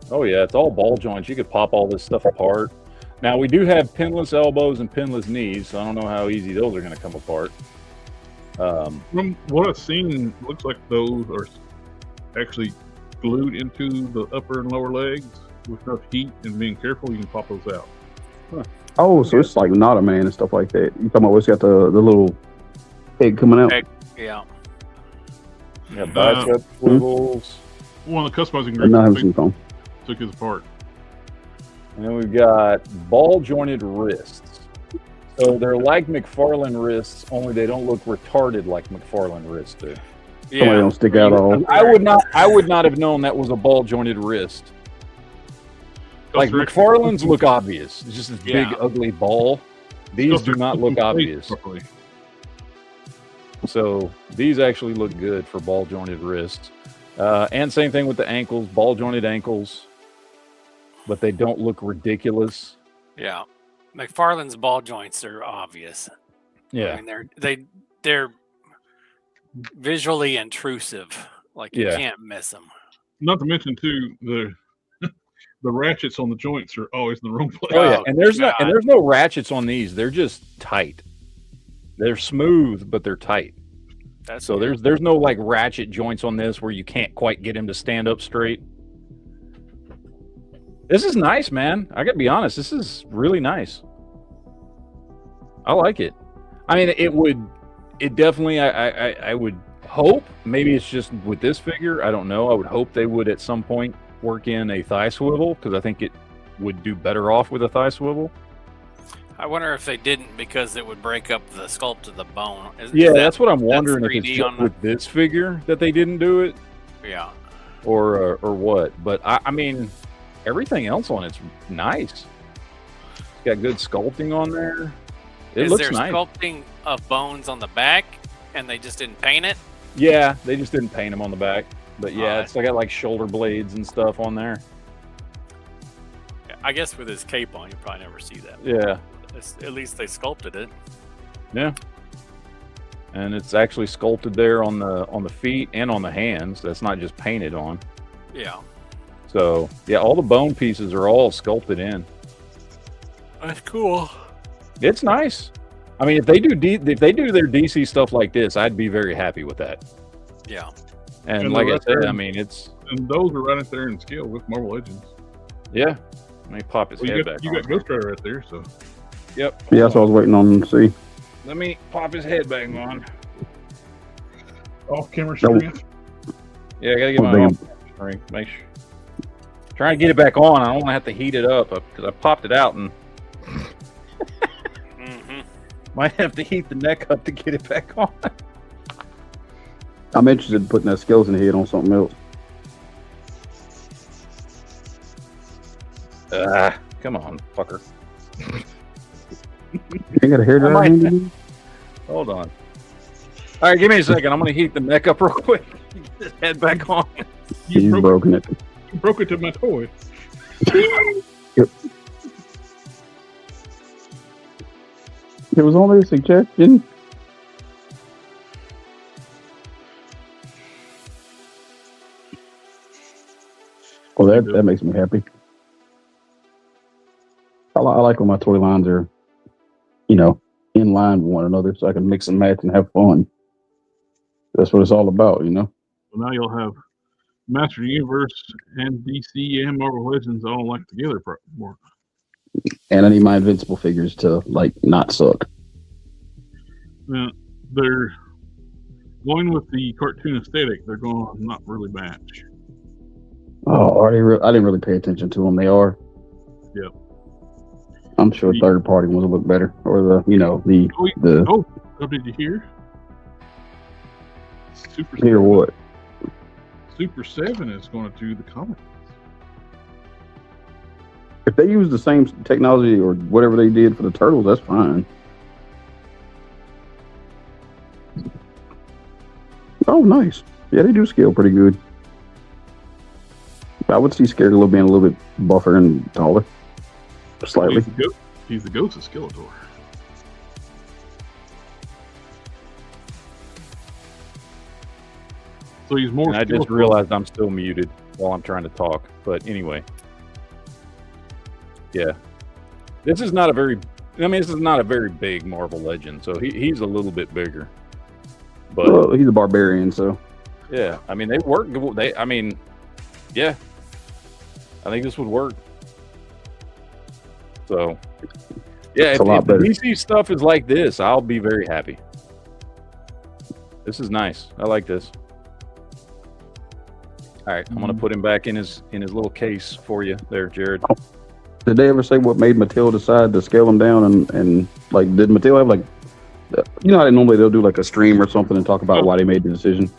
Oh yeah, it's all ball joints. You could pop all this stuff apart. Now we do have pinless elbows and pinless knees, so I don't know how easy those are going to come apart. From what I've seen, it looks like those are actually glued into the upper and lower legs with enough heat and being careful. You can pop those out. Oh, so it's like not a man and stuff like that. You talking about what's got the little egg coming out? Egg. Yeah. Yeah, bicep swivels. One of the customizing And not having groups some phone. took his apart. And then we've got ball jointed wrists. So they're like McFarlane wrists, only they don't look retarded like McFarlane wrists do. Somebody Yeah. don't stick out all. I would not have known that was a ball jointed wrist. Like Those are actually- McFarlane's look obvious. It's just this big Yeah. ugly ball. These those do are not look placed obvious. properly. So these actually look good for ball jointed wrists. And same thing with the ankles, ball jointed ankles, but they don't look ridiculous. Yeah. McFarlane's ball joints are obvious. I mean, they're visually intrusive. Like you Yeah. can't miss them. Not to mention too the ratchets on the joints are always in the wrong place. Oh yeah, Oh, and there's God. no ratchets on these. They're just tight. They're smooth, but they're tight. That's So there's no like ratchet joints on this where you can't quite get him to stand up straight. This is nice, man. I gotta be honest. This is really nice. I like it. I mean, it definitely. I would hope. Maybe it's just with this figure. I don't know. I would hope they would at some point work in a thigh swivel because I think it would do better off with a thigh swivel. I wonder if they didn't because it would break up the sculpt of the bone. Is That's what I'm wondering if it's 3D just on the- with this figure that they didn't do it Yeah. or what. But I mean, everything else on it's nice. It's got good sculpting on there. It Is looks there nice. sculpting of bones on the back and they just didn't paint it? Yeah, they just didn't paint them on the back. But yeah, Alright. it's got like shoulder blades and stuff on there. I guess with his cape on, you probably never see that. Yeah. At least they sculpted it. Yeah. And it's actually sculpted there on the feet and on the hands. That's not just painted on. Yeah. So yeah, all the bone pieces are all sculpted in. That's cool. It's nice. I mean, if they do their DC stuff like this, I'd be very happy with that. Yeah. And like I said, I mean, it's... And those are right up there in scale with Marvel Legends. Yeah. Let me pop his head back on. You got Ghost Rider right there, so. Yep. Yeah, that's what I was waiting on to see. Let me pop his head back on. Off camera strength. Yeah, I gotta get my off strength. Make sure. Trying to get it back on. I don't want to have to heat it up because I popped it out and might have to heat the neck up to get it back on. I'm interested in putting that skeleton head on something else. Come on, fucker. You got a hair dryer? Hold on. All right, give me a second. I'm going to heat the neck up real quick. Get this head back on. You've broken it. You broke it to my toy. Yep. It was only a suggestion. Well, that makes me happy. I like when my toy lines are, you know, in line with one another, so I can mix and match and have fun. That's what it's all about, you know. Well, now you'll have Master Universe and DC and Marvel Legends all like together more. And I need my Invincible figures to like not suck. Now, they're going with the cartoon aesthetic. They're going to not really match. Oh, I didn't really pay attention to them. They are. Yep. I'm sure third party ones will look better, or the Oh, did you hear? Hear what? Super 7 is going to do the comics. If they use the same technology or whatever they did for the Turtles, that's fine. Oh, nice. Yeah, they do scale pretty good. I would see Scared being a little bit buffer and taller. Slightly. He's the ghost of Skeletor. So he's more. And I just realized I'm still muted while I'm trying to talk. But anyway, yeah, this is not a very. I mean, this is not a very big Marvel Legend, so he's a little bit bigger. But well, he's a barbarian, so yeah. I mean, they work. Yeah. I think this would work. So, yeah, if the DC stuff is like this, I'll be very happy. This is nice. I like this. All right, I'm gonna put him back in his little case for you there, Jared. Did they ever say what made Mattel decide to scale them down and like did Mattel have like, you know how normally they'll do like a stream or something and talk about why they made the decision?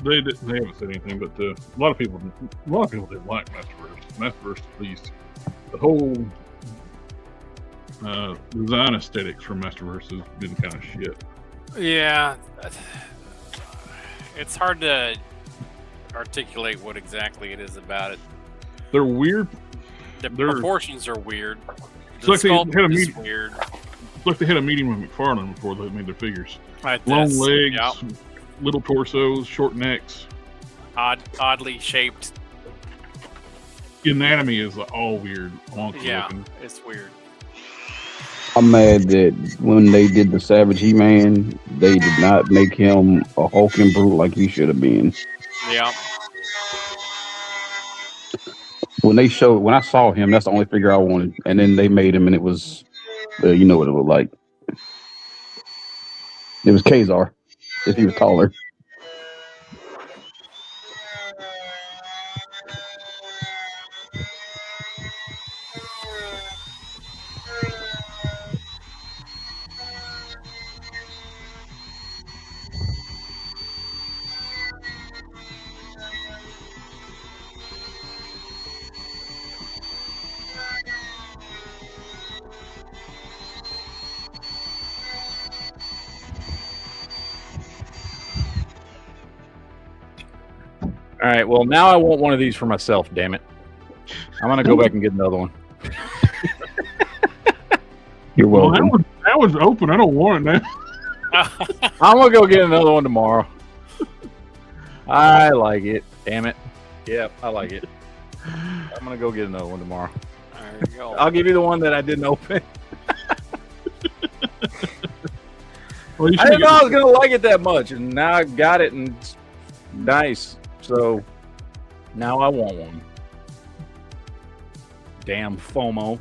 They haven't said anything, but a lot of people didn't like Masterverse. Masterverse, at least, the whole design aesthetics from Masterverse has been kind of shit. Yeah, it's hard to articulate what exactly it is about it. They're weird. The proportions are weird. It's like sculpt is weird. It's like they had a meeting with McFarlane before they made their figures. Right, long legs, little torsos, short necks. Oddly shaped. Anatomy is all weird. Looking. It's weird. I'm mad that when they did the Savage He-Man, they did not make him a hulking brute like he should have been. Yeah. When I saw him, that's the only figure I wanted. And then they made him, and it was, you know what it looked like. It was Kazar, if he was taller. All right, well, now I want one of these for myself, damn it. I'm going to go back and get another one. You're welcome. Well, that was open. I don't want it now. I'm going to go get another one tomorrow. I like it. Damn it. Yep, I like it. I'm going to go get another one tomorrow. There you go. I'll give you the one that I didn't open. Well, I didn't know I was going to like it that much, and now I got it, and Nice. So now I want one. Damn FOMO.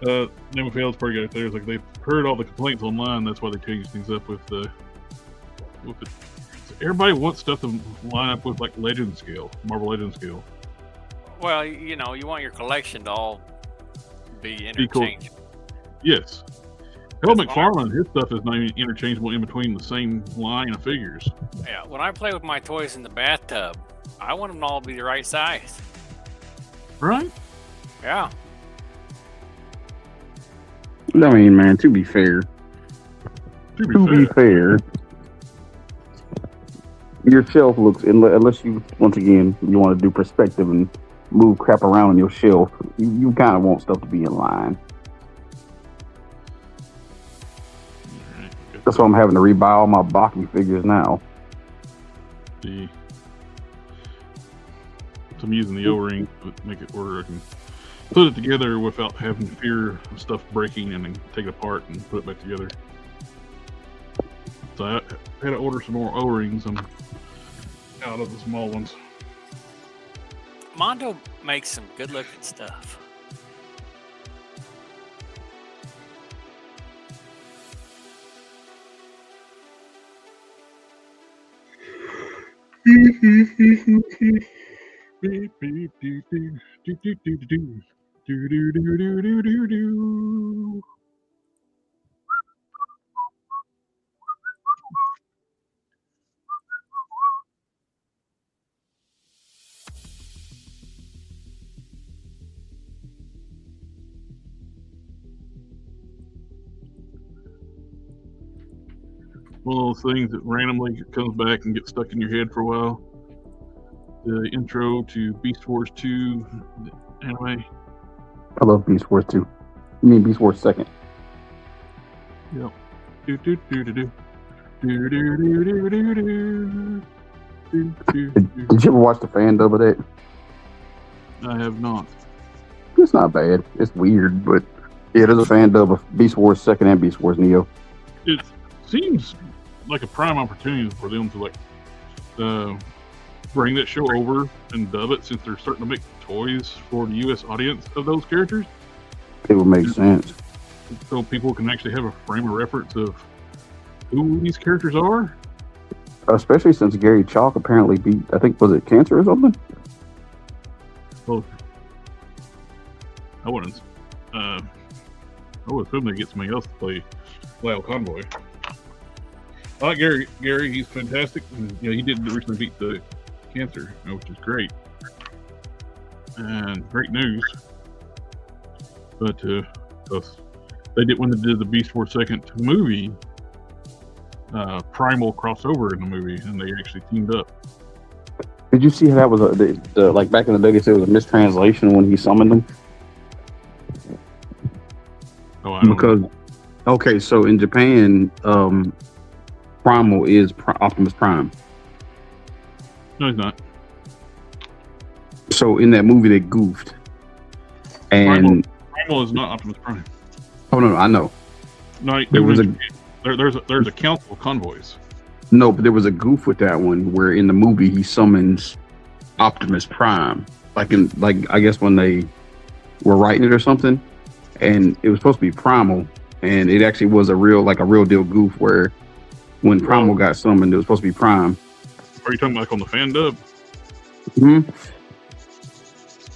Name of Fail's pretty good there. It's like they've heard all the complaints online. That's why they changed things up with it. Everybody wants stuff to line up with like Legend scale, Marvel Legend scale. Well, you know, you want your collection to all be interchangeable. Yes. Hell, McFarlane, his stuff is not even interchangeable in between the same line of figures. Yeah, when I play with my toys in the bathtub, I want them to all be the right size. Right? Yeah. I mean, man, to be fair, your shelf looks, unless you, once again, you want to do perspective and move crap around on your shelf, you kind of want stuff to be in line. Right. That's why I'm having to rebuy all my Baki figures now. So I'm using the O-ring to make it where I can put it together without having fear of stuff breaking and then take it apart and put it back together. So I had to order some more O-rings. I'm out of the small ones. Mondo makes some good looking stuff. One of those things that randomly comes back and gets stuck in your head for a while. The intro to Beast Wars 2 anime. I love Beast Wars 2. You mean Beast Wars 2nd? Yep. Did you ever watch the fan dub of that? I have not. It's not bad. It's weird, but yeah, there's a fan dub of Beast Wars 2nd and Beast Wars Neo. It seems like a prime opportunity for them to like bring that show over and dub it, since they're starting to make toys for the U.S. audience of those characters. It would make sense. So people can actually have a frame of reference of who these characters are. Especially since Gary Chalk apparently beat, I think, was it cancer or something? Well, I wouldn't. I would assume they get somebody else to play Lyle Convoy. I like Gary. Gary, he's fantastic. And, you know, he did recently beat the cancer, you know, which is great. And great news. But they did, when they did the Beast Wars 2nd movie, Primal crossover in the movie, and they actually teamed up. Did you see how that was like back in the day? They said it was a mistranslation when he summoned them. Oh, I don't know. Okay, so in Japan, Primal is Optimus Prime. No, he's not. So in that movie, they goofed. And Primal is not Optimus Prime. Oh no, I know. No, there's a council of convoys. No, but there was a goof with that one where in the movie he summons Optimus Prime, like I guess when they were writing it or something, and it was supposed to be Primal, and it actually was a real deal goof where when Primal got summoned, it was supposed to be Prime. Are you talking about like on the fan dub? Hmm.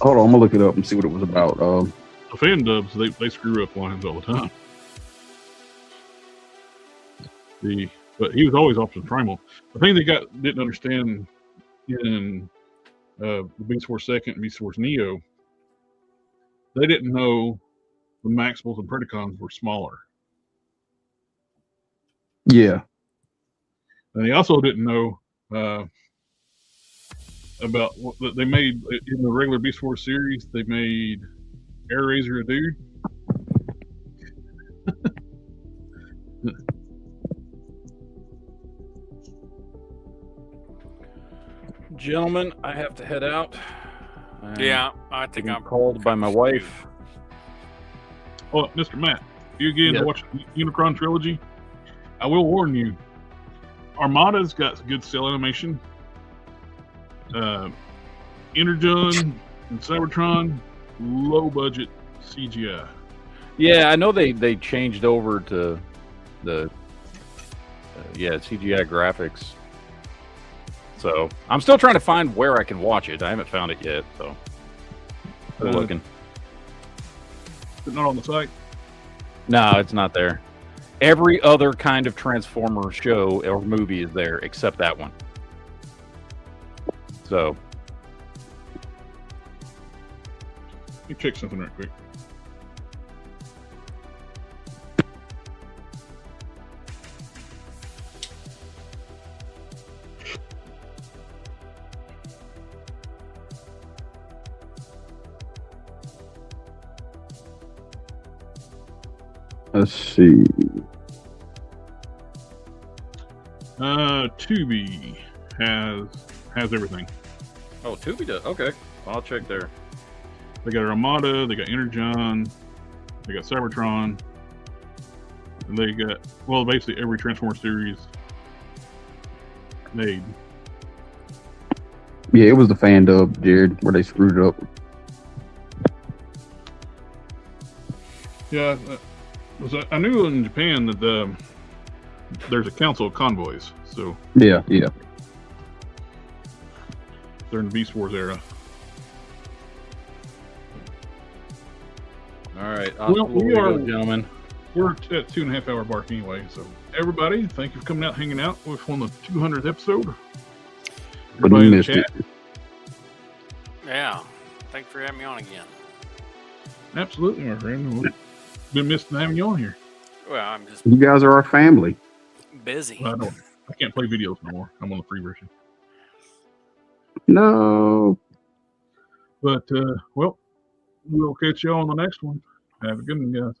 Hold on, I'm gonna look it up and see what it was about. The fan dubs, they screw up lines all the time. But he was always Optimus Primal. The thing they didn't understand in the Beast Wars 2nd and Beast Wars Neo, they didn't know the Maximals and Predacons were smaller. Yeah. And they also didn't know about what they made in the regular Beast Wars series. They made Air Razor a dude. Gentlemen, I have to head out. Yeah, I think I'm called by my wife. Oh, Mr. Matt, you again watch the Unicron trilogy? I will warn you, Armada's got good cell animation. Energon and Cybertron, low budget CGI. Yeah, I know they changed over to the CGI graphics. So I'm still trying to find where I can watch it. I haven't found it yet, so still looking. But not on the site. No, it's not there. Every other kind of Transformer show or movie is there except that one. So let me check something right quick. Let's see. Tubi has everything. oh, Tubi does. Okay, I'll check there. They got Armada, they got Energon, they got Cybertron, and they got, well, basically every Transformer series made. Yeah, it was the fan dub, Jared, where they screwed it up. Yeah, I knew in Japan that there's a council of convoys, so Yeah. they're in the Beast Wars era. All right, Well, we are, gentlemen. we're at 2.5 hour mark anyway, so everybody, thank you for coming out, hanging out with on the 200th episode. But you Everybody in the missed chat, it. Yeah. Thanks for having me on again. absolutely, my friend. We've been missing having you on here. Well, I'm just You guys are our family. busy. Well, I can't play videos no more. I'm on the free version. No. But, well, we'll catch you on the next one. Have a good one, guys.